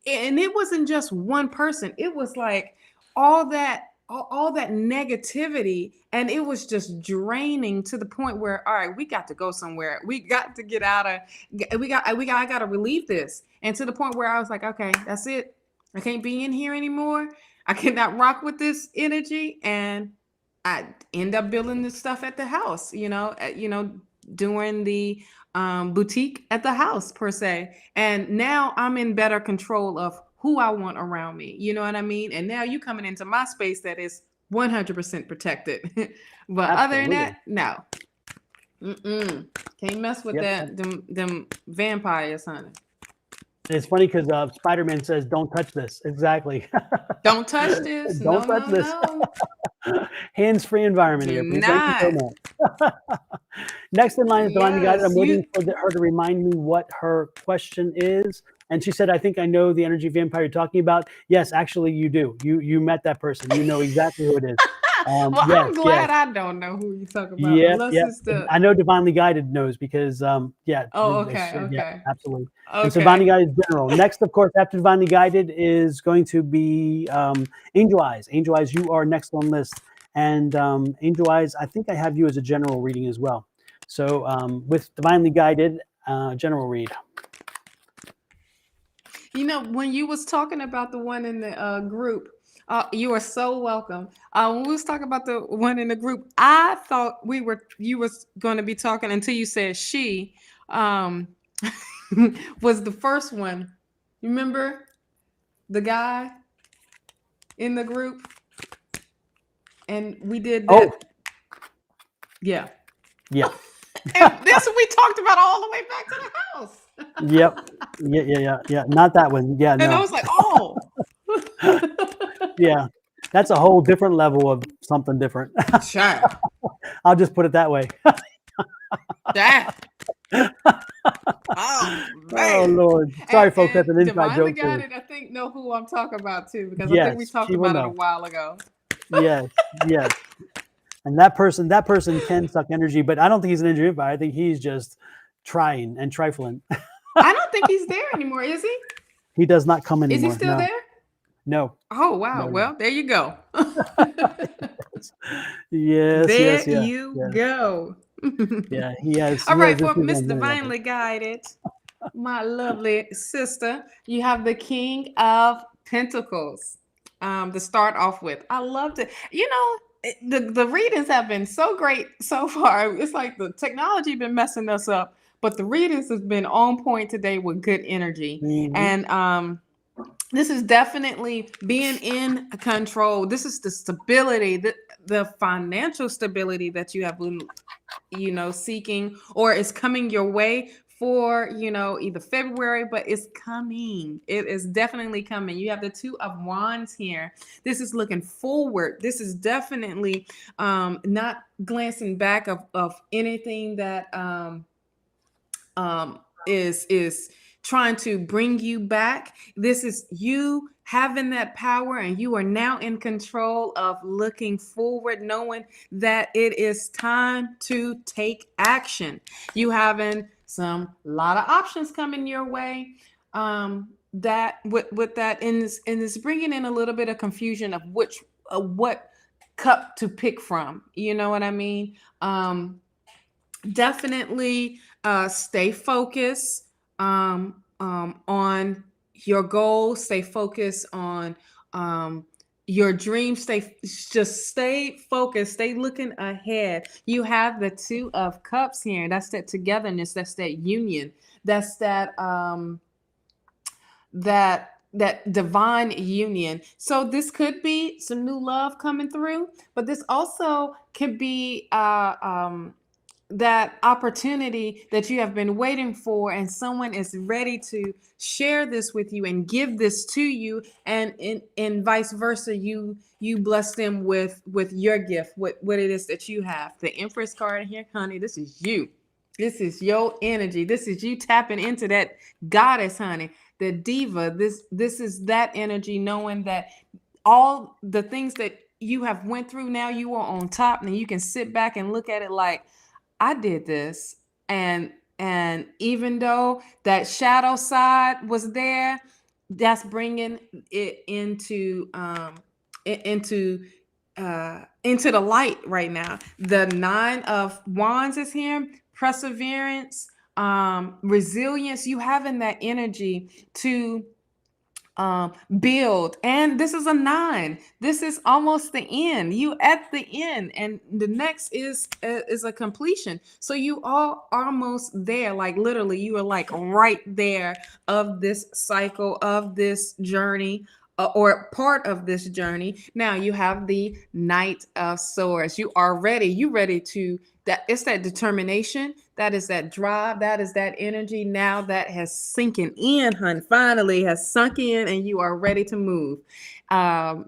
And it wasn't just one person. It was like all that negativity, and it was just draining to the point where, all right, we got to go somewhere. We got to get out of. I got to relieve this. And to the point where I was like, okay, that's it. I can't be in here anymore. I cannot rock with this energy, and I end up building this stuff at the house. Doing the boutique at the house per se. And now I'm in better control of who I want around me. You know what I mean? And now you coming into my space that is 100% protected. But other than absolutely. that, no. Mm-mm. Can't mess with Yep. that. Them vampires, honey. It's funny because Spider-Man says, "Don't touch this." Exactly. Don't touch this. Don't No, touch no, this. no. Hands-free environment Do here, please. Thank you so not. much. Next in line is Divinely Guided. I'm Yes, waiting you. for her to remind me what her question is. And she said, "I think I know the energy vampire you're talking about." Yes, actually, you do. You met that person. You know exactly who it is. Well, Yes, I'm yes. glad I don't know who you talk about, Yep, unless yep. it's the. I know Divinely Guided knows because, Oh, okay, yeah, okay, absolutely. And so Divinely okay. Guided is general. Next, of course, after Divinely Guided is going to be Angel Eyes. Angel Eyes, you are next on list. And Angel Eyes, I think I have you as a general reading as well. So with Divinely Guided, general read. You know, when you was talking about the one in the group, you are so welcome. When we was talking about the one in the group, I thought you was going to be talking until you said she um, was the first one. You remember the guy in the group, and we did that. Oh, Yeah, yeah. and that's what we talked about all the way back to the house. Yep. Yeah. Not that one. Yeah, And I no. was like, oh. Yeah. That's a whole different level of something different. Child. I'll just put it that way. That. Oh Oh man. Lord. Sorry, folks. That's an inside Divinely joke too. Guided, I think know who I'm talking about too, because I think we Yes, talked she will about it a know. while ago. Yes. And that person can suck energy, but I don't think he's an energy vampire. I think he's just trying and trifling. I don't think he's there anymore, is he? He does not come Is he anymore. still there? No. Oh wow. No. Well, there you go. Yes. There you go. Yeah. He has. All right, This for is Miss a minute, I think. Divinely Guided, my lovely sister, you have the King of Pentacles to start off with. I loved it. You know, the readings have been so great so far. It's like the technology been messing us up, but the readings has been on point today with good energy. Mhm. And this is definitely being in control. This is the stability, the financial stability that you have been, you know, seeking, or is coming your way for, you know, either February, but it's coming. It is definitely coming. You have the Two of Wands here. This is looking forward. This is definitely not glancing back of anything that is trying to bring you back. This is you having that power, and you are now in control of looking forward, knowing that it is time to take action. You having some lot of options coming your way. That with that, and it's bringing in a little bit of confusion of what cup to pick from. You know what I mean? Definitely stay focused on your goals. Stay focused on your dreams. Stay focused. Stay looking ahead. You have the Two of Cups here. That's that togetherness. That's that union. That's that divine union. So this could be some new love coming through, but this also could be that opportunity that you have been waiting for, and someone is ready to share this with you and give this to you, and vice versa, you bless them with your gift, what it is that you have. The Empress card here, honey, this is you. This is your energy. This is you tapping into that goddess, honey, the diva. This is that energy, knowing that all the things that you have went through, now you are on top, and you can sit back and look at it like, I did this, and even though that shadow side was there, that's bringing it into the light right now. The Nine of Wands is here. Perseverance, resilience. You having that energy to build, and this is a 9. This is almost the end. You at the end, and the next is a completion. So you are almost there. Like literally, you are like right there of this cycle, of this journey, or part of this journey. Now you have the Knight of Swords. You ready to, that it's that determination, that is that drive, that is that energy now that has sinking in, hun. Finally has sunk in, and you are ready to move. I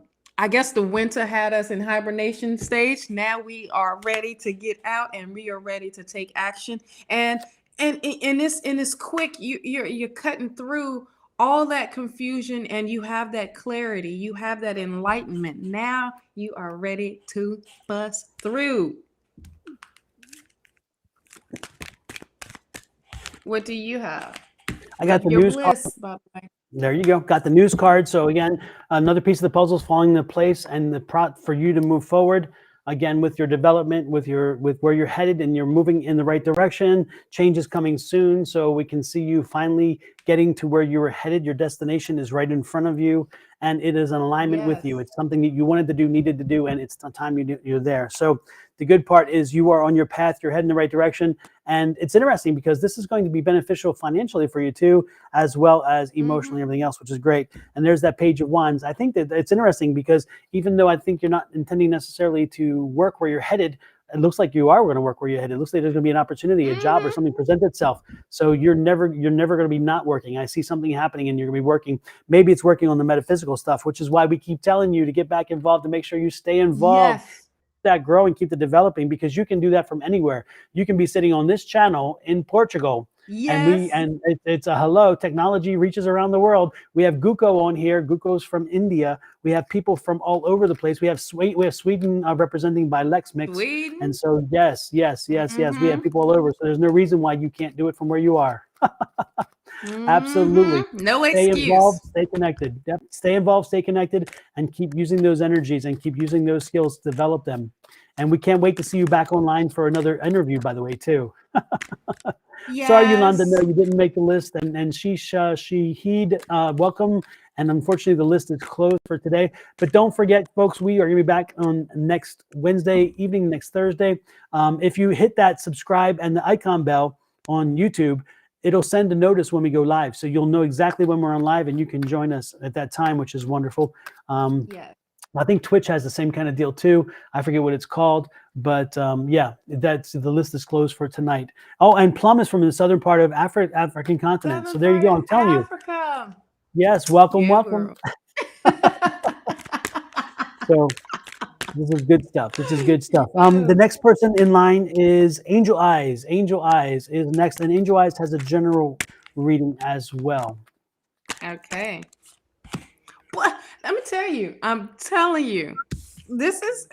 guess the winter had us in hibernation stage. Now we are ready to get out, and we are ready to take action. And in this quick, you're cutting through all that confusion, and you have that clarity. You have that enlightenment. Now you are ready to bust through. What do you have? I got the Your news bliss, card. by the way. There you go. Got the news card. So again, another piece of the puzzle is falling into place, and the prop for you to move forward. again, with your development, with where you're headed, and you're moving in the right direction. Change is coming soon, so we can see you finally getting to where you were headed. Your destination is right in front of you, and it is in alignment with you. Yes. It's something that you wanted to do, needed to do, and it's the time you're there. So the good part is you are on your path. You're heading the right direction, and it's interesting because this is going to be beneficial financially for you too, as well as emotionally, Mm-hmm. everything else, which is great. And there's that page of wands. I think that it's interesting because even though I think you're not intending necessarily to work where you're headed, it looks like you are going to work where you're headed. It looks like there's going to be an opportunity, a job, or Mm-hmm. something present itself. So you're never going to be not working. I see something happening, and you're going to be working. Maybe it's working on the metaphysical stuff, which is why we keep telling you to get back involved, to make sure you stay involved, Yes. that grow and keep the developing, because you can do that from anywhere. You can be sitting on this channel in Portugal, and Yes. it's a hello. Technology reaches around the world. We have Guko on here. Guko's from India. We have people from all over the place. We have Sweden representing by Lex Mix, and Sweden. so yes, yes, yes, yes. We have Mm-hmm. people all over. So there's no reason why you can't do it from where you are. Absolutely. Mm-hmm. No Stay excuse. involved, stay connected. Yep. Stay involved, stay connected, and keep using those energies and keep using those skills to develop them. And we can't wait to see you back online for another interview, by the way, too. Sorry, Yolanda, no, Yes. you didn't make the list. And Sheheed, welcome. And unfortunately, the list is closed for today. But don't forget, folks, we are going to be back on next Wednesday evening, next Thursday. If you hit that subscribe and the icon bell on YouTube, it'll send a notice when we go live. So you'll know exactly when we're on live, and you can join us at that time, which is wonderful. Yes. I think Twitch has the same kind of deal too. I forget what it's called, but yeah, that's the list is closed for tonight. Oh, and Plum is from the southern part of African continent. So Southern there you part go. of I'm telling you. Africa. Yes, welcome, Yeah, welcome. girl. So this is good stuff. This is good stuff. The Yes. next person in line is Angel Eyes. Angel Eyes is next, and Angel Eyes has a general reading as well. Okay. Well, let me tell you, I'm telling you, this is,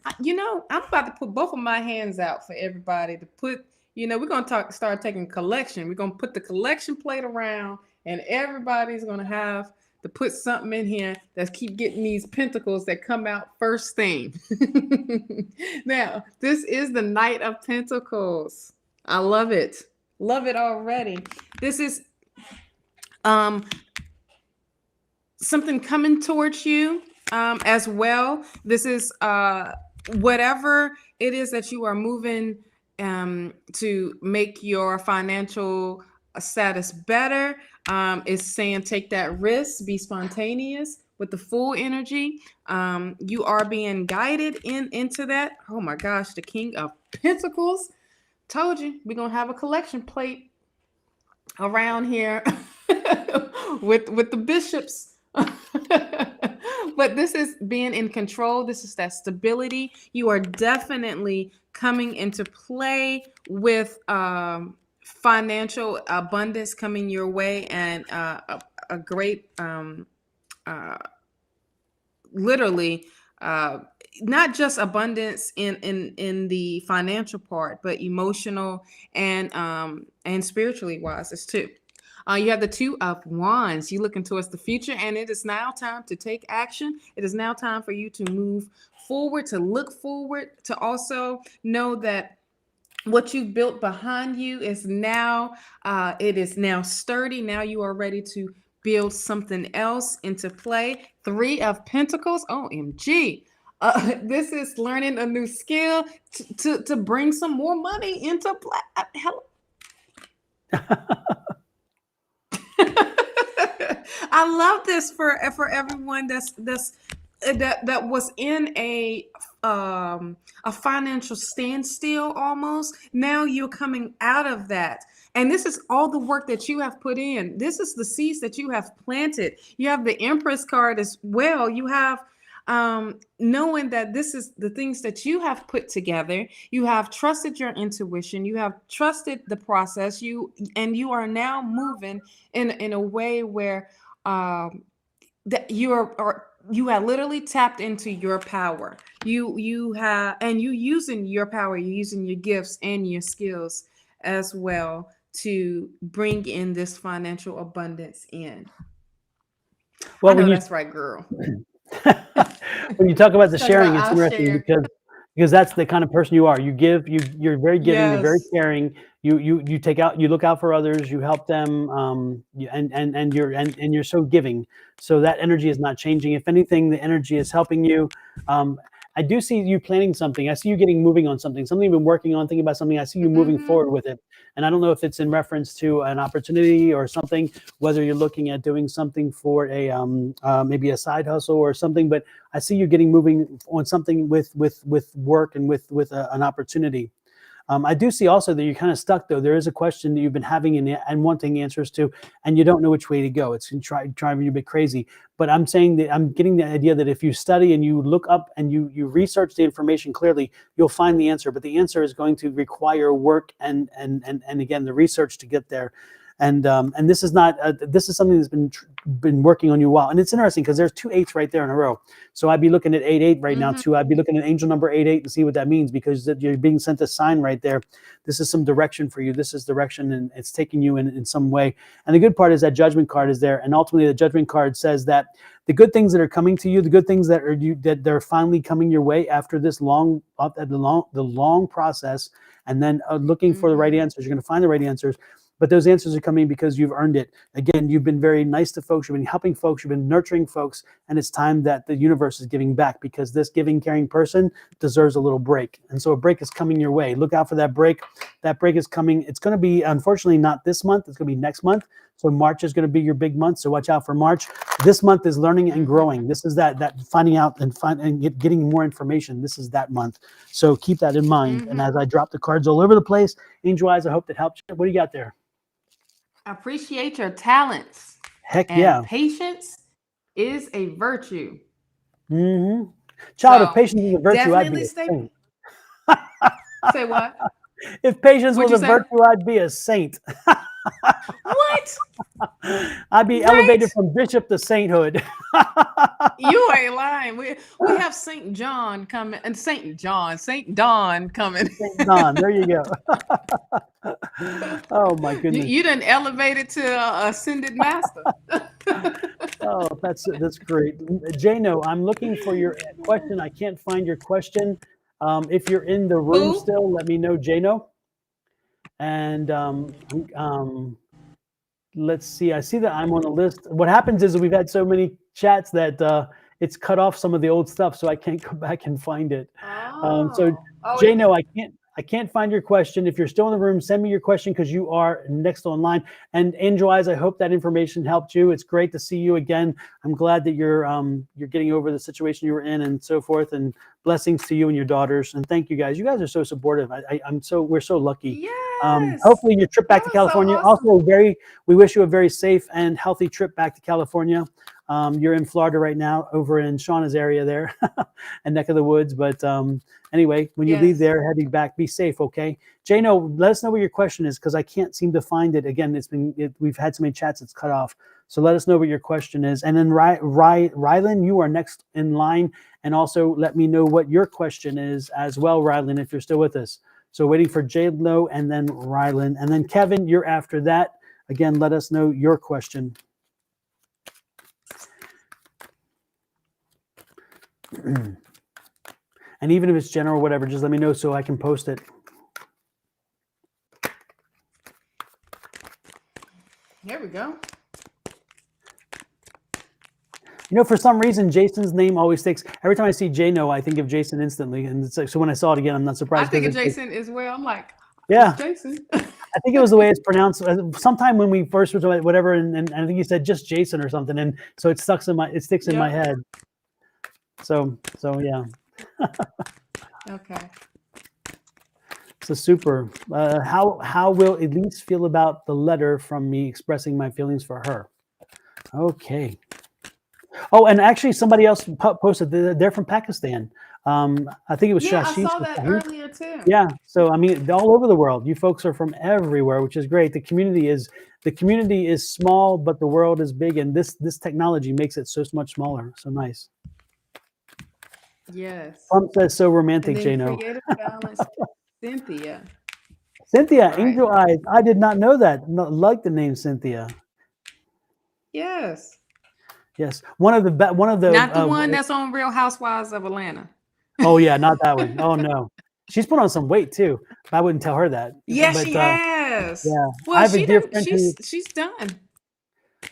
I'm about to put both of my hands out for everybody to put, we're going to start taking collection. We're going to put the collection plate around, and everybody's going to have to put something in here that's keep getting these pentacles that come out first thing. Now, this is the Knight of Pentacles. I love it. Love it already. This is um something coming towards you as well. This is whatever it is that you are moving to make your financial status better. Is saying take that risk, be spontaneous with the full energy. You are being guided into that. Oh my gosh, the King of Pentacles. Told you we're gonna have a collection plate around here with the bishops. But this is being in control. This is that stability. You are definitely coming into play with financial abundance coming your way, and a great literally not just abundance in the financial part, but emotional and spiritually wise as too. You have the Two of Wands. You looking towards the future, and it is now time to take action. It is now time for you to move forward, to look forward, to also know that what you've built behind you is now it is now sturdy. Now you are ready to build something else into play. Three of Pentacles. OMG. This is learning a new skill to bring some more money into play. Hello. I love this for everyone that was in a financial standstill almost. Now you're coming out of that. And this is all the work that you have put in. This is the seeds that you have planted. You have the Empress card as well. You have knowing that this is the things that you have put together. You have trusted your intuition. You have trusted the process. You are now moving in a way where that you have literally tapped into your power. You have, and you using your power, you're using your gifts and your skills as well to bring in this financial abundance in. Well, I know that's right, girl. when you talk about the Talk about sharing, it's I'll interesting share. because because that's the kind of person you are. You give, you're very giving, you're very Yes. caring. You take out, you look out for others, you help them, and you're so giving. So that energy is not changing. If anything, the energy is helping you. Um, I do see you planning something. I see you getting moving on something you've been working on, thinking about something. I see you moving Mm-hmm. forward with it. And I don't know if it's in reference to an opportunity or something, whether you're looking at doing something for a maybe a side hustle or something, but I see you getting moving on something with work and with an opportunity. I do see also that you're kind of stuck though. There is a question that you've been having and wanting answers to, and you don't know which way to go. It's driving you a bit crazy. But I'm saying that I'm getting the idea that if you study and you look up and you research the information clearly, you'll find the answer. But the answer is going to require work and again the research to get there. And this is not this is something that's been working on you a while. And it's interesting because there's 2 8s right there in a row. So I'd be looking at 8 8 right now Mm-hmm. too. I'd be looking at angel number 8 8 and see what that means, because you're being sent a sign right there. This is some direction for you. This is direction, and it's taking you in some way. And the good part is that judgment card is there, and ultimately the judgment card says that the good things that are coming to you, the good things that they're finally coming your way after this the long process, and then looking for the right Mm-hmm. answers. You're going to find the right answers. But those answers are coming because you've earned it. Again, you've been very nice to folks. You've been helping folks. You've been nurturing folks. And it's time that the universe is giving back, because this giving, caring person deserves a little break. And so a break is coming your way. Look out for that break. That break is coming. It's going to be, unfortunately, not this month. It's going to be next month. So March is going to be your big month. So watch out for March. This month is learning and Mm-hmm. growing. This is that finding out and getting more information. This is that month. So keep that in mind. And Mm-hmm. as I drop the cards all over the place, Angel Eyes, I hope that helps you. What do you got there? Appreciate your talents, Heck and yeah. patience is a virtue. Hmm. Child, if So patience was a virtue, I'd be definitely a stay. saint. Say what? If patience What'd was you a say? virtue, I'd be a saint. What? I'd be elevated Right? from bishop to sainthood. You ain't lying. We have Saint John coming, and Saint Don coming. Saint Don, there you go. Oh my goodness. You done elevated to ascended master. Oh, that's great. Jano, I'm looking for your question. I can't find your question. If you're in the room Who? still, let me know, Jano. And let's see. I see that I'm on the list. What happens is we've had so many chats that it's cut off some of the old stuff, so I can't go back and find it. So Oh. Oh, it, Jano, I can't find your question. If you're still in the room, send me your question because you are next online. And Angel Eyes, I hope that information helped you. It's great to see you again. I'm glad that you're getting over the situation you were in and so forth. And blessings to you and your daughters. And thank you guys. You guys are so supportive. We're so lucky. yes. Hopefully your trip That back to was so California. awesome. Also, we wish you a very safe and healthy trip back to California. You're in Florida right now, over in Shawna's area there, and neck of the woods. But anyway, when you leave Yes. there, heading back, be safe, okay? Jano, let us know what your question is, because I can't seem to find it. Again, we've had so many chats, it's cut off. So let us know what your question is. And then Rylan, you are next in line. And also let me know what your question is as well, Rylan, if you're still with us. So waiting for Jano and then Rylan. And then Kevin, you're after that. Again, let us know your question. And even if it's general, whatever, just let me know so I can post it. Here we go. You know, for some reason, Jason's name always sticks. Every time I see Jano, I think of Jason instantly. And it's like, so when I saw it again, I'm not I surprised, think because of it's like, Jason as well. I'm like, it's yeah, Jason. I think it was the way it's pronounced. Sometime when we first were talking, whatever, and I think you said just Jason or something, and so it sticks in my Yep. head. So yeah. Okay. So super. How will Elise feel about the letter from me expressing my feelings for her? Okay. Oh, and actually, somebody else posted. They're from Pakistan. I think it was Yeah, I Shashish. saw that earlier too. Yeah. So I mean, all over the world. You folks are from everywhere, which is great. The community is small, but the world is big, and this technology makes it so much smaller. So nice. Yes. Trump says so And romantic, then Jano. creative balance, Cynthia. Cynthia, Right. Angel Eyes. I did not know that. Like the name Cynthia. Yes. Yes, one of the Not the one that's on Real Housewives of Atlanta. Oh yeah, not that one. Oh no, she's put on some weight too. I wouldn't tell her that. Yeah, But she has. yeah, I Well, have a she dear done. friend who She's done.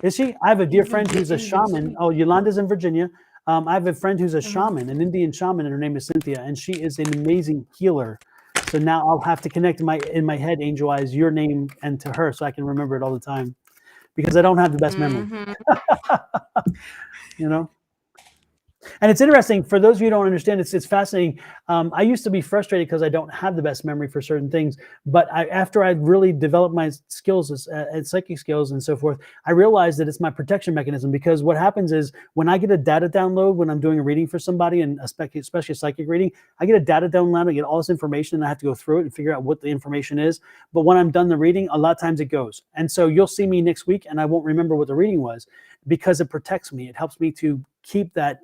is she. I have a dear friend who's a In shaman. Virginia. Oh, Yolanda's in Virginia. I have a friend who's a Uh-huh. shaman, an Indian shaman, and her name is Cynthia, and she is an amazing healer. So now I'll have to connect in my head, Angel Eyes, your name and to her, so I can remember it all the time because I don't have the best memory. Mm-hmm. You know. And it's interesting for those of you who don't understand. It's fascinating. I used to be frustrated because I don't have the best memory for certain things. But after I really developed my skills as psychic skills and so forth, I realized that it's my protection mechanism. Because what happens is when I get a data download when I'm doing a reading for somebody, and especially a psychic reading, I get a data download. I get all this information, and I have to go through it and figure out what the information is. But when I'm done the reading, a lot of times it goes. And so you'll see me next week, and I won't remember what the reading was because it protects me. It helps me to keep that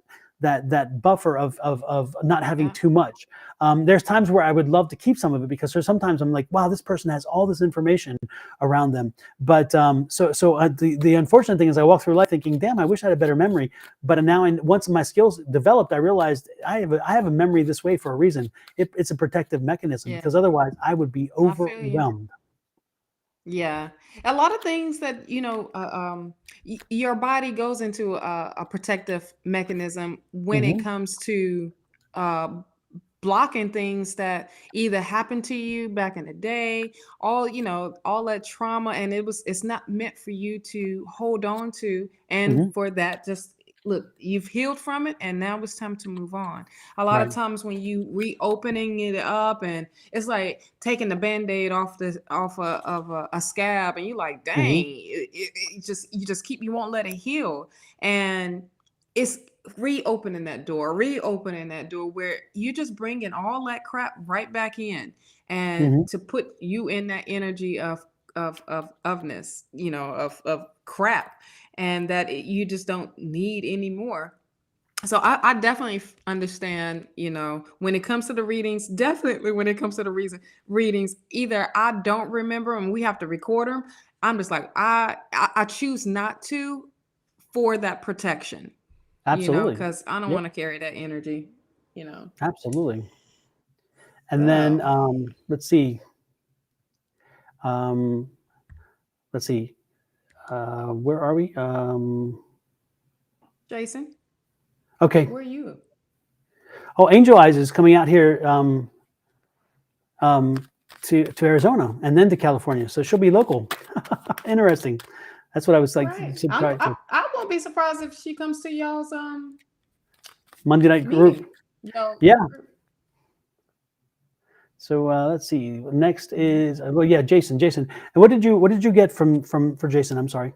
buffer of not having Yeah. too much. There's times where I would love to keep some of it because there's sometimes I'm like, wow, this person has all this information around them. But the unfortunate thing is I walk through life thinking, damn, I wish I had a better memory. But now, once my skills developed, I realized I have a memory this way for a reason. It's a protective mechanism Yeah. because otherwise I would be I feel you. overwhelmed. Yeah, a lot of things that your body goes into a protective mechanism when it Hmm. comes to uh, blocking things that either happened to you back in the day, all that trauma, and it's not meant for you to hold on to, and Hmm. for that, just look, you've healed from it, and now it's time to move on. A lot of Right. times when you reopening it up, and it's like taking the band-aid off a scab, and you're like, Hmm. dang, it just you just keep, you won't let it heal, and it's reopening that door where you just bringing all that crap right back in, and Hmm. to put you in that energy ofness, of crap, and that you just don't need anymore. So I definitely understand, when it comes to the readings, definitely when it comes to the readings, either I don't remember and we have to record them. I'm just like, I choose not to, for that protection, Absolutely. because I don't Yep. want to carry that energy, you know. Absolutely. And then So, let's see. Um, let's see. Where are we? Jason, Okay. where are you? Oh, Angel Eyes is coming out here um, to Arizona and then to California, so she'll be local. Interesting. That's what I was like. Right. Surprised. I won't be surprised if she comes to y'all's Monday night group. meeting. Y'all Yeah. group. So let's see. Next is well, yeah, Jason. Jason, and what did you get from for Jason? I'm sorry.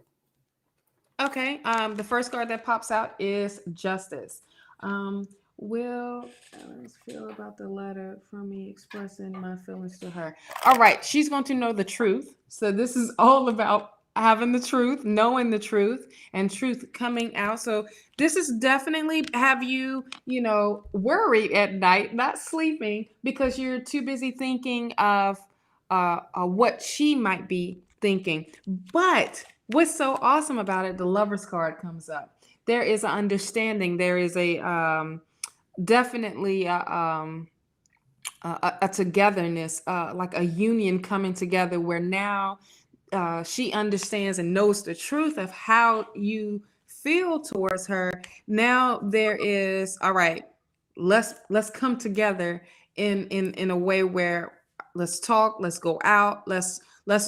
Okay. The first card that pops out is Justice. Will Alex feel about the letter from me expressing my feelings to her? All right. She's going to know the truth. So this is all about having the truth, knowing the truth, and truth coming out. So this is definitely have you, worried at night, not sleeping because you're too busy thinking of what she might be thinking. But what's so awesome about it, the Lover's card comes up. There is an understanding. There is a definitely a togetherness, like a union coming together, where now she understands and knows the truth of how you feel towards her. Now there is, all right, let's come together in a way where let's talk, let's go out, let's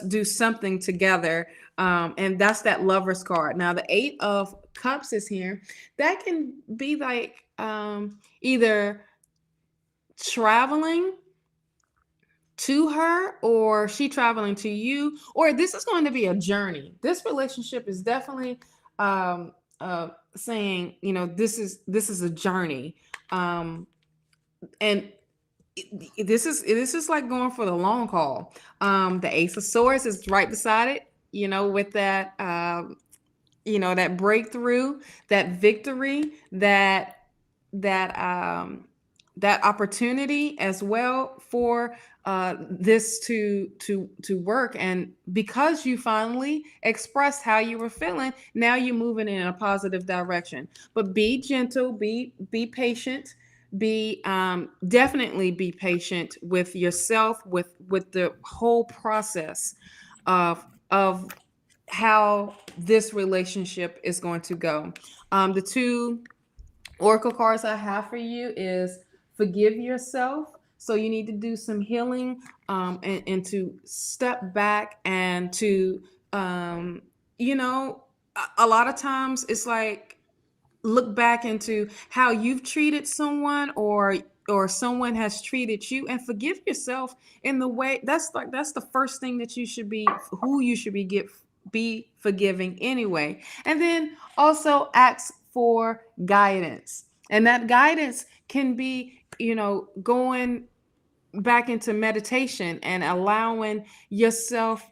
do something together. And that's that Lover's card. Now the 8 of Cups is here. That can be like either traveling to her, or she traveling to you, or this is going to be a journey. This relationship is definitely saying, this is a journey. And this is like going for the long haul. The Ace of Swords is right beside it, with that that breakthrough, that victory, that that opportunity as well for this to work. And because you finally expressed how you were feeling, now you're moving in a positive direction. But be gentle, be patient, Be definitely be patient with yourself, with the whole process of how this relationship is going to go. The two oracle cards I have for you is forgive yourself. So you need to do some healing, and to step back and to, um, you know, a lot of times it's like look back into how you've treated someone, or someone has treated you, and forgive yourself in the way that's the first thing that you should be, who you should be forgiving anyway. And then also ask for guidance, and that guidance can be, going back into meditation and allowing yourself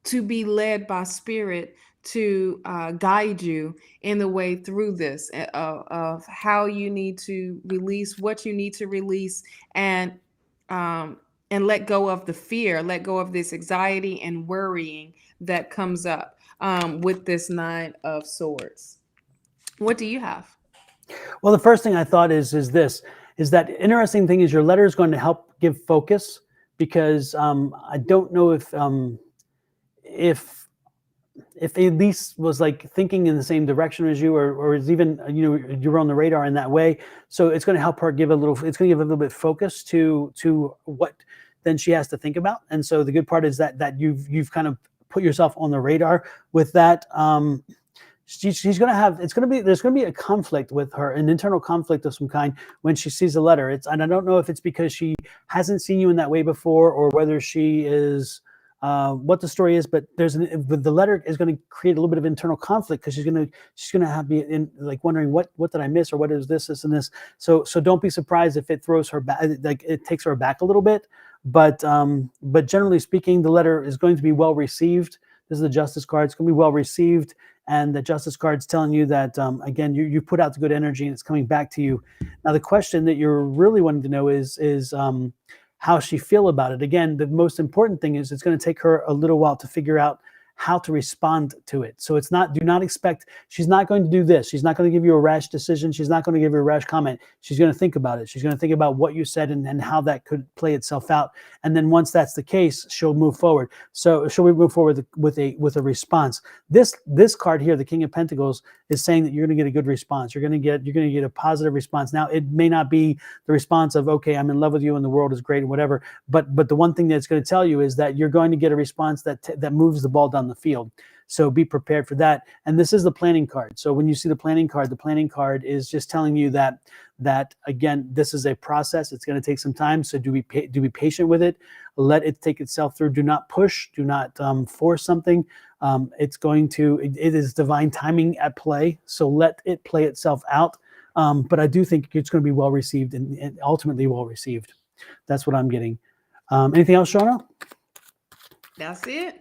to be led by spirit to guide you in the way through this, of how you need to release what you need to release, and um, and let go of the fear, let go of this anxiety and worrying that comes up with this Nine of Swords. What do you have? Well, the first thing I thought is this is that interesting thing is your letter is going to help give focus because I don't know if if Elise was like thinking in the same direction as you, or is even you were on the radar in that way. So it's going to help her give a little. It's going to give a little bit of focus to what then she has to think about. And so the good part is that you've kind of put yourself on the radar with that. She's going to have, there's going to be a conflict with her, an internal conflict of some kind when she sees the letter. And I don't know if it's because she hasn't seen you in that way before, or whether she is, what the story is, but the letter is going to create a little bit of internal conflict because she's going to have be in like wondering what did I miss, or what is this and this. So don't be surprised if it throws her back, like it takes her back a little bit. But generally speaking, the letter is going to be well received. This is the Justice card. It's going to be well received. And the Justice card's telling you that, again, you put out the good energy and it's coming back to you. Now, the question that you're really wanting to know is how she feel about it. Again, the most important thing is it's going to take her a little while to figure out how to respond to it. So do not expect, she's not going to do this. She's not going to give you a rash decision. She's not going to give you a rash comment. She's going to think about it. She's going to think about what you said and how that could play itself out. And then once that's the case, she'll move forward. So she'll move forward with a response. This card here, the King of Pentacles, is saying that you're going to get a good response. You're going to get a positive response. Now, it may not be the response of, okay, I'm in love with you and the world is great and whatever. But the one thing that's going to tell you is that you're going to get a response that moves the ball down the field. So be prepared for that. And this is the planning card. So when you see the planning card is just telling you that again, this is a process. It's going to take some time. So do be patient with it. Let it take itself through. Do not push. Do not force something. It is divine timing at play. So let it play itself out. But I do think it's going to be well received and ultimately well received. That's what I'm getting. Anything else, Shawna? That's it.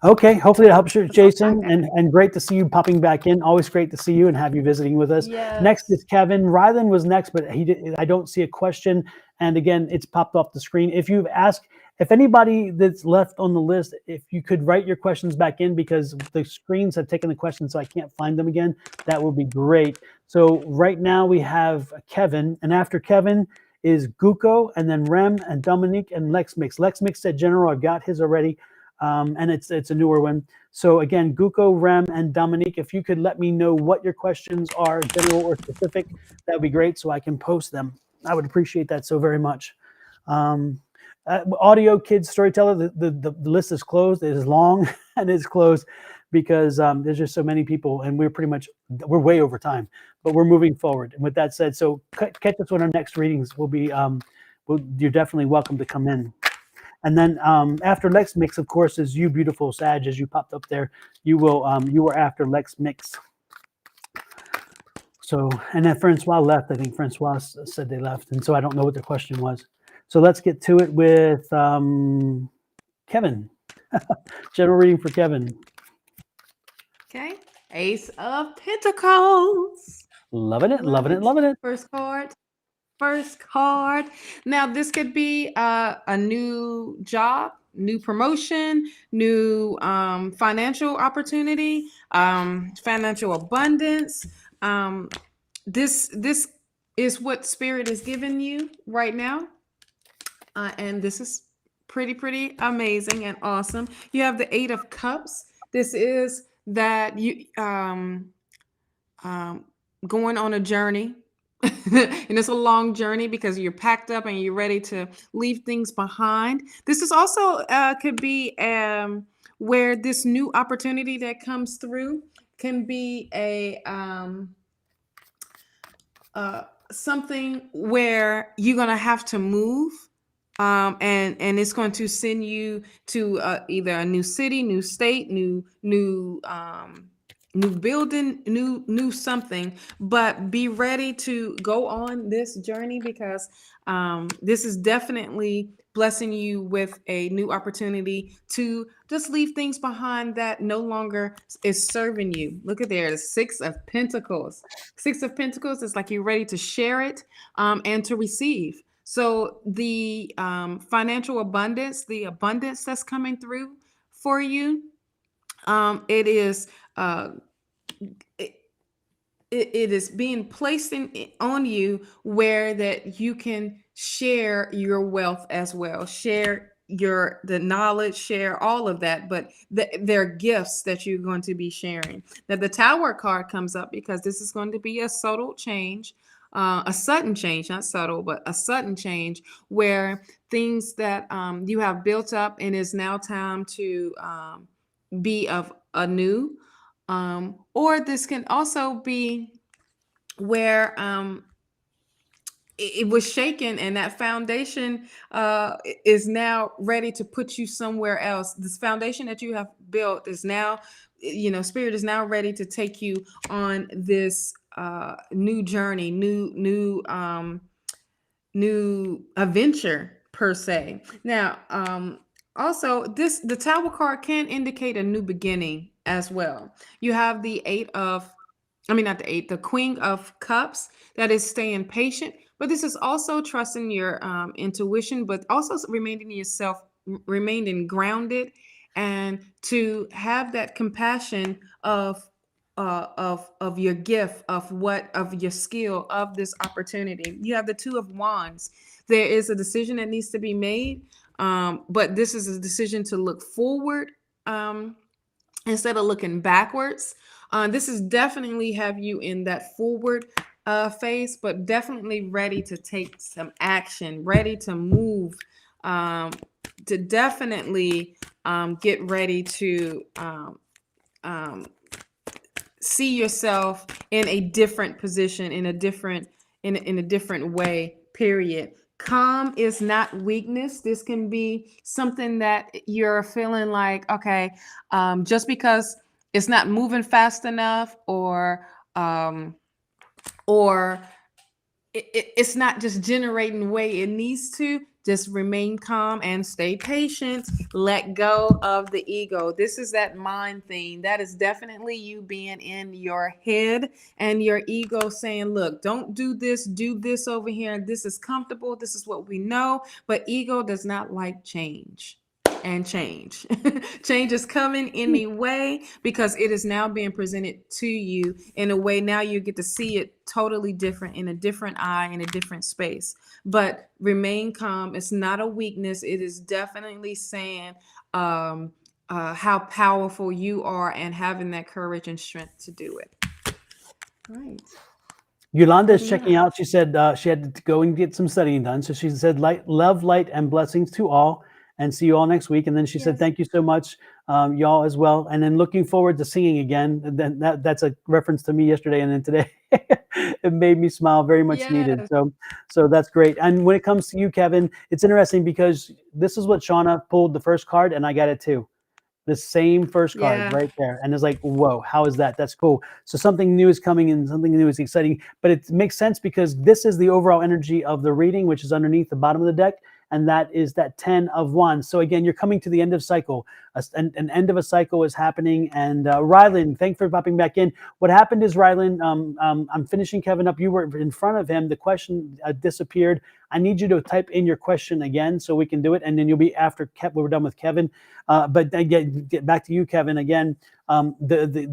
Okay, hopefully it helps you, Jason, and great to see you popping back in. Always great to see you and have you visiting with us. Yes. Next is Kevin. Rylan was next, but I don't see a question. And again, it's popped off the screen. If anybody that's left on the list, if you could write your questions back in because the screens have taken the questions, so I can't find them again, that would be great. So right now we have Kevin, and after Kevin is Guko, and then Rem and Dominique and Lex Mix. Lex Mix said general, I've got his already. And it's a newer one. So again, Guko, Rem, and Dominique, if you could let me know what your questions are, general or specific, that would be great so I can post them. I would appreciate that so very much. Audio Kids Storyteller, the list is closed. It is long and it's closed because there's just so many people and we're way over time, but we're moving forward. And with that said, so catch us on our next readings. You're definitely welcome to come in. And then after Lex Mix, of course, is you, beautiful Sag, as you popped up there. You were after Lex Mix. So, and then Francois left. I think Francois said they left, and so I don't know what the question was. So let's get to it with Kevin. General reading for Kevin. Okay, Ace of Pentacles. Loving it. First card. Now, this could be a new job, new promotion, new financial opportunity, financial abundance. This is what spirit is giving you right now. And this is pretty amazing and awesome. You have the Eight of Cups. This is that you um, going on a journey. And it's a long journey because you're packed up and you're ready to leave things behind. This is also could be where this new opportunity that comes through can be a something where you're gonna have to move, and it's going to send you to either a new city, new state, new building, new something. But be ready to go on this journey because this is definitely blessing you with a new opportunity to just leave things behind that no longer is serving you. Look at there, the Six of Pentacles. Six of Pentacles is like you're ready to share it and to receive. So the financial abundance, the abundance that's coming through for you, it is uh, it, it is being placed on you where that you can share your wealth as well, share the knowledge, share all of that. But they're gifts that you're going to be sharing. Now the Tower card comes up because this is going to be a subtle change, a sudden change, not subtle, but a sudden change where things that you have built up and is now time to be of anew. Or this can also be where it was shaken and that foundation is now ready to put you somewhere else. This foundation that you have built is now, spirit is now ready to take you on this new journey, new adventure per se. Now, also the Tower card can indicate a new beginning as well. You have the Queen of Cups, that is staying patient, but this is also trusting your intuition, but also remaining yourself, remaining grounded, and to have that compassion of your gift, of your skill, of this opportunity. You have the Two of Wands. There is a decision that needs to be made, but this is a decision to look forward instead of looking backwards. This is definitely have you in that forward phase, but definitely ready to take some action, ready to move, to definitely get ready to see yourself in a different position, in a different way, period. Calm is not weakness. This can be something that you're feeling like, okay, just because it's not moving fast enough, or it's not just generating the way it needs to. Just remain calm and stay patient. Let go of the ego. This is that mind thing. That is definitely you being in your head and your ego saying, look, don't do this over here. This is comfortable. This is what we know. But ego does not like change. And change is coming anyway because it is now being presented to you in a way. Now you get to see it totally different, in a different eye, in a different space. But remain calm. It's not a weakness. It is definitely saying how powerful you are and having that courage and strength to do it. Right. Yolanda is checking out. She said she had to go and get some studying done. So she said, love, light, and blessings to all, and see you all next week. And then she said, thank you so much, y'all as well. And then looking forward to singing again. And then that's a reference to me yesterday and then today. It made me smile, very much needed. So that's great. And when it comes to you, Kevin, it's interesting because this is what Shawna pulled the first card, and I got it too. The same first card right there. And it's like, whoa, how is that? That's cool. So something new is coming and something new is exciting, but it makes sense because this is the overall energy of the reading, which is underneath the bottom of the deck. And that is that 10 of Wands. So again, you're coming to the end of cycle. An end of a cycle is happening. And Rylan, thanks for popping back in. What happened is, Rylan, I'm finishing Kevin up. You were in front of him. The question disappeared. I need you to type in your question again so we can do it. And then you'll be after we're done with Kevin. But again, get back to you, Kevin. Again,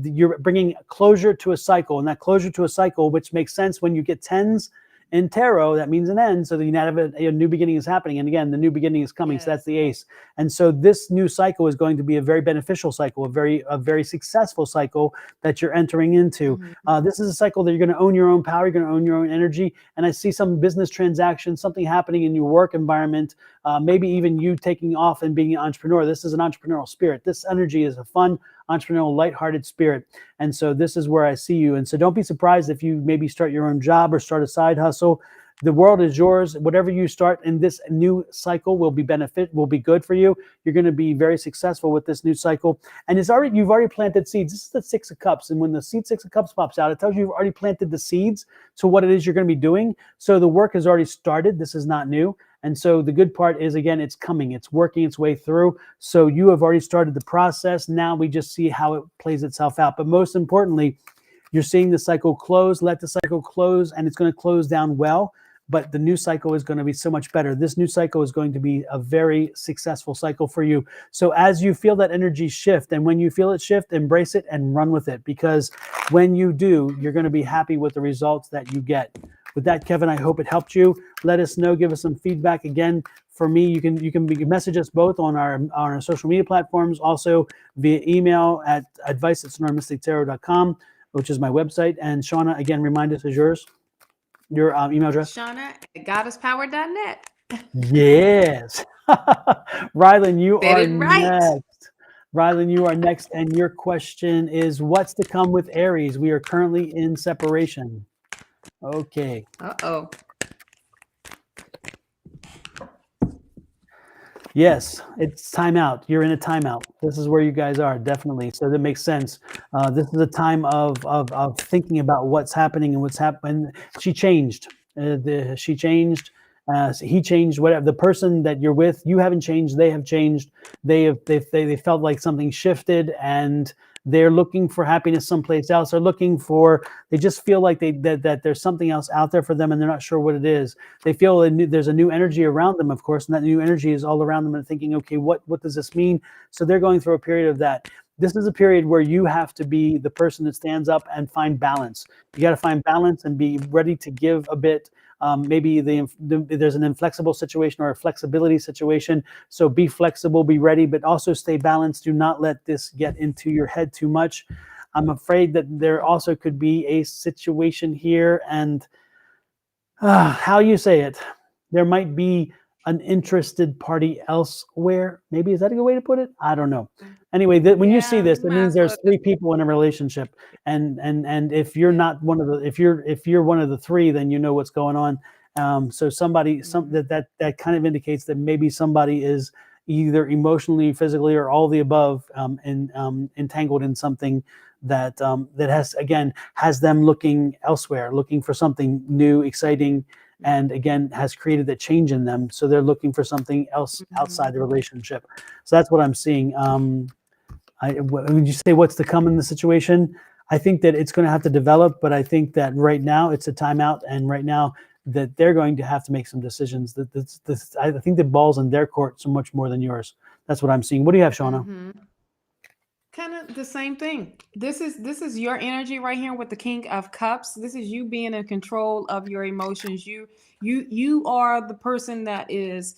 you're bringing closure to a cycle. And that closure to a cycle, which makes sense when you get tens, in tarot, that means an end. So the a new beginning is happening. And again, the new beginning is coming. So that's Yes. the ace. And so this new cycle is going to be a very beneficial cycle, a very successful cycle that you're entering into. Mhm. This is a cycle that you're going to own your own power, you're going to own your own energy. And I see some business transactions, something happening in your work environment, maybe even you taking off and being an entrepreneur. This is an entrepreneurial spirit. This energy is a fun, entrepreneurial, lighthearted spirit. And so this is where I see you. And so don't be surprised if you maybe start your own job or start a side hustle. The world is yours. Whatever you start in this new cycle will be good for you. You're going to be very successful with this new cycle. And you've already planted seeds. This is the Six of Cups. And when the Six of Cups pops out, it tells you you've already planted the seeds to what it is you're going to be doing. So the work has already started. This is not new. And so the good part is, again, it's coming. It's working its way through. So you have already started the process. Now we just see how it plays itself out. But most importantly, you're seeing the cycle close. Let the cycle close, and it's going to close down well. But the new cycle is going to be so much better. This new cycle is going to be a very successful cycle for you. So as you feel that energy shift, and when you feel it shift, embrace it and run with it. Because when you do, you're going to be happy with the results that you get. With that, Kevin, I hope it helped you. Let us know. Give us some feedback. Again, for me, you can message us both on our social media platforms, also via email at advice@sonoranmystictarot.com, which is my website. And Shawna, again, remind us, is your email address? Shawna at goddesspower.net. Yes. Rylan, you Said are it right. next. Rylan, you are next. And your question is, what's to come with Aries? We are currently in separation. Okay. Uh-oh. Yes, it's timeout. You're in a timeout. This is where you guys are, definitely. So that makes sense. This is a time of thinking about what's happening and what's happened. She changed. She changed. He changed. Whatever the person that you're with, you haven't changed. They have changed. They felt like something shifted, and they're looking for happiness someplace else. They just feel like that there's something else out there for them, and they're not sure what it is. They feel there's a new energy around them, of course, and that new energy is all around them and thinking, okay, what does this mean? So they're going through a period of that. This is a period where you have to be the person that stands up and find balance. You got to find balance and be ready to give a bit. Maybe there's an inflexible situation or a flexibility situation. So be flexible, be ready, but also stay balanced. Do not let this get into your head too much. I'm afraid that there also could be a situation here, and how you say it, there might be an interested party elsewhere. Maybe, is that a good way to put it? I don't know. Anyway, when you see this, it means there's three people in a relationship, and if you're not one of the, if you're one of the three, then you know what's going on. So that kind of indicates that maybe somebody is either emotionally, physically, or all the above, entangled in something that has them looking elsewhere, looking for something new, exciting, and again has created a change in them. So they're looking for something else outside the relationship. So that's what I'm seeing. When you say what's to come in the situation, I think that it's going to have to develop, but I think that right now it's a timeout, and right now that they're going to have to make some decisions. I think the ball's in their court so much more than yours. That's what I'm seeing. What do you have, Shawna? Mm-hmm. Kind of the same thing. This is your energy right here with the King of Cups. This is you being in control of your emotions. You are the person that is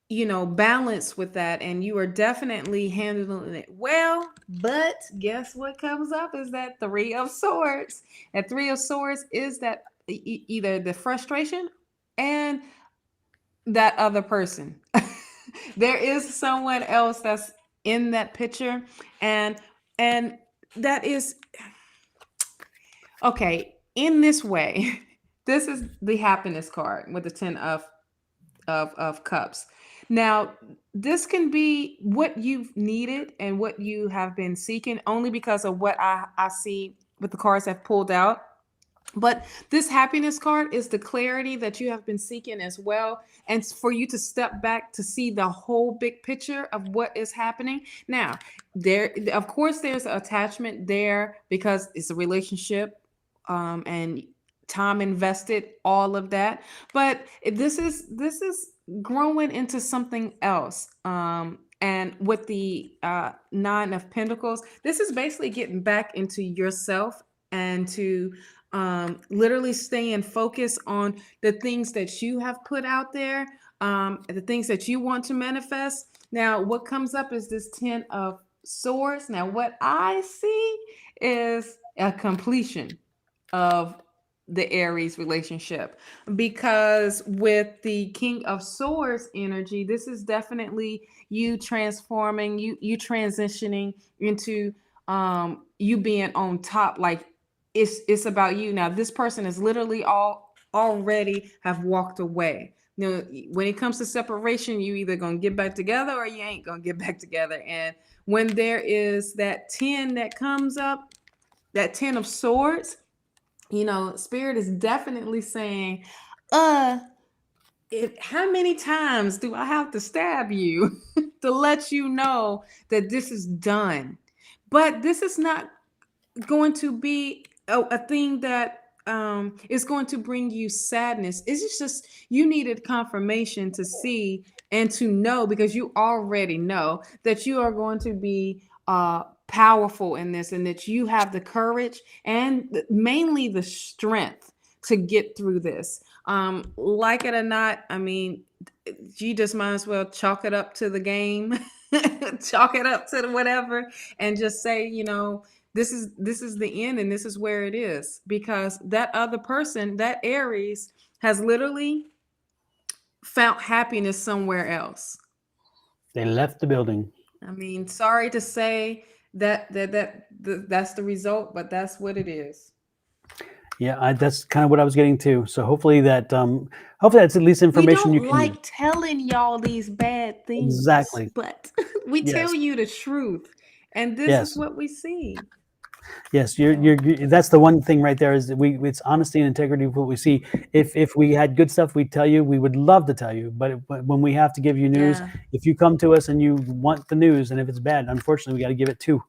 balanced with that, and you are definitely handling it well. But guess what comes up is that Three of Swords. That Three of Swords is that either the frustration and that other person. There is someone else that's in that picture, and that is okay. In this way, this is the happiness card with the 10 of cups. Now, this can be what you've needed and what you have been seeking, only because of what I see with the cards I've pulled out. But this happiness card is the clarity that you have been seeking as well. And for you to step back to see the whole big picture of what is happening. Now, of course, there's attachment there because it's a relationship, and time invested, all of that. But this is growing into something else. And with the Nine of Pentacles, this is basically getting back into yourself and to literally staying focused on the things that you have put out there, the things that you want to manifest. Now, what comes up is this 10 of swords. Now, what I see is a completion of the Aries relationship, because with the King of Swords energy, this is definitely you transforming, you transitioning into you being on top. Like it's about you now. This person is literally already have walked away. You know, when it comes to separation, you either gonna get back together or you ain't gonna get back together. And when there is that 10 that comes up, that 10 of swords, you know, spirit is definitely saying, uh, how many times do I have to stab you to let you know that this is done? But this is not going to be a thing that is going to bring you sadness. It's just you needed confirmation to see and to know, because you already know that you are going to be powerful in this, and that you have the courage and mainly the strength to get through this. Like it or not, I mean, you just might as well chalk it up to the game, chalk it up to the whatever, and just say, you know, this is the end, and this is where it is, because that other person, that Aries, has literally found happiness somewhere else. They left the building. I mean, sorry to say that's the result, but that's what it is. Yeah, that's kind of what I was getting to. So hopefully that's at least We information you don't can like telling y'all these bad things, exactly. but we tell Yes. you the truth, and this is Yes. what we see. Yes, you're that's the one thing right there is that it's honesty and integrity of what we see. If we had good stuff, we'd tell you. We would love to tell you, but when we have to give you news, Yeah. if you come to us and you want the news, and if it's bad, unfortunately, we got to give it too.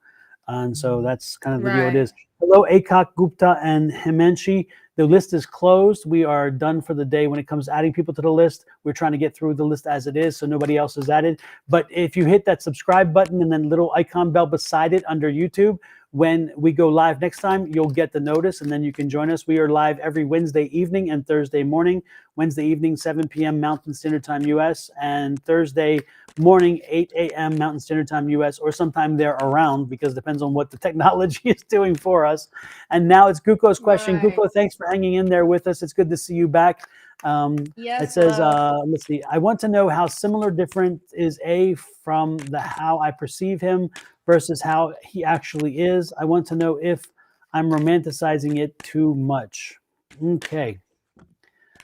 And so that's kind of the deal it Right. is. Hello, Akak, Gupta, and Himanshi. The list is closed. We are done for the day when it comes to adding people to the list. We're trying to get through the list as it is, so nobody else is added. But if you hit that subscribe button and then little icon bell beside it under YouTube, when we go live next time, you'll get the notice, and then you can join us. We are live every Wednesday evening and Thursday morning. Wednesday evening, 7 p.m. Mountain Standard Time U.S., and Thursday morning, 8 a.m. Mountain Standard Time U.S., or sometime they're around, because it depends on what the technology is doing for us. And now it's Guko's question. Right. Guko, thanks for hanging in there with us. It's good to see you back. It Yes, says, love. let's see, I want to know how similar different is A from the how I perceive him versus how he actually is. I want to know if I'm romanticizing it too much. Okay.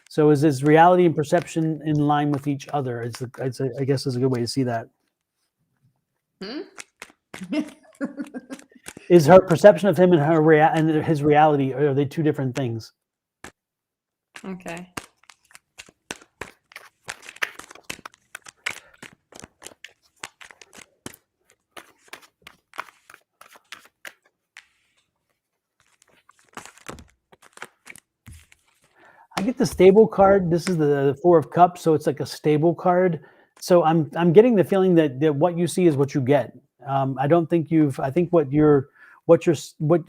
So is this reality and perception in line with each other? I guess is a good way to see that. Hmm? Is her perception of him and and his reality, are they two different things? Okay. I get the stable card. This is the Four of Cups, so it's like a stable card. So I'm getting the feeling that what you see is what you get. I don't think I think what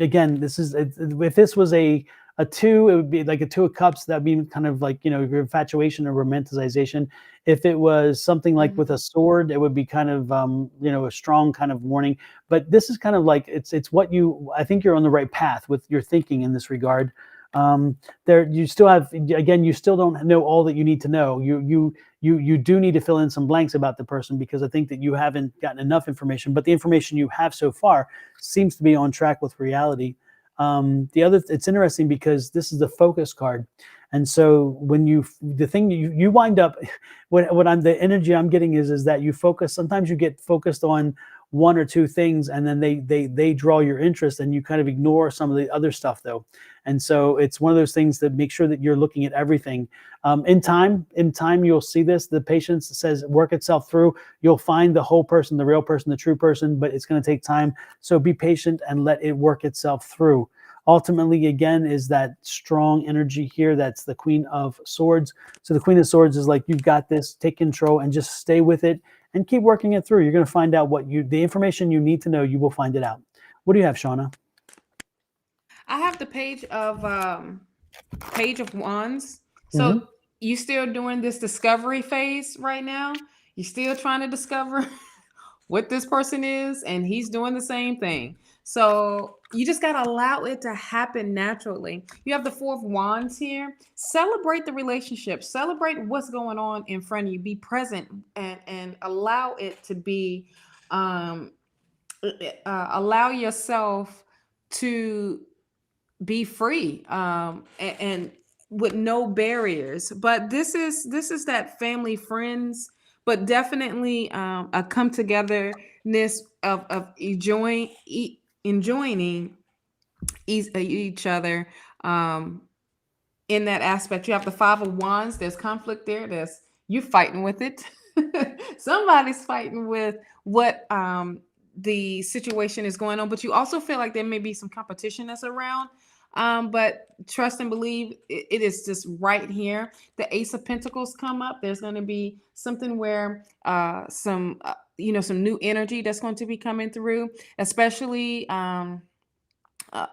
again, this is, if this was a two, it would be like a Two of Cups. That'd be kind of like, your infatuation or romanticization. If it was something like with a sword, it would be kind of a strong kind of warning. But this is kind of like it's what I think you're on the right path with your thinking in this regard. There you still have, again, you still don't know all that you need to know. You do need to fill in some blanks about the person, because I think that you haven't gotten enough information, but the information you have so far seems to be on track with reality. It's interesting because this is the focus card. And so when the thing you wind up, the energy I'm getting is that you focus, sometimes you get focused on one or two things, and then they draw your interest, and you kind of ignore some of the other stuff though. And so it's one of those things that make sure that you're looking at everything. In time, you'll see this. The patience says work itself through. You'll find the whole person, the real person, the true person, but it's going to take time. So be patient and let it work itself through. Ultimately, again, is that strong energy here. That's the Queen of Swords. So the Queen of Swords is like, you've got this, take control and just stay with it and keep working it through. You're going to find out the information you need to know. You will find it out. What do you have, Shawna? I have the page of wands. So Hmm. you still doing this discovery phase right now? You still trying to discover what this person is, and he's doing the same thing. So you just got to allow it to happen naturally. You have the four of wands here. Celebrate the relationship, celebrate what's going on in front of you, be present, and allow it to be um allow yourself to be free, and with no barriers. But this is that family, friends, but definitely a come togetherness of enjoying each other, um, in that aspect. You have the five of wands. There's conflict there. There's you fighting with it. Somebody's fighting with what the situation is going on, but you also feel like there may be some competition that's around. But trust and believe, it is just right here. The Ace of Pentacles come up. There's going to be something where some new energy that's going to be coming through, especially uh,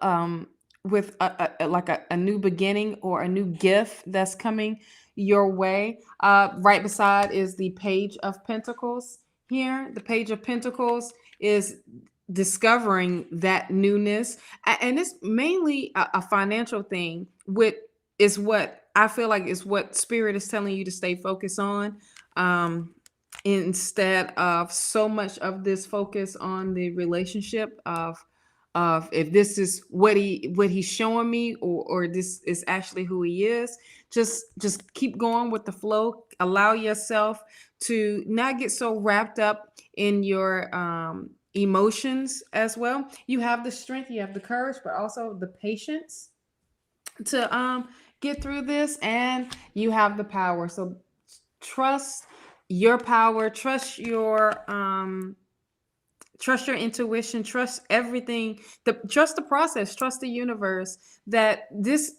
um, with like a new beginning or a new gift that's coming your way. Right beside is the Page of Pentacles here. The Page of Pentacles is discovering that newness, and it's mainly a financial thing. With is what I feel like is what Spirit is telling you to stay focused on. Um, Instead of so much of this focus on the relationship of if this is what he's showing me, or this is actually who he is. Just keep going with the flow. Allow yourself to not get so wrapped up in your emotions as well. You have the strength, you have the courage, but also the patience to get through this, and you have the power. So trust your power, trust your intuition, trust everything, trust the process, trust the universe, that this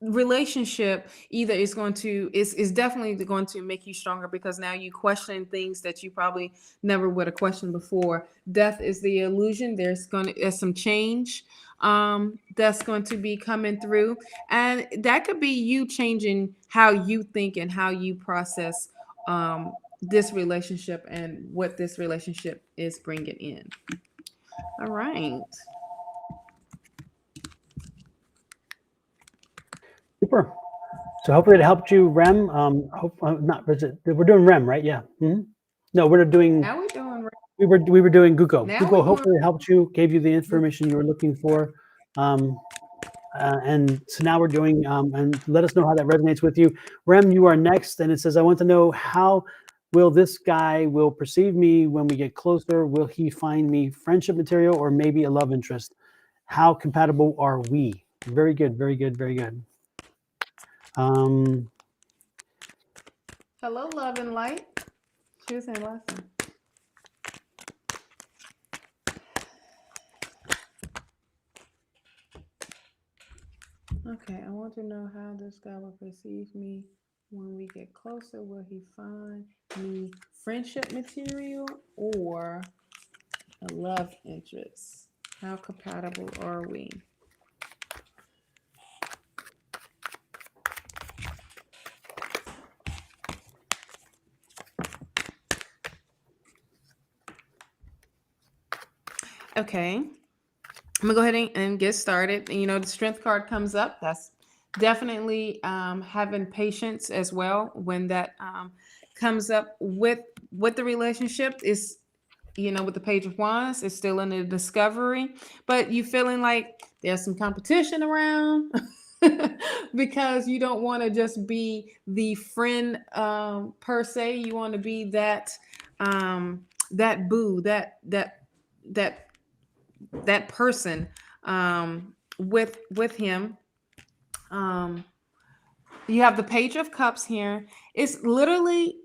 relationship either is definitely going to make you stronger, because now you question things that you probably never would have questioned before. Death is the illusion. There's some change that's going to be coming through, and that could be you changing how you think and how you process this relationship and what this relationship is bringing in. All right. Super. So hopefully it helped you, Rem. Hope not. We're doing Rem, right? Yeah. Hmm. No, we're doing. Now we're doing. We were doing Guko. Now we're Guko doing. hopefully helped you, gave you the information you were looking for. Um, and so now we're doing, and let us know how that resonates with you. Rem, you are next. And it says, I want to know, how will this guy will perceive me when we get closer? Will he find me friendship material or maybe a love interest? How compatible are we? Very good, very good, very good. Um, Hello, love and light. Choose a lesson. Okay, I want to know how this guy will perceive me when we get closer. Will he find me friendship material or a love interest? How compatible are we? Okay, I'm gonna go ahead and get started. The strength card comes up. That's definitely having patience as well when that comes up with the relationship. Is with the Page of Wands, it's still in the discovery, but you feeling like there's some competition around because you don't want to just be the friend per se. You want to be that boo, that that person with him. Um, you have the Page of Cups here. It's literally,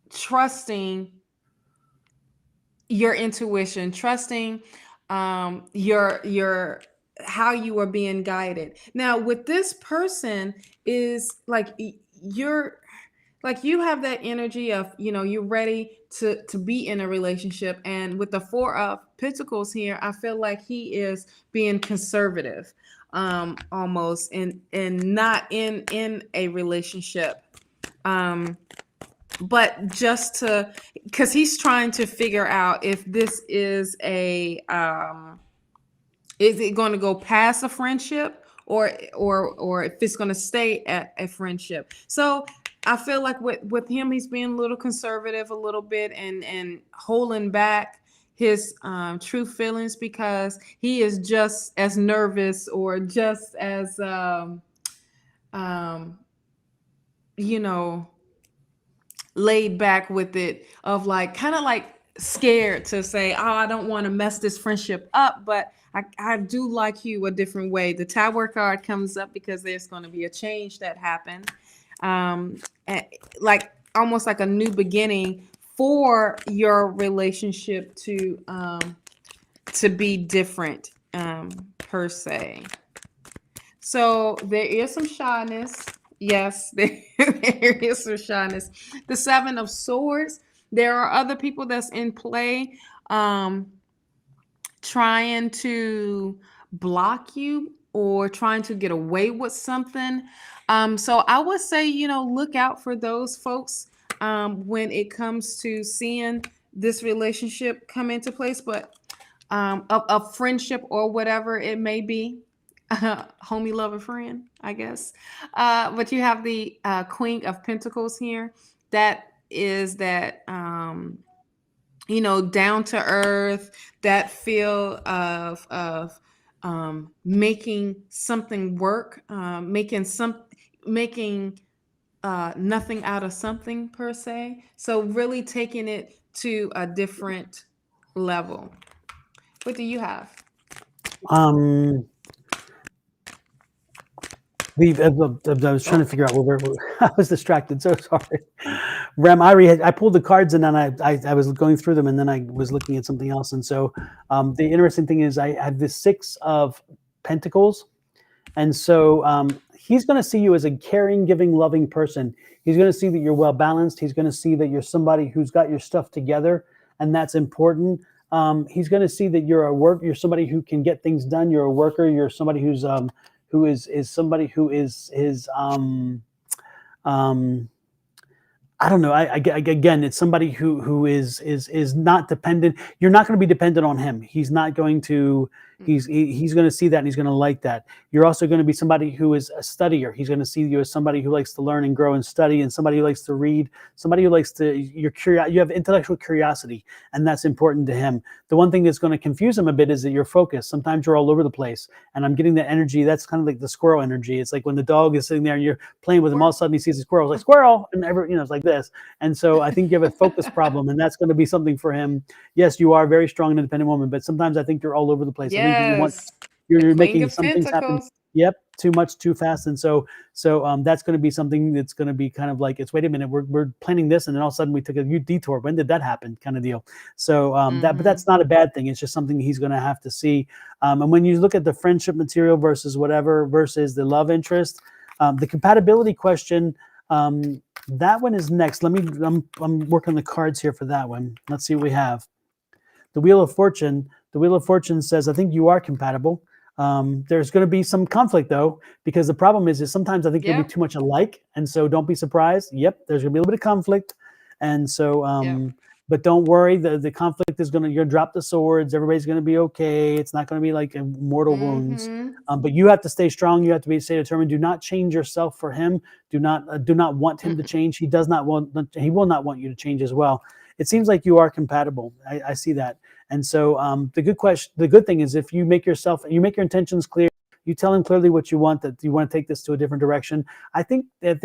trusting your intuition, trusting your how you are being guided. Now, with this person is like you're like you have that energy of, you're ready to be in a relationship. And with the Four of Pentacles here, I feel like he is being conservative, almost, and not in a relationship, um but just to, because he's trying to figure out if this is it going to go past a friendship, or if it's going to stay at a friendship. So I feel like with him, he's being a little conservative, a little bit, and holding back his true feelings, because he is just as nervous, or just as um you know laid back with it, of like, kind of like scared to say, oh, I don't want to mess this friendship up, but I do like you a different way. The Tower card comes up because there's going to be a change that happened, um and like almost like a new beginning for your relationship to be different, per se. So there is some shyness. Yes, there is some shyness. The Seven of Swords. There are other people that's in play, um, trying to block you, or trying to get away with something. So I would say, look out for those folks, when it comes to seeing this relationship come into place. But a friendship, or whatever it may be, homie, lover, friend, I guess. But you have the Queen of Pentacles here. That is that, down to earth, that feel of making something work, making nothing out of something, per se. So really taking it to a different level. What do you have? Um, I was trying to figure out I was distracted. So sorry. Rem, I pulled the cards, and then I was going through them, and then I was looking at something else. And so the interesting thing is I have this Six of Pentacles. And so he's going to see you as a caring, giving, loving person. He's going to see that you're well balanced. He's going to see that you're somebody who's got your stuff together, and that's important. He's going to see that you're somebody who can get things done. You're a worker. You're somebody who is somebody who is um, I don't know. Again, it's somebody who is not dependent. You're not going to be dependent on him. He's not going to. He's going to see that, and he's going to like that. You're also going to be somebody who is a studier. He's going to see you as somebody who likes to learn and grow and study, and somebody who likes to read. Somebody who likes to. You have intellectual curiosity, and that's important to him. The one thing that's going to confuse him a bit is that you're focused. Sometimes you're all over the place, and I'm getting that energy. That's kind of like the squirrel energy. It's like when the dog is sitting there and you're playing with him. All of a sudden he sees a squirrel. It's like squirrel, and it's like this. And so I think you have a focus problem, and that's going to be something for him. Yes, you are a very strong and independent woman, but sometimes I think you're all over the place. I think Yes. you're Queen making of some things happen. Pentacles. Yep, too much, too fast, and so that's going to be something that's going to be kind of like, it's wait a minute, we're planning this, and then all of a sudden we took a huge detour. When did that happen? Kind of deal. So but that's not a bad thing. It's just something he's going to have to see. And when you look at the friendship material versus whatever versus the love interest, the compatibility question. That one is next. I'm working the cards here for that one. Let's see what we have. The Wheel of Fortune. The Wheel of Fortune says, I think you are compatible. There's going to be some conflict, though, because the problem is sometimes I think you'll be too much alike. And so don't be surprised. Yep, there's going to be a little bit of conflict. And so, but don't worry. The conflict is you're drop the swords. Everybody's going to be okay. It's not going to be like mortal wounds. But you have to stay strong. You have to stay determined. Do not change yourself for him. Do not want him to change. He will not want you to change as well. It seems like you are compatible. I see that. And so the good thing is, if you make your intentions clear, you tell him clearly what you want, that you want to take this to a different direction. I think that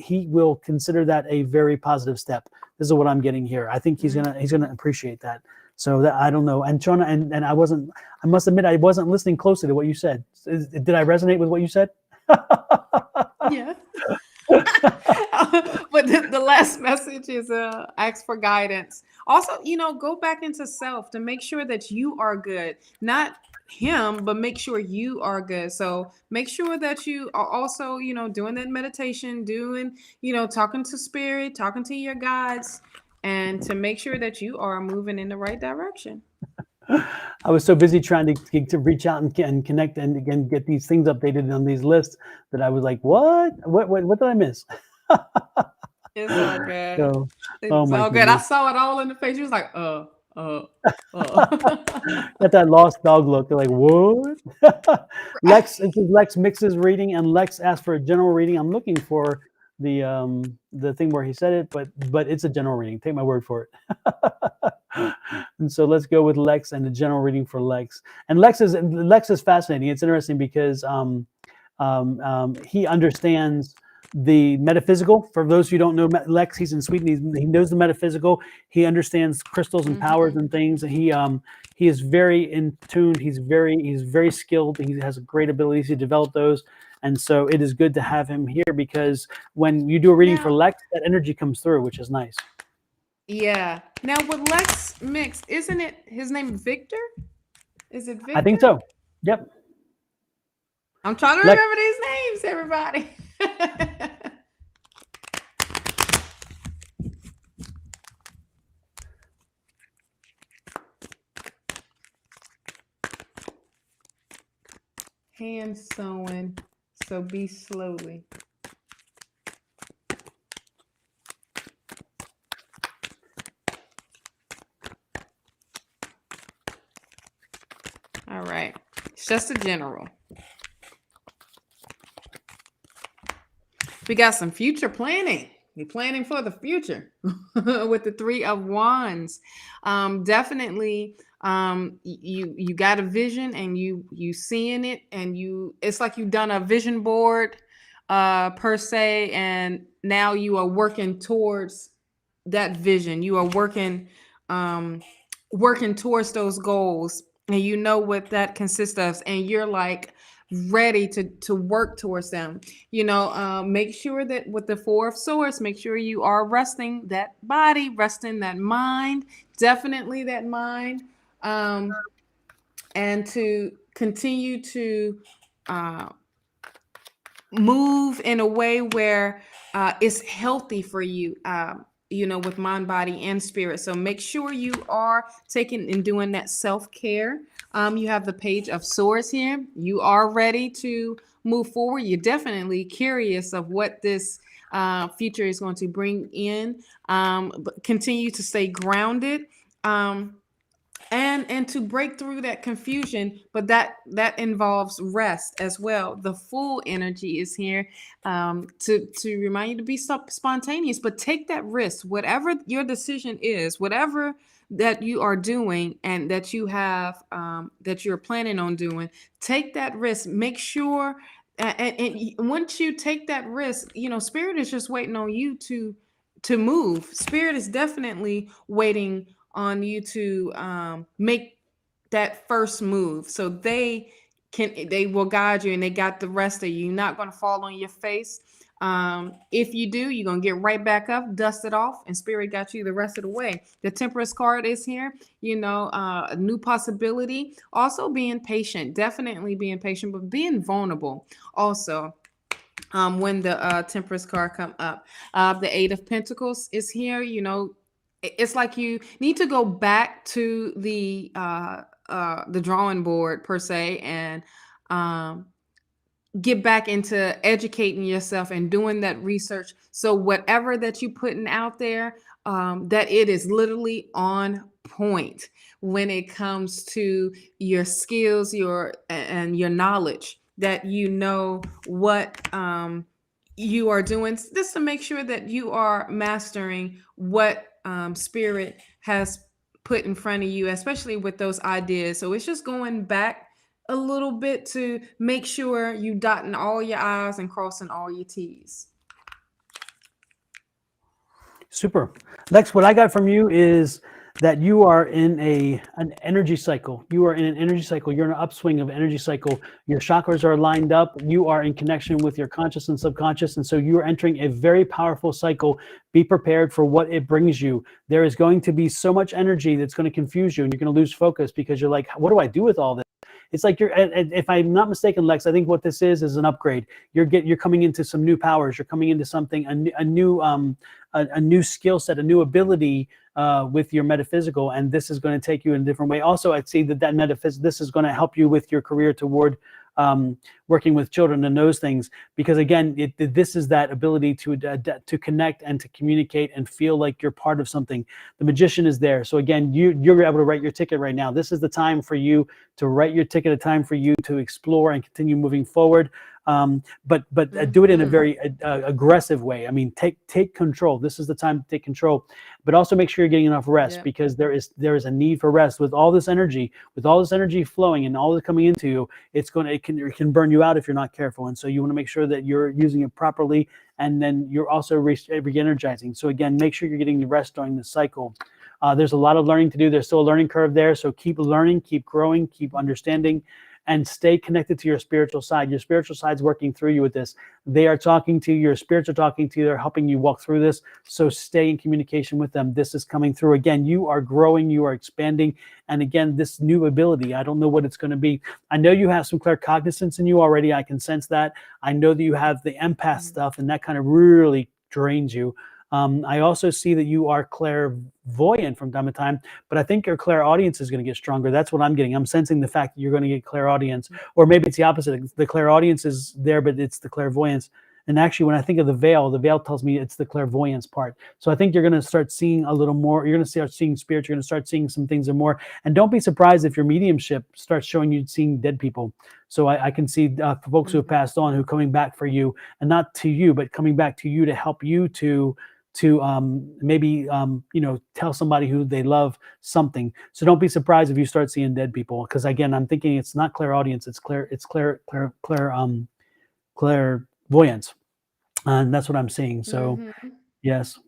he will consider that a very positive step. This is what I'm getting here. I think he's gonna appreciate that. So that, I don't know. And Shawna, and I must admit, I wasn't listening closely to what you said. Did I resonate with what you said? Yeah. But the last message is ask for guidance. Also, go back into self to make sure that you are good. Not him, but make sure you are good. So make sure that you are also, doing that meditation, doing, talking to spirit, talking to your guides, and to make sure that you are moving in the right direction. I was so busy trying to reach out and connect and again get these things updated on these lists that I was like, what did I miss? It's all good. So, oh It's my all good. I goodness, saw it all in the face. She was like, uh. got that lost dog look. They're like, what? Lex, this is Lex mixes reading, and Lex asked for a general reading. I'm looking for the thing where he said it, but it's a general reading. Take my word for it. And so let's go with Lex and the general reading for Lex. And Lex is fascinating. It's interesting because he understands the metaphysical. For those who don't know Lex, he's in Sweden. He knows the metaphysical. He understands crystals and powers and things. He is very in tune. He's very skilled. He has great abilities to develop those. And so it is good to have him here because when you do a reading for Lex, that energy comes through, which is nice. Yeah. Now with Lex Mix, isn't it his name Victor? Is it Victor? I think so. Yep. I'm trying to remember these names, everybody. Hand sewing, so be slowly. All right. It's just a general. We got some future planning. You're planning for the future with the 3 of Wands. Definitely, you got a vision and you seeing it, and it's like you've done a vision board per se, and now you are working towards that vision. You are working towards those goals, and you know what that consists of, and you're like ready to work towards them. Make sure that with the 4 of Swords, make sure you are resting that body, resting that mind, definitely that mind, and to continue to move in a way where it's healthy for you, with mind, body, and spirit. So make sure you are taking and doing that self-care. You have the Page of Swords here. You are ready to move forward. You're definitely curious of what this future is going to bring in. But continue to stay grounded. And to break through that confusion, but that involves rest as well. The Fool energy is here to remind you to be spontaneous, but take that risk. Whatever your decision is, whatever that you are doing and that you have that you're planning on doing, take that risk. Make sure, and once you take that risk, Spirit is just waiting on you to move. Spirit is definitely waiting on you to make that first move, so they will guide you, and they got the rest of you. You're not going to fall on your face. If you do, you're going to get right back up, dust it off, and Spirit got you the rest of the way. The Temperance card is here, a new possibility. Also being patient, definitely being patient, but being vulnerable also. When the Temperance card come up, the 8 of Pentacles is here. It's like you need to go back to the drawing board per se, and get back into educating yourself and doing that research. So whatever that you putting out there, that it is literally on point when it comes to your skills, and your knowledge, that what you are doing, just to make sure that you are mastering what Spirit has put in front of you, especially with those ideas. So it's just going back a little bit to make sure you dotting all your I's and crossing all your T's. Super. Lex, what I got from you is that you are in an energy cycle. You are in an energy cycle. You're in an upswing of energy cycle. Your chakras are lined up. You are in connection with your conscious and subconscious. And so you are entering a very powerful cycle. Be prepared for what it brings you. There is going to be so much energy that's going to confuse you, and you're going to lose focus because you're like, what do I do with all this? it's like if I'm not mistaken, Lex, I think what this is an upgrade. You're coming into some new powers. You're coming into something, a new skill set, a new ability with your metaphysical, and this is going to take you in a different way. Also, I'd see that metaphysical, this is going to help you with your career toward working with children and those things, because again, this is that ability to connect and to communicate and feel like you're part of something. The magician is there. So again, you're able to write your ticket right now. This is the time for you to write your ticket, a time for you to explore and continue moving forward. But do it in a very aggressive way. I mean, take control. This is the time to take control, but also make sure you're getting enough rest, because there is a need for rest with all this energy flowing and all this coming into you. It can burn you out if you're not careful. And so you want to make sure that you're using it properly, and then you're also re-energizing. So again, make sure you're getting the rest during the cycle. There's a lot of learning to do. There's still a learning curve there. So keep learning, keep growing, keep understanding, and stay connected to your spiritual side. Your spiritual side's working through you with this. They are talking to you, your spirits are talking to you, they're helping you walk through this. So stay in communication with them. This is coming through. Again, you are growing, you are expanding. And again, this new ability, I don't know what it's going to be. I know you have some claircognizance in you already. I can sense that. I know that you have the empath stuff, and that kind of really drains you. I also see that you are clairvoyant from time to time, but I think your clairaudience is going to get stronger. That's what I'm getting. I'm sensing the fact that you're going to get clairaudience, or maybe it's the opposite. The clairaudience is there, but it's the clairvoyance. And actually, when I think of the veil tells me it's the clairvoyance part. So I think you're going to start seeing a little more. You're going to start seeing spirits. You're going to start seeing some things and more. And don't be surprised if your mediumship starts showing you seeing dead people. So I can see folks who have passed on who are coming back for you, and not to you, but coming back to you to help you to maybe tell somebody who they love something. So don't be surprised if you start seeing dead people, because again, I'm thinking it's not clairaudience, it's clairvoyance, and that's what I'm seeing. So yes.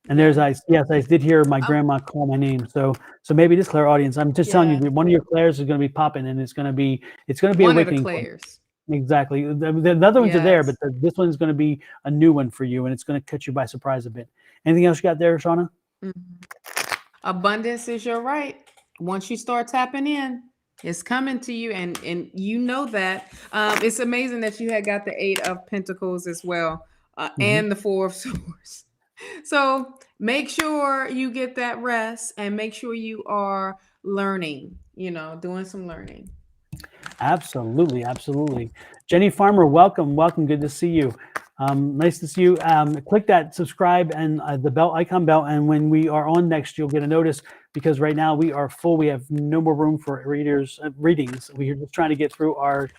And I did hear my grandma call my name. So maybe it is clairaudience. I'm just telling you that one of your clairs is going to be popping, and it's going to be one awakening. Of the clairs. Exactly. The other ones are there, but this one is going to be a new one for you, and it's going to catch you by surprise a bit. Anything else you got there, Shawna? Abundance is your right. Once you start tapping in, it's coming to you, and you know that. It's amazing that you had got the 8 of Pentacles as well, and the 4 of Swords. So make sure you get that rest, and make sure you are learning, doing some learning. Absolutely. Jenny Farmer, welcome. Good to see you. Nice to see you. Click that subscribe and the bell icon bell, and when we are on next, you'll get a notice, because right now we are full. We have no more room for readings. We're just trying to get through our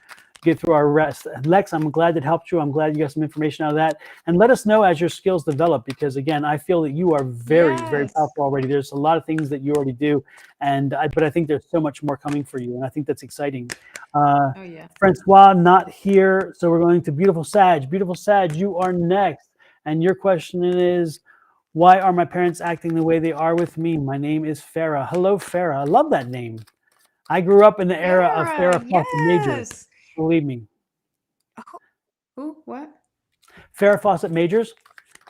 rest. Lex, I'm glad that helped you. I'm glad you got some information out of that. And let us know as your skills develop, because again, I feel that you are very powerful already. There's a lot of things that you already do, but I think there's so much more coming for you, and I think that's exciting. Francois, not here, so we're going to Beautiful Sag. Beautiful Sag, you are next, and your question is, why are my parents acting the way they are with me? My name is Farah. Hello, Farah. I love that name. I grew up in the era of Farrah Fawcett Majors. Believe me. Who? What? Farrah Fawcett Majors.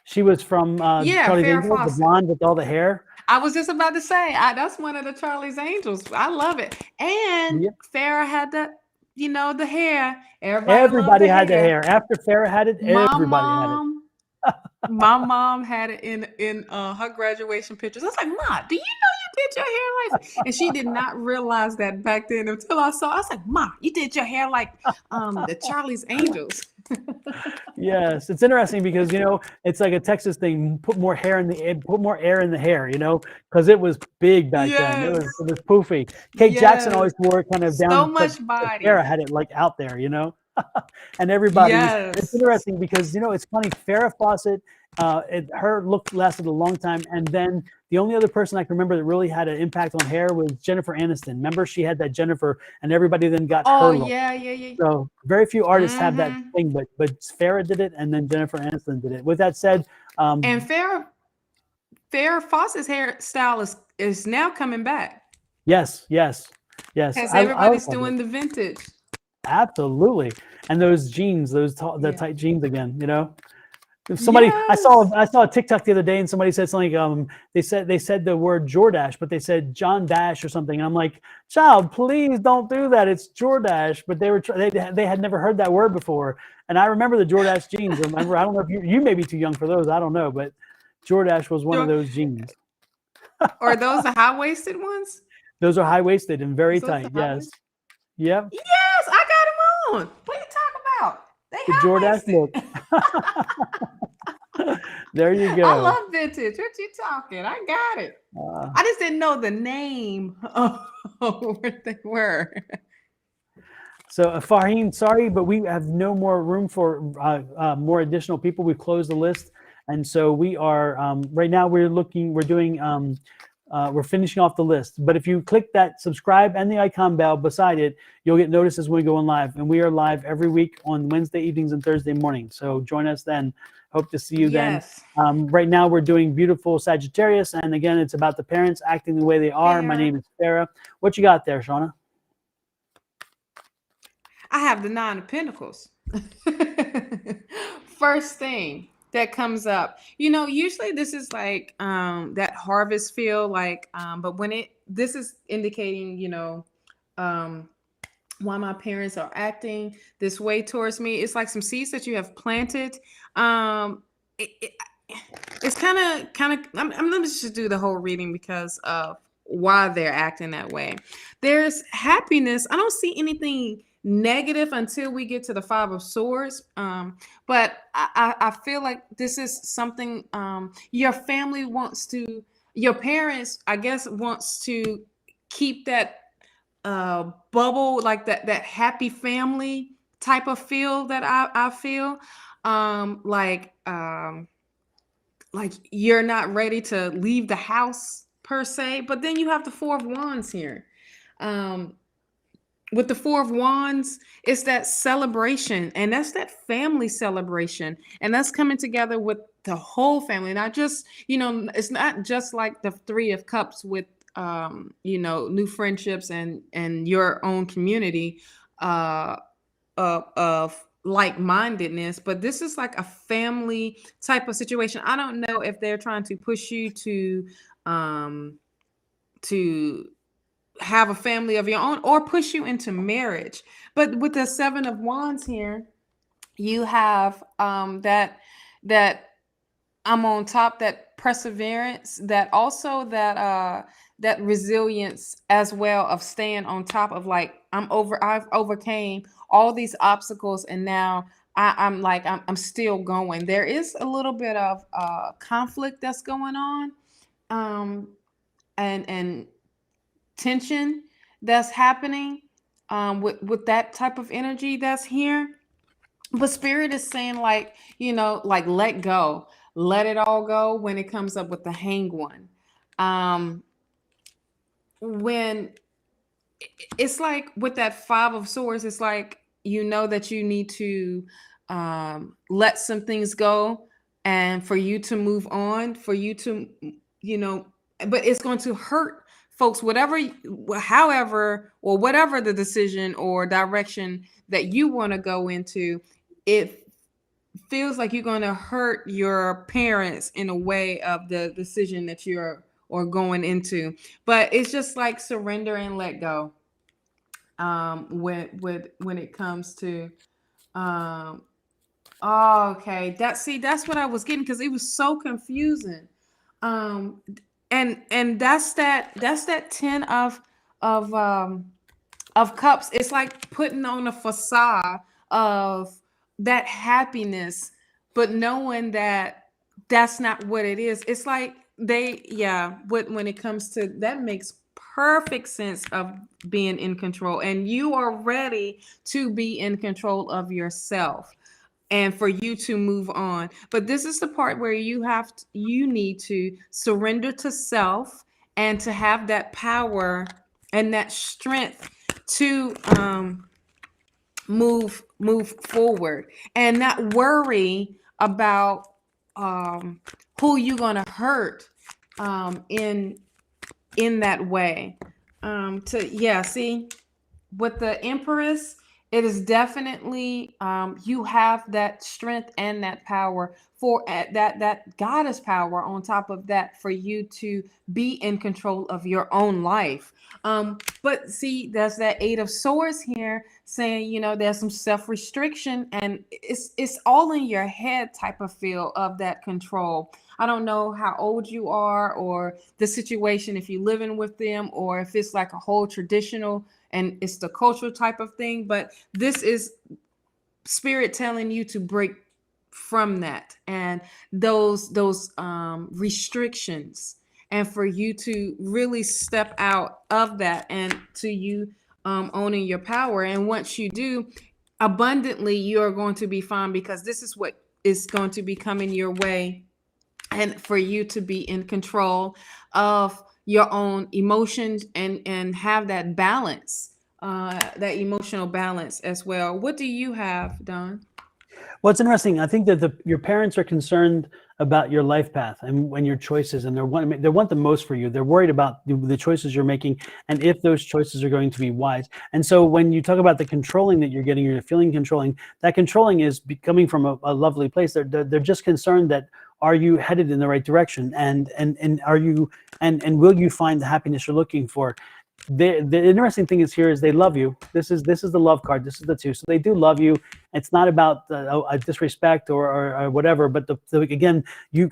She was from Charlie's Angels, the blonde with all the hair. I was just about to say, that's one of the Charlie's Angels. I love it. And Farrah had the hair. Everybody had the hair. After Farrah had it, everybody had it. My mom had it in her graduation pictures. I was like, Ma, do you know you did your hair like? And she did not realize that back then until I saw. I was like, Ma, you did your hair like the Charlie's Angels. Yes, it's interesting because it's like a Texas thing. Put more air in the hair, because it was big back then. It was poofy. Kate Jackson always wore it kind of down. So much body. Farrah had it like out there, and everybody. It's interesting because it's funny. Farrah Fawcett, her look lasted a long time, and then the only other person I can remember that really had an impact on hair was Jennifer Aniston. Remember, she had that Jennifer, and everybody then got her look. Yeah. So very few artists have that thing, but Farrah did it, and then Jennifer Aniston did it. With that said, and Farrah Fawcett's hairstyle is now coming back. Yes. Because everybody's doing the vintage. Absolutely, and those jeans, the tight jeans again, If somebody, Yes. I saw a TikTok the other day, and somebody said something. They said the word Jordash, but they said John Dash or something, and I'm like, child, please don't do that. It's Jordash. But they had never heard that word before, and I remember the Jordash jeans. Remember, I don't know if you may be too young for those. I don't know, but Jordash was one of Sure. those jeans. Or those the high waisted ones? Those are high waisted and very Is those the tight. high Yes. waisted? Yep. Yes, I got them on. What are you talking about? They The Jordash high look. waisted. There you I go. love vintage. What you talking? I got it. Uh, I just didn't know the name of what they were. So, Fahim, sorry, but we have no more room for more additional people. We've closed the list, and so we are right now. We're finishing off the list. But if you click that subscribe and the icon bell beside it, you'll get notices when we go on live. And we are live every week on Wednesday evenings and Thursday mornings. So join us then. Hope to see you then. Yes. Right now, we're doing beautiful Sagittarius, and again, it's about the parents acting the way they are. My Fair. name is Farah. What you got there, Shawna? I have the Nine of Pentacles. First thing that comes up, usually this is like that harvest feel, like but this is indicating, why my parents are acting this way towards me. It's like some seeds that you have planted. It, it, it's kind of I'm gonna just do the whole reading because of why they're acting that way. There's happiness. I don't see anything negative until we get to the Five of Swords. But I feel like this is something your family wants to, your parents, I guess, wants to keep that bubble, like that happy family type of feel that I feel. Like you're not ready to leave the house per se, but then you have the Four of Wands here. With the Four of Wands, it's that celebration, and that's that family celebration, and that's coming together with the whole family, not just, it's not just like the Three of Cups with new friendships and your own community of like-mindedness, but this is like a family type of situation. I don't know if they're trying to push you to have a family of your own or push you into marriage. But with the Seven of Wands here, you have that I'm on top, that perseverance, that also that resilience as well, of staying on top of, like, I've overcame all these obstacles, and now I'm still going. There is a little bit of conflict that's going on, and tension that's happening with that type of energy that's here. But Spirit is saying, like, like, let go, let it all go when it comes up with the Hanged One. When it's like with that Five of Swords, it's like, that you need to let some things go, and for you to move on, for you to, but it's going to hurt folks, however, or whatever the decision or direction that you want to go into. It feels like you're going to hurt your parents in a way of the decision that you're or going into, but it's just like surrender and let go. When it comes to okay, that's what I was getting, because it was so confusing. um and that's that 10 of of cups. It's like putting on a facade of that happiness, but knowing that that's not what it is. It's like when it comes to that, makes perfect sense of being in control, and you are ready to be in control of yourself and for you to move on. But this is the part where you need to surrender to self, and to have that power and that strength to move forward, and not worry about who you're gonna hurt in that way. See, with the Empress, It is definitely you have that strength and that power for that goddess power on top of that for you to be in control of your own life. But see, there's that Eight of Swords here saying, there's some self restriction, and it's all in your head type of feel of that control. I don't know how old you are or the situation, if you're living with them or if it's like a whole traditional and it's the cultural type of thing, but this is spirit telling you to break from that and those restrictions, and for you to really step out of that and to you owning your power. And once you do, abundantly you are going to be fine, because this is what is going to be coming your way, and for you to be in control of your own emotions and have that balance, that emotional balance as well. What do you have, Don? Well, it's interesting. I think that your parents are concerned about your life path and your choices, and they want the most for you. They're worried about the choices you're making and if those choices are going to be wise. And so when you talk about the controlling that you're getting, you're feeling controlling, that controlling is coming from a lovely place. They're just concerned that, are you headed in the right direction, and are you, and will you find the happiness you're looking for? The interesting thing is here is they love you. This is the love card. This is the two. So they do love you. It's not about a disrespect or whatever. But again,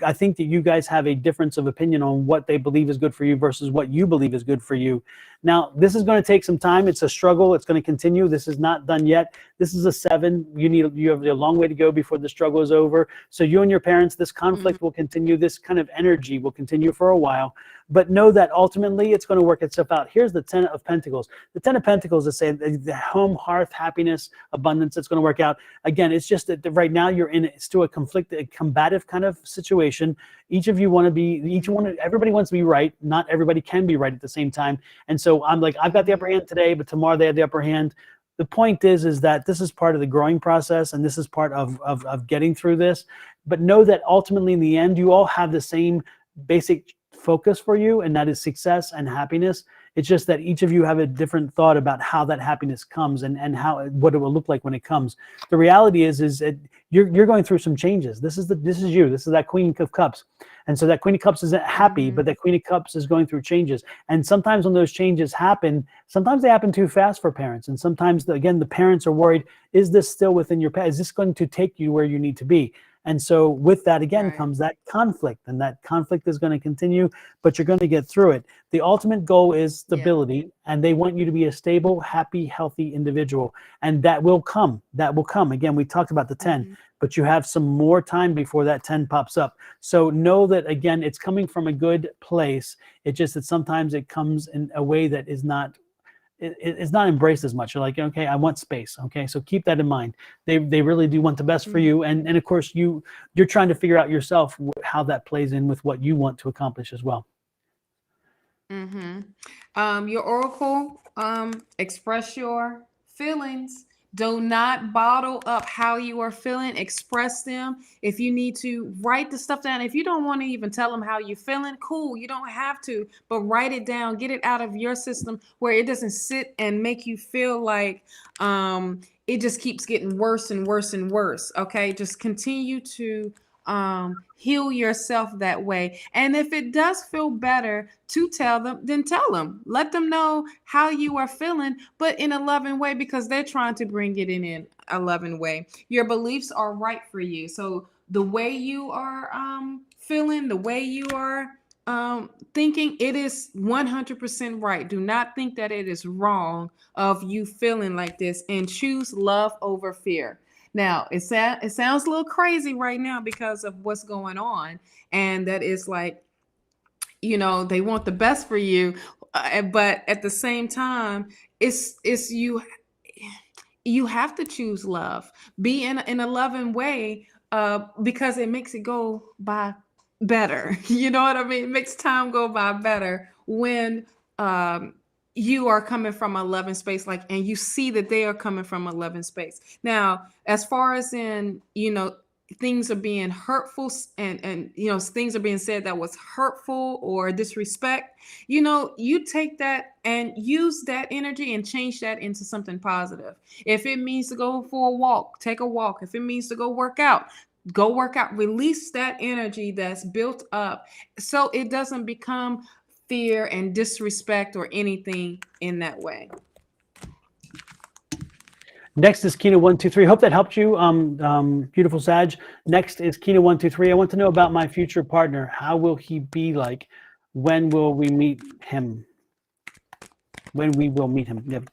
I think that you guys have a difference of opinion on what they believe is good for you versus what you believe is good for you. Now, this is going to take some time. It's a struggle. It's going to continue. This is not done yet. This is a 7. You have a long way to go before the struggle is over. So you and your parents, this conflict will continue. This kind of energy will continue for a while. But know that ultimately it's going to work itself out. Here's the 10 of Pentacles. The 10 of Pentacles is saying the home, hearth, happiness, abundance. It's going to work out. Again, it's just that right now you're in it's still a combative kind of situation. Everybody wants to be right. Not everybody can be right at the same time. And so I'm like, I've got the upper hand today, but tomorrow they have the upper hand. The point is that this is part of the growing process, and this is part of getting through this. But know that ultimately in the end, you all have the same basic focus for you, and that is success and happiness. It's just that each of you have a different thought about how that happiness comes and what it will look like when it comes. The reality is that you're going through some changes. This is you. This is that Queen of Cups. And so that Queen of Cups isn't happy, but that Queen of Cups is going through changes. And sometimes when those changes happen, sometimes they happen too fast for parents. And sometimes, the parents are worried, is this still within your path? Is this going to take you where you need to be? And so with that, again, comes that conflict, and that conflict is going to continue, but you're going to get through it. The ultimate goal is stability, and they want you to be a stable, happy, healthy individual. And that will come. That will come. Again, we talked about the 10, but you have some more time before that 10 pops up. So know that, again, it's coming from a good place. It's just that sometimes it comes in a way that is not it's not embraced as much. You're like, okay, I want space. Okay, so keep that in mind. They really do want the best for you, and of course you're trying to figure out yourself how that plays in with what you want to accomplish as well. Your oracle, express your feelings. Do not bottle up how you are feeling. Express them. If you need to, write the stuff down. If you don't want to even tell them how you're feeling, cool. You don't have to, but write it down. Get it out of your system where it doesn't sit and make you feel like it just keeps getting worse and worse and worse. Okay, just continue to heal yourself that way. And if it does feel better to tell them, then tell them. Let them know how you are feeling, but in a loving way, because they're trying to bring it in a loving way. Your beliefs are right for you. So the way you are feeling, the way you are thinking, it is 100% right. Do not think that it is wrong of you feeling like this, and choose love over fear. Now, it sounds a little crazy right now because of what's going on, and that is like, they want the best for you, but at the same time, it's you have to choose love, be in a loving way, because it makes it go by better. You know what I mean? It makes time go by better when you are coming from a loving space, like, and you see that they are coming from a loving space. Now, as far as in, things are being hurtful, and things are being said that was hurtful or disrespect, you take that and use that energy and change that into something positive. If it means to go for a walk, take a walk. If it means to go work out. Release that energy that's built up so it doesn't become fear and disrespect or anything in that way. Next is Kina123. Hope that helped you, beautiful Sag. Next is Kina123. I want to know about my future partner. How will he be like? When will we meet him? When we will meet him. Yep.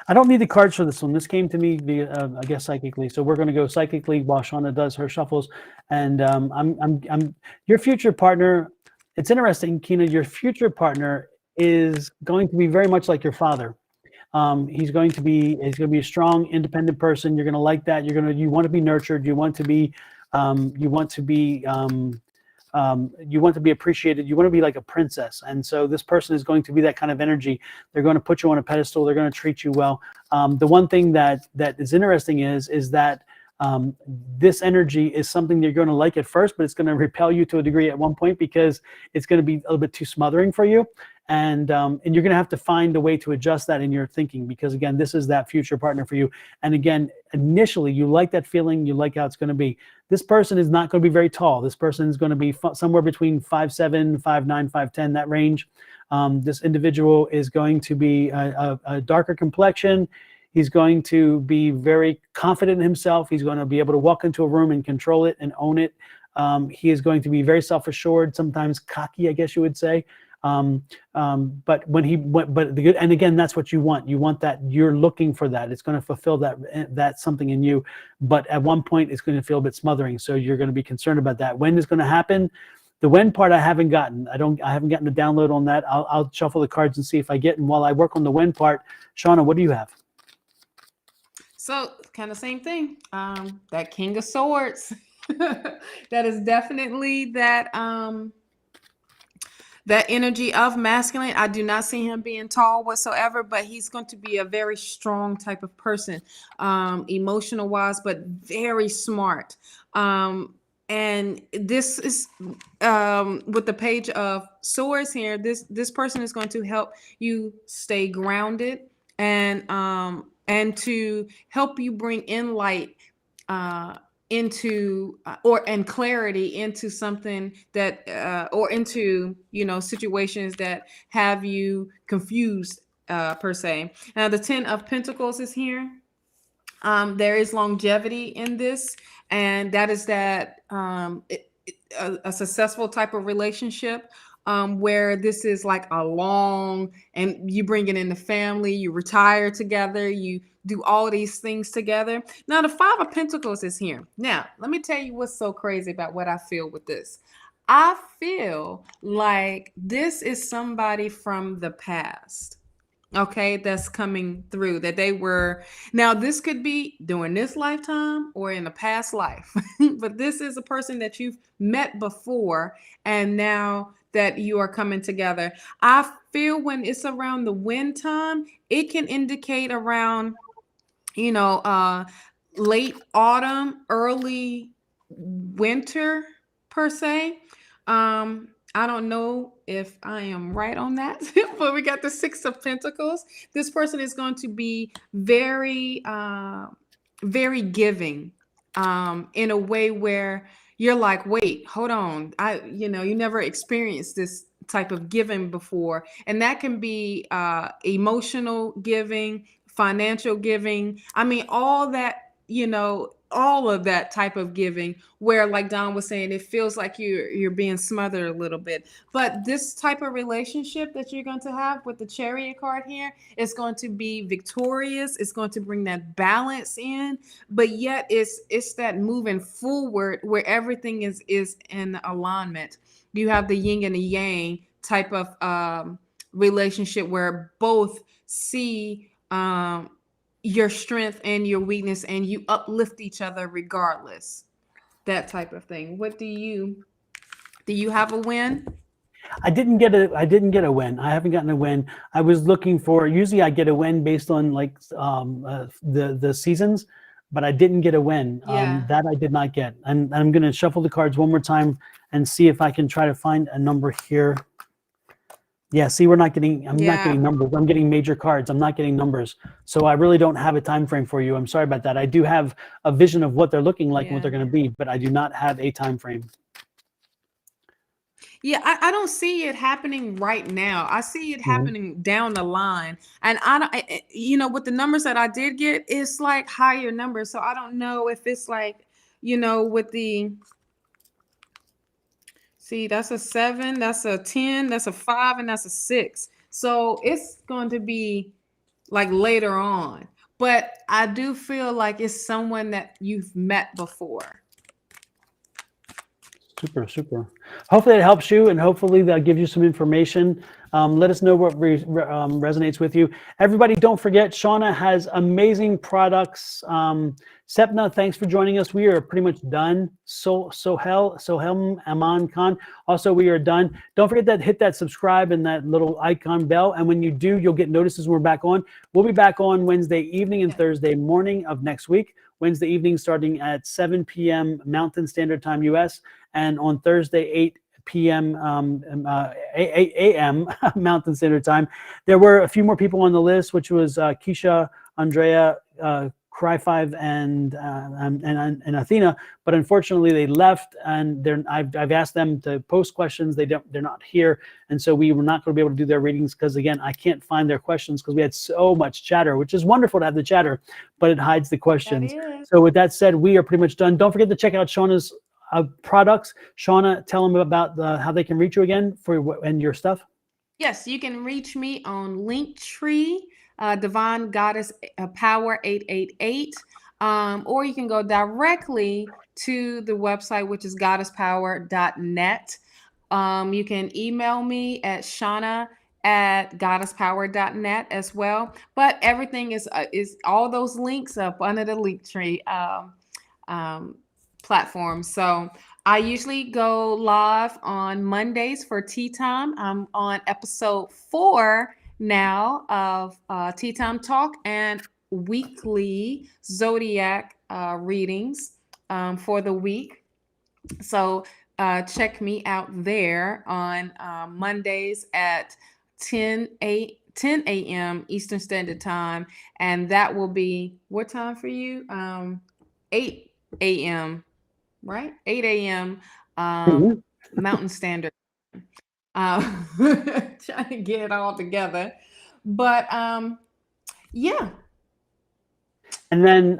I don't need the cards for this one. This came to me via, I guess, psychically. So we're going to go psychically while Shawna does her shuffles. And I'm your future partner. It's interesting, Kina. Your future partner is going to be very much like your father. He's going to be a strong, independent person. You're going to like that. You want to be nurtured. You want to be appreciated. You want to be like a princess. And so this person is going to be that kind of energy. They're going to put you on a pedestal. They're going to treat you well. The one thing that is interesting is that this energy is something you're going to like at first, but it's going to repel you to a degree at one point because it's going to be a little bit too smothering for you. And you're going to have to find a way to adjust that in your thinking, because again, this is that future partner for you. And again, initially you like that feeling, you like how it's going to be. This person is not going to be very tall. This person is going to be somewhere between 5'7", 5'9", 5'10", that range. This individual is going to be a darker complexion. He's going to be very confident in himself. He's going to be able to walk into a room and control it and own it. He is going to be very self-assured, sometimes cocky, I guess you would say. But and again, that's what you want. You want that. You're looking for that. It's going to fulfill that something in you. But at one point, it's going to feel a bit smothering. So you're going to be concerned about that. When is going to happen? The when part I haven't gotten. I haven't gotten the download on that. I'll shuffle the cards and see if I get. And while I work on the when part, Shawna, what do you have? So kind of same thing. That King of Swords. That is definitely that energy of masculine. I do not see him being tall whatsoever, but he's going to be a very strong type of person, emotional wise, but very smart. And this is with the Page of Swords here. This person is going to help you stay grounded and to help you bring in light into and clarity into something that or into situations that have you confused per se. Now the 10 of Pentacles is here. There is longevity in this, and that is that a successful type of relationship where this is like a long, and you bring it in the family, you retire together, you do all these things together. Now the 5 of Pentacles is here. Now let me tell you what's so crazy about what I feel with this. I feel like this is somebody from the past, okay, that's coming through, that they were, now this could be during this lifetime or in a past life, but this is a person that you've met before, and now that you are coming together. I feel when it's around the wind time, it can indicate around, late autumn, early winter per se. I don't know if I am right on that, but we got the 6 of Pentacles. This person is going to be very, very giving, in a way where you're like, wait, hold on. You never experienced this type of giving before. And that can be emotional giving, financial giving. I mean, all that, all of that type of giving, where like Don was saying, it feels like you're being smothered a little bit. But this type of relationship that you're going to have with the Chariot card here is going to be victorious. It's going to bring that balance in, but yet it's that moving forward where everything is in alignment. You have the yin and the yang type of relationship where both see your strength and your weakness, and you uplift each other regardless. That type of thing. What do you have a win? I didn't get a win. I haven't gotten a win. I was looking for, usually I get a win based on like the seasons. but I didn't get a win. Yeah. That I did not get. And I'm going to shuffle the cards one more time and see if I can try to find a number here. Yeah, see, I'm not getting numbers. I'm getting major cards. I'm not getting numbers. So I really don't have a time frame for you. I'm sorry about that. I do have a vision of what they're looking like and what they're going to be, but I do not have a time frame. Yeah, I don't see it happening right now. I see it happening down the line. And with the numbers that I did get, it's like higher numbers. So I don't know if it's like, with the, see, that's a 7, that's a 10, that's a 5, and that's a 6. So it's going to be like later on. But I do feel like it's someone that you've met before. Super, super. Hopefully it helps you, and hopefully that gives you some information. Let us know what resonates with you. Everybody, don't forget, Shawna has amazing products. Sepna, thanks for joining us. We are pretty much done. Sohel Aman Khan. Also, we are done. Don't forget that hit that subscribe and that little icon bell. And when you do, you'll get notices when we're back on. We'll be back on Wednesday evening and Thursday morning of next week. Wednesday evening starting at 7 p.m. Mountain Standard Time US, and on Thursday 8 p.m. 8 a.m. Mountain Standard Time. There were a few more people on the list, which was Keisha, Andrea, Cry5, and Athena, but unfortunately they left, and I've asked them to post questions. They're not here, and so we were not going to be able to do their readings because, again, I can't find their questions because we had so much chatter, which is wonderful to have the chatter, but it hides the questions. So with that said, we are pretty much done. Don't forget to check out Shawna's products. Shawna, tell them about how they can reach you again and your stuff. Yes, you can reach me on Linktree, Divine Goddess Power 888, or you can go directly to the website, which is goddesspower.net. You can email me at Shawna@goddesspower.net as well. But everything is all those links up under the Linktree platform. So I usually go live on Mondays for Tea Time. I'm on episode 4 now of Tea Time Talk and weekly zodiac readings for the week. So check me out there on Mondays at 10 a.m. Eastern Standard Time. And that will be, what time for you? 8 a.m., right? 8 a.m. Mountain Standard. Trying to get it all together. But yeah. And then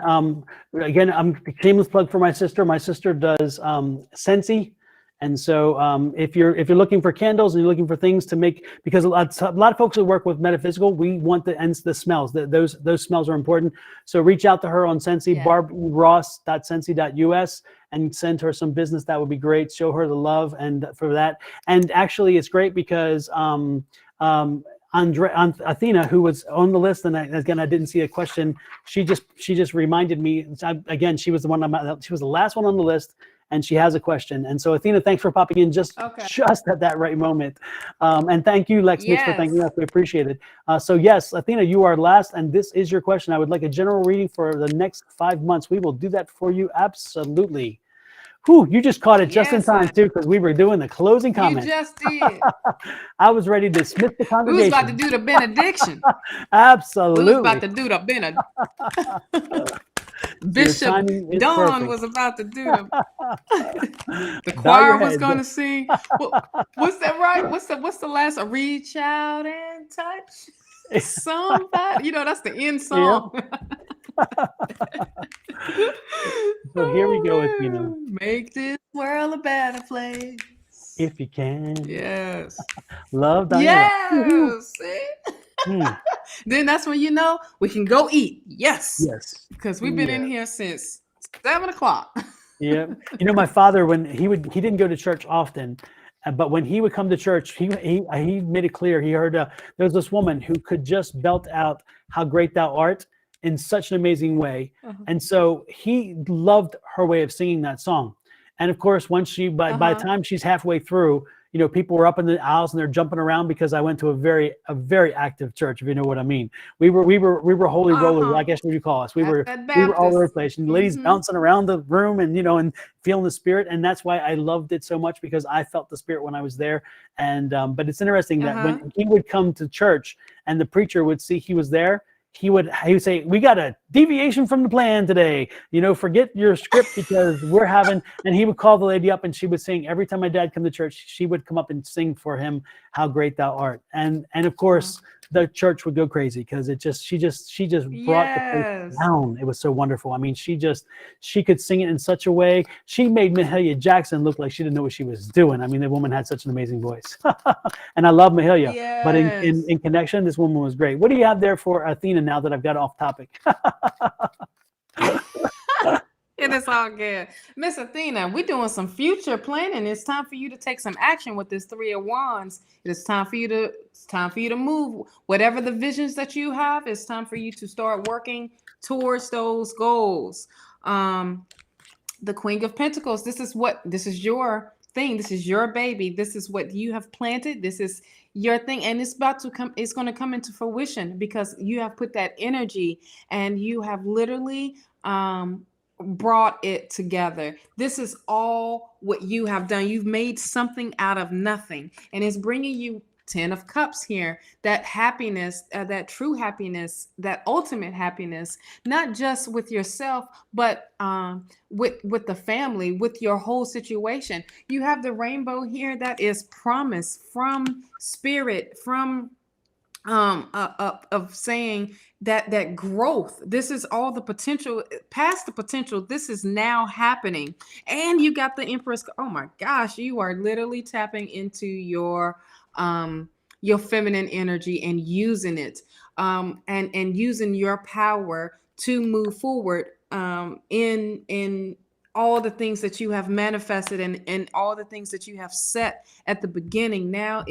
again, I'm a shameless plug for my sister. My sister does Scentsy. And so if you're looking for candles and you're looking for things to make, because a lot of folks who work with metaphysical, we want the smells. Those smells are important. So reach out to her on Scentsy, barbross.scentsy.us, and send her some business. That would be great. Show her the love and for that. And actually, it's great because Athena, who was on the list, and I didn't see a question. She just reminded me. Again, she was the last one on the list. And she has a question. And so, Athena, thanks for popping in just at that right moment. And thank you, Lex Mix, for thanking us. We appreciate it. So yes, Athena, you are last, and this is your question. I would like a general reading for the next 5 months. We will do that for you, absolutely. Whew, you just caught it just in time, too, because we were doing the closing comment. You just did. I was ready to dismiss the congregation. We was about to do the benediction. Absolutely. We was about to do the benediction. Bishop Don was about to do the choir was going to sing. What's that, right? What's the last? Reach out and touch somebody. That's the end song. So here we go, Athena. Make this world a better place if you can. Yes. Love Diana. Yes. Then that's when we can go eat. Yes. Because we've been in here since 7 o'clock. Yeah. My father, when he didn't go to church often, but when he would come to church, he made it clear. He heard there was this woman who could just belt out "How Great Thou Art" in such an amazing way, and so he loved her way of singing that song. And of course, once by the time she's halfway through, people were up in the aisles and they're jumping around because I went to a very active church, if you know what I mean. We were holy rollers, I guess what you call us. We That's were that all over the Baptist. place, and ladies bouncing around the room, and and feeling the Spirit. And that's why I loved it so much, because I felt the Spirit when I was there. And but it's interesting that when he would come to church and the preacher would see he was there, he would say, "We got a deviation from the plan today. Forget your script because we're having." And he would call the lady up, and she would sing. Every time my dad come to church, she would come up and sing for him, "How Great Thou Art." And of course, the church would go crazy because she just brought the place down. It was so wonderful. I mean, she could sing it in such a way. She made Mahalia Jackson look like she didn't know what she was doing. I mean, the woman had such an amazing voice. And I love Mahalia. Yes. But in connection, this woman was great. What do you have there for Athena now that I've got off topic? It is all good. Miss Athena, we're doing some future planning. It's time for you to take some action with this 3 of Wands. It's time for you to move. Whatever the visions that you have, it's time for you to start working towards those goals. The Queen of Pentacles, this is your thing. This is your baby. This is what you have planted. This is your thing. And it's going to come into fruition because you have put that energy and you have literally, brought it together. This is all what you have done. You've made something out of nothing, and it's bringing you 10 of Cups here. That happiness, that true happiness, that ultimate happiness, not just with yourself, but with the family, with your whole situation. You have the rainbow here. That is promise from Spirit, from of saying that growth. This is all the potential, past the potential. This is now happening. And you got the Empress. Oh my gosh, you are literally tapping into your feminine energy and using it, and using your power to move forward in all the things that you have manifested and all the things that you have set at the beginning. Now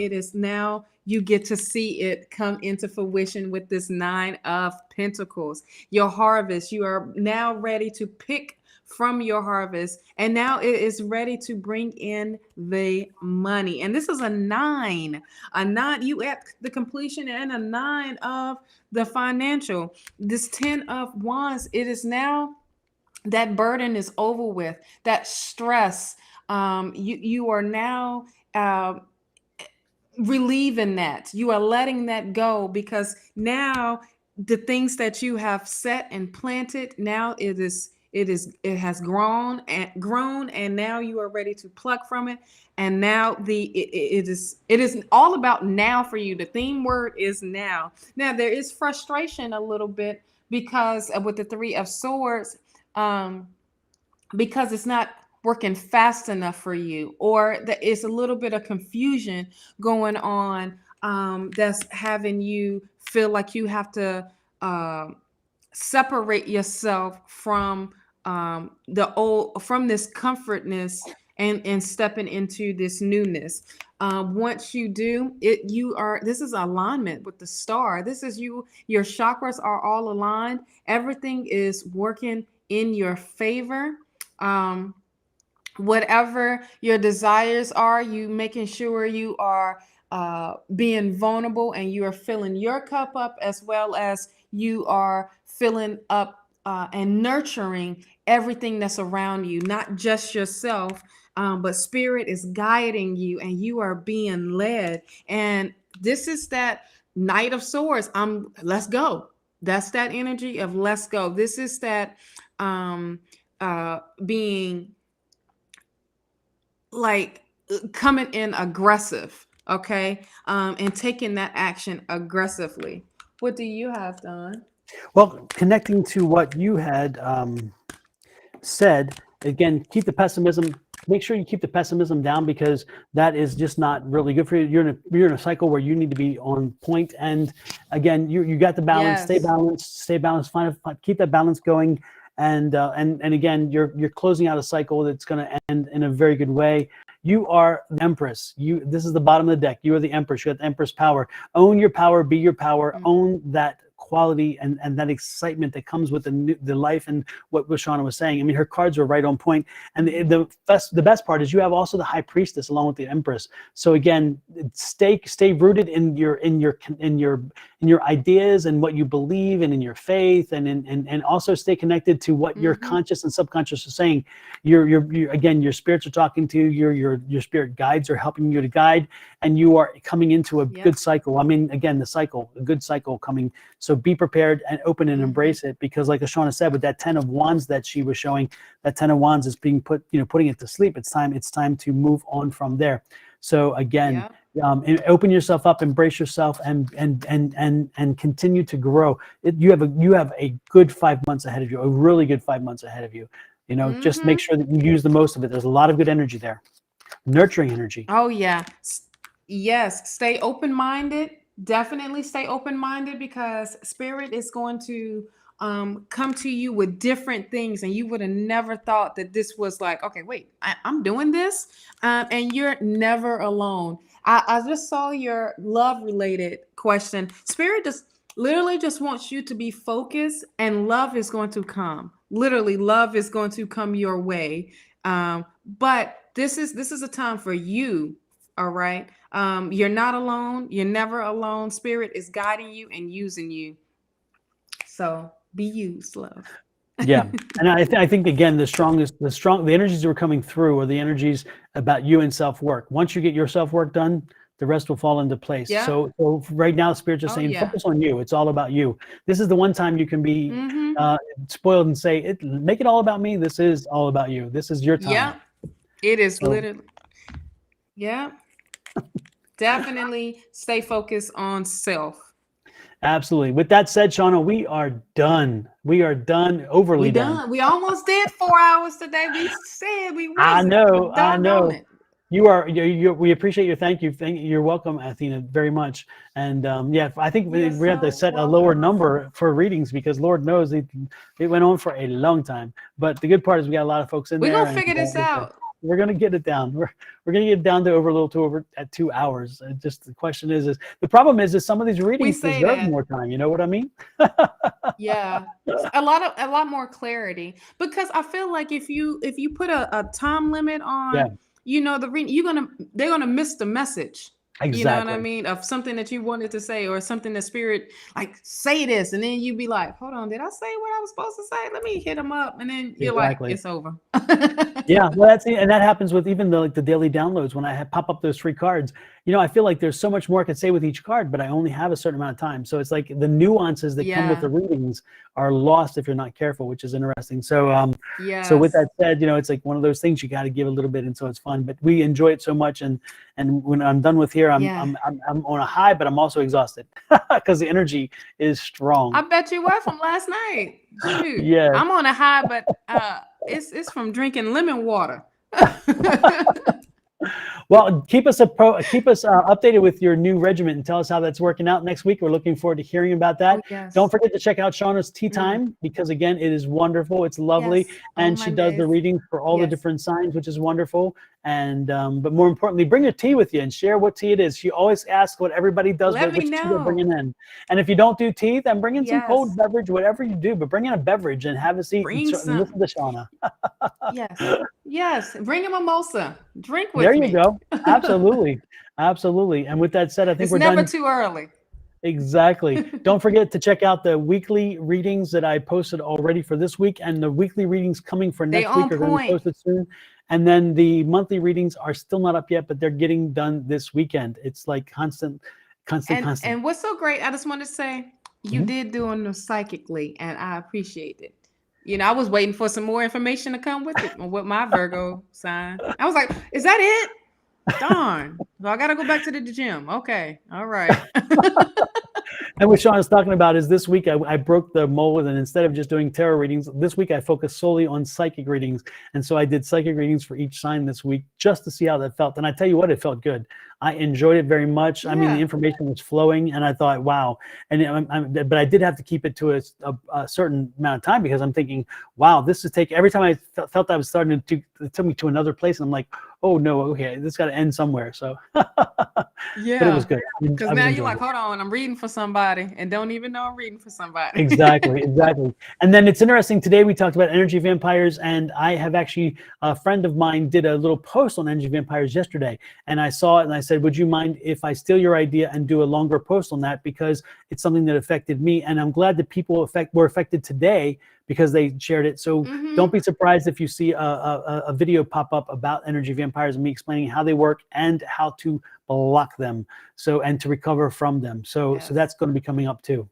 you get to see it come into fruition with this 9 of Pentacles. Your harvest, you are now ready to pick from your harvest, and now it is ready to bring in the money. And this is a 9, you at the completion, and a 9 of the financial. This 10 of Wands, it is now, that burden is over with, that stress. You are now relieving that. You are letting that go, because now the things that you have set and planted, now it has grown, and now you are ready to pluck from it. And now it is all about now for you. The theme word is now. Now there is frustration a little bit because with the 3 of Swords, because it's not working fast enough for you, or that it's a little bit of confusion going on, that's having you feel like you have to separate yourself from from this comfortness and stepping into this newness. Once you do it, this is alignment with the star. This is your chakras are all aligned. Everything is working in your favor. Whatever your desires are, you making sure you are being vulnerable, and you are filling your cup up, as well as you are filling up and nurturing everything that's around you, not just yourself, but Spirit is guiding you, and you are being led. And this is that Knight of Swords. Let's go. That's that energy of let's go. This is that being like coming in aggressive, okay, and taking that action aggressively. What do you have, Don? Well, connecting to what you had said, again, keep the pessimism. Make sure you keep the pessimism down, because that is just not really good for you. You're in a cycle where you need to be on point. And again, you got the balance. Yes. Stay balanced. Keep that balance going. And again, you're closing out a cycle that's going to end in a very good way. You are the Empress. This is the bottom of the deck. You are the Empress. You got the Empress power. Own your power. Be your power. Own that quality and that excitement that comes with the life and what Shawna was saying. I mean, her cards were right on point. And the best part is you have also the High Priestess along with the Empress. So again, stay rooted in your ideas and what you believe and in your faith, and also stay connected to what your conscious and subconscious are saying. Again, your spirits are talking to you, your spirit guides are helping you to guide, and you are coming into a good cycle. I mean, again, a good cycle coming. So be prepared and open and embrace it, because like Shawna said, with that 10 of Wands that she was showing, that 10 of Wands is being putting it to sleep. It's time to move on from there. So again, open yourself up, embrace yourself, and continue to grow. You have a good 5 months ahead of you, a really good 5 months ahead of you. Just make sure that you use the most of it. There's a lot of good energy there, nurturing energy. Oh yeah, yes. Stay open-minded. Definitely stay open-minded, because spirit is going to come to you with different things, and you would have never thought that this was like, okay, wait, I'm doing this, and you're never alone. I just saw your love-related question. Spirit literally just wants you to be focused, and love is going to come. Literally, love is going to come your way. But this is a time for you. All right. You're not alone. You're never alone. Spirit is guiding you and using you. So be used, love. Yeah. And I think again, the energies that are coming through are the energies about you and self-work. Once you get your self-work done, the rest will fall into place. Yeah. So right now, Spirit's just saying, focus on you. It's all about you. This is the one time you can be spoiled and say, make it all about me. This is all about you. This is your time. Yeah. It is literally. Yeah. Definitely stay focused on self. Absolutely. With that said, Shawna, we are done. We are done. Overly done. We almost did 4 hours today. We said we. I know. We appreciate your thank you. You're welcome, Athena, very much. And I think we have to set a lower number for readings, because Lord knows it went on for a long time. But the good part is we got a lot of folks in there. We're gonna figure this out. We're gonna get it down. We're gonna get it down to over at 2 hours. Just the question is the problem is some of these readings deserve more time. You know what I mean? Yeah, a lot more clarity, because I feel like if you put a time limit on, the reading, they're gonna miss the message. Exactly. You know what I mean? Of something that you wanted to say, or something that spirit like, say this, and then you'd be like, hold on, did I say what I was supposed to say? Let me hit them up, and then you're like, it's over. Yeah, well, that happens with even the daily downloads. When I pop up those free cards, I feel like there's so much more I could say with each card, but I only have a certain amount of time. So it's like the nuances that come with the readings are lost if you're not careful, which is interesting. So so with that said, it's like one of those things you got to give a little bit, and so it's fun. But we enjoy it so much, and when I'm done with here, I'm on a high, but I'm also exhausted because the energy is strong. I bet you were from last night. Dude, yeah, I'm on a high, but it's from drinking lemon water. Well, keep us updated with your new regiment and tell us how that's working out next week. We're looking forward to hearing about that. Yes. Don't forget to check out Shawna's Tea Time, because again, it is wonderful. It's lovely, and she does the readings for all the different signs, which is wonderful. And but more importantly, bring your tea with you and share what tea it is. She always asks what everybody does, which tea they're bringing in. And if you don't do tea, then bring in some cold beverage, whatever you do. But bring in a beverage and have a seat and listen to Shawna. Yes. Bring a mimosa. Drink with me. There you go. Absolutely. And with that said, I think we're done. It's never too early. Exactly. Don't forget to check out the weekly readings that I posted already for this week, and the weekly readings coming for next week are going to be posted soon. And then the monthly readings are still not up yet, but they're getting done this weekend. It's like constant. And what's so great, I just want to say, you did do them psychically, and I appreciate it. I was waiting for some more information to come with it, with my Virgo sign. I was like, is that it? Darn. So I got to go back to the gym. Okay. All right. And what Sean is talking about is this week I broke the mold, and instead of just doing tarot readings, this week I focused solely on psychic readings. And so I did psychic readings for each sign this week just to see how that felt. And I tell you what, it felt good. I enjoyed it very much. I mean, the information was flowing, and I thought, wow. But I did have to keep it to a certain amount of time, because I'm thinking, wow, this is every time I felt I was starting to, it took me to another place. And I'm like, oh no, okay, this got to end somewhere. So, but it was Yeah. good. Because I was now you're enjoying like, it. hold on, I'm reading for somebody and don't even know I'm reading for somebody. Exactly, exactly. And then it's interesting. Today we talked about energy vampires, and I have actually, a friend of mine did a little post on energy vampires yesterday, and I saw it and I said, would you mind if I steal your idea and do a longer post on that, because it's something that affected me, and I'm glad that people were affected today because they shared it. So don't be surprised if you see a video pop up about energy vampires and me explaining how they work and how to block them, so, and to recover from them. So Yes. that's going to be coming up too.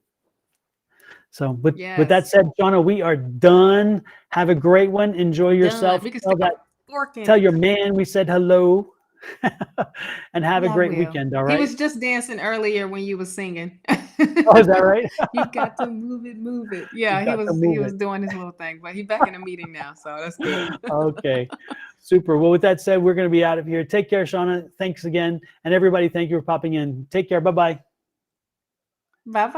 So with that Yes. said, Shawna, we are done. Have a great one. Enjoy yourself. Done. We can Tell start that, working. tell your man we said hello. And have a Yeah, I great will. weekend. All He right. was just dancing earlier when you were singing. Oh, is that right? You got to move it, move it. You Yeah, he got to was he move was it. doing his little thing, but he's back in a meeting now, so that's good. Okay. Super. Well, with that said, we're going to be out of here. Take care, Shawna. Thanks again. And everybody, thank you for popping in. Take care. Bye-bye. Bye bye.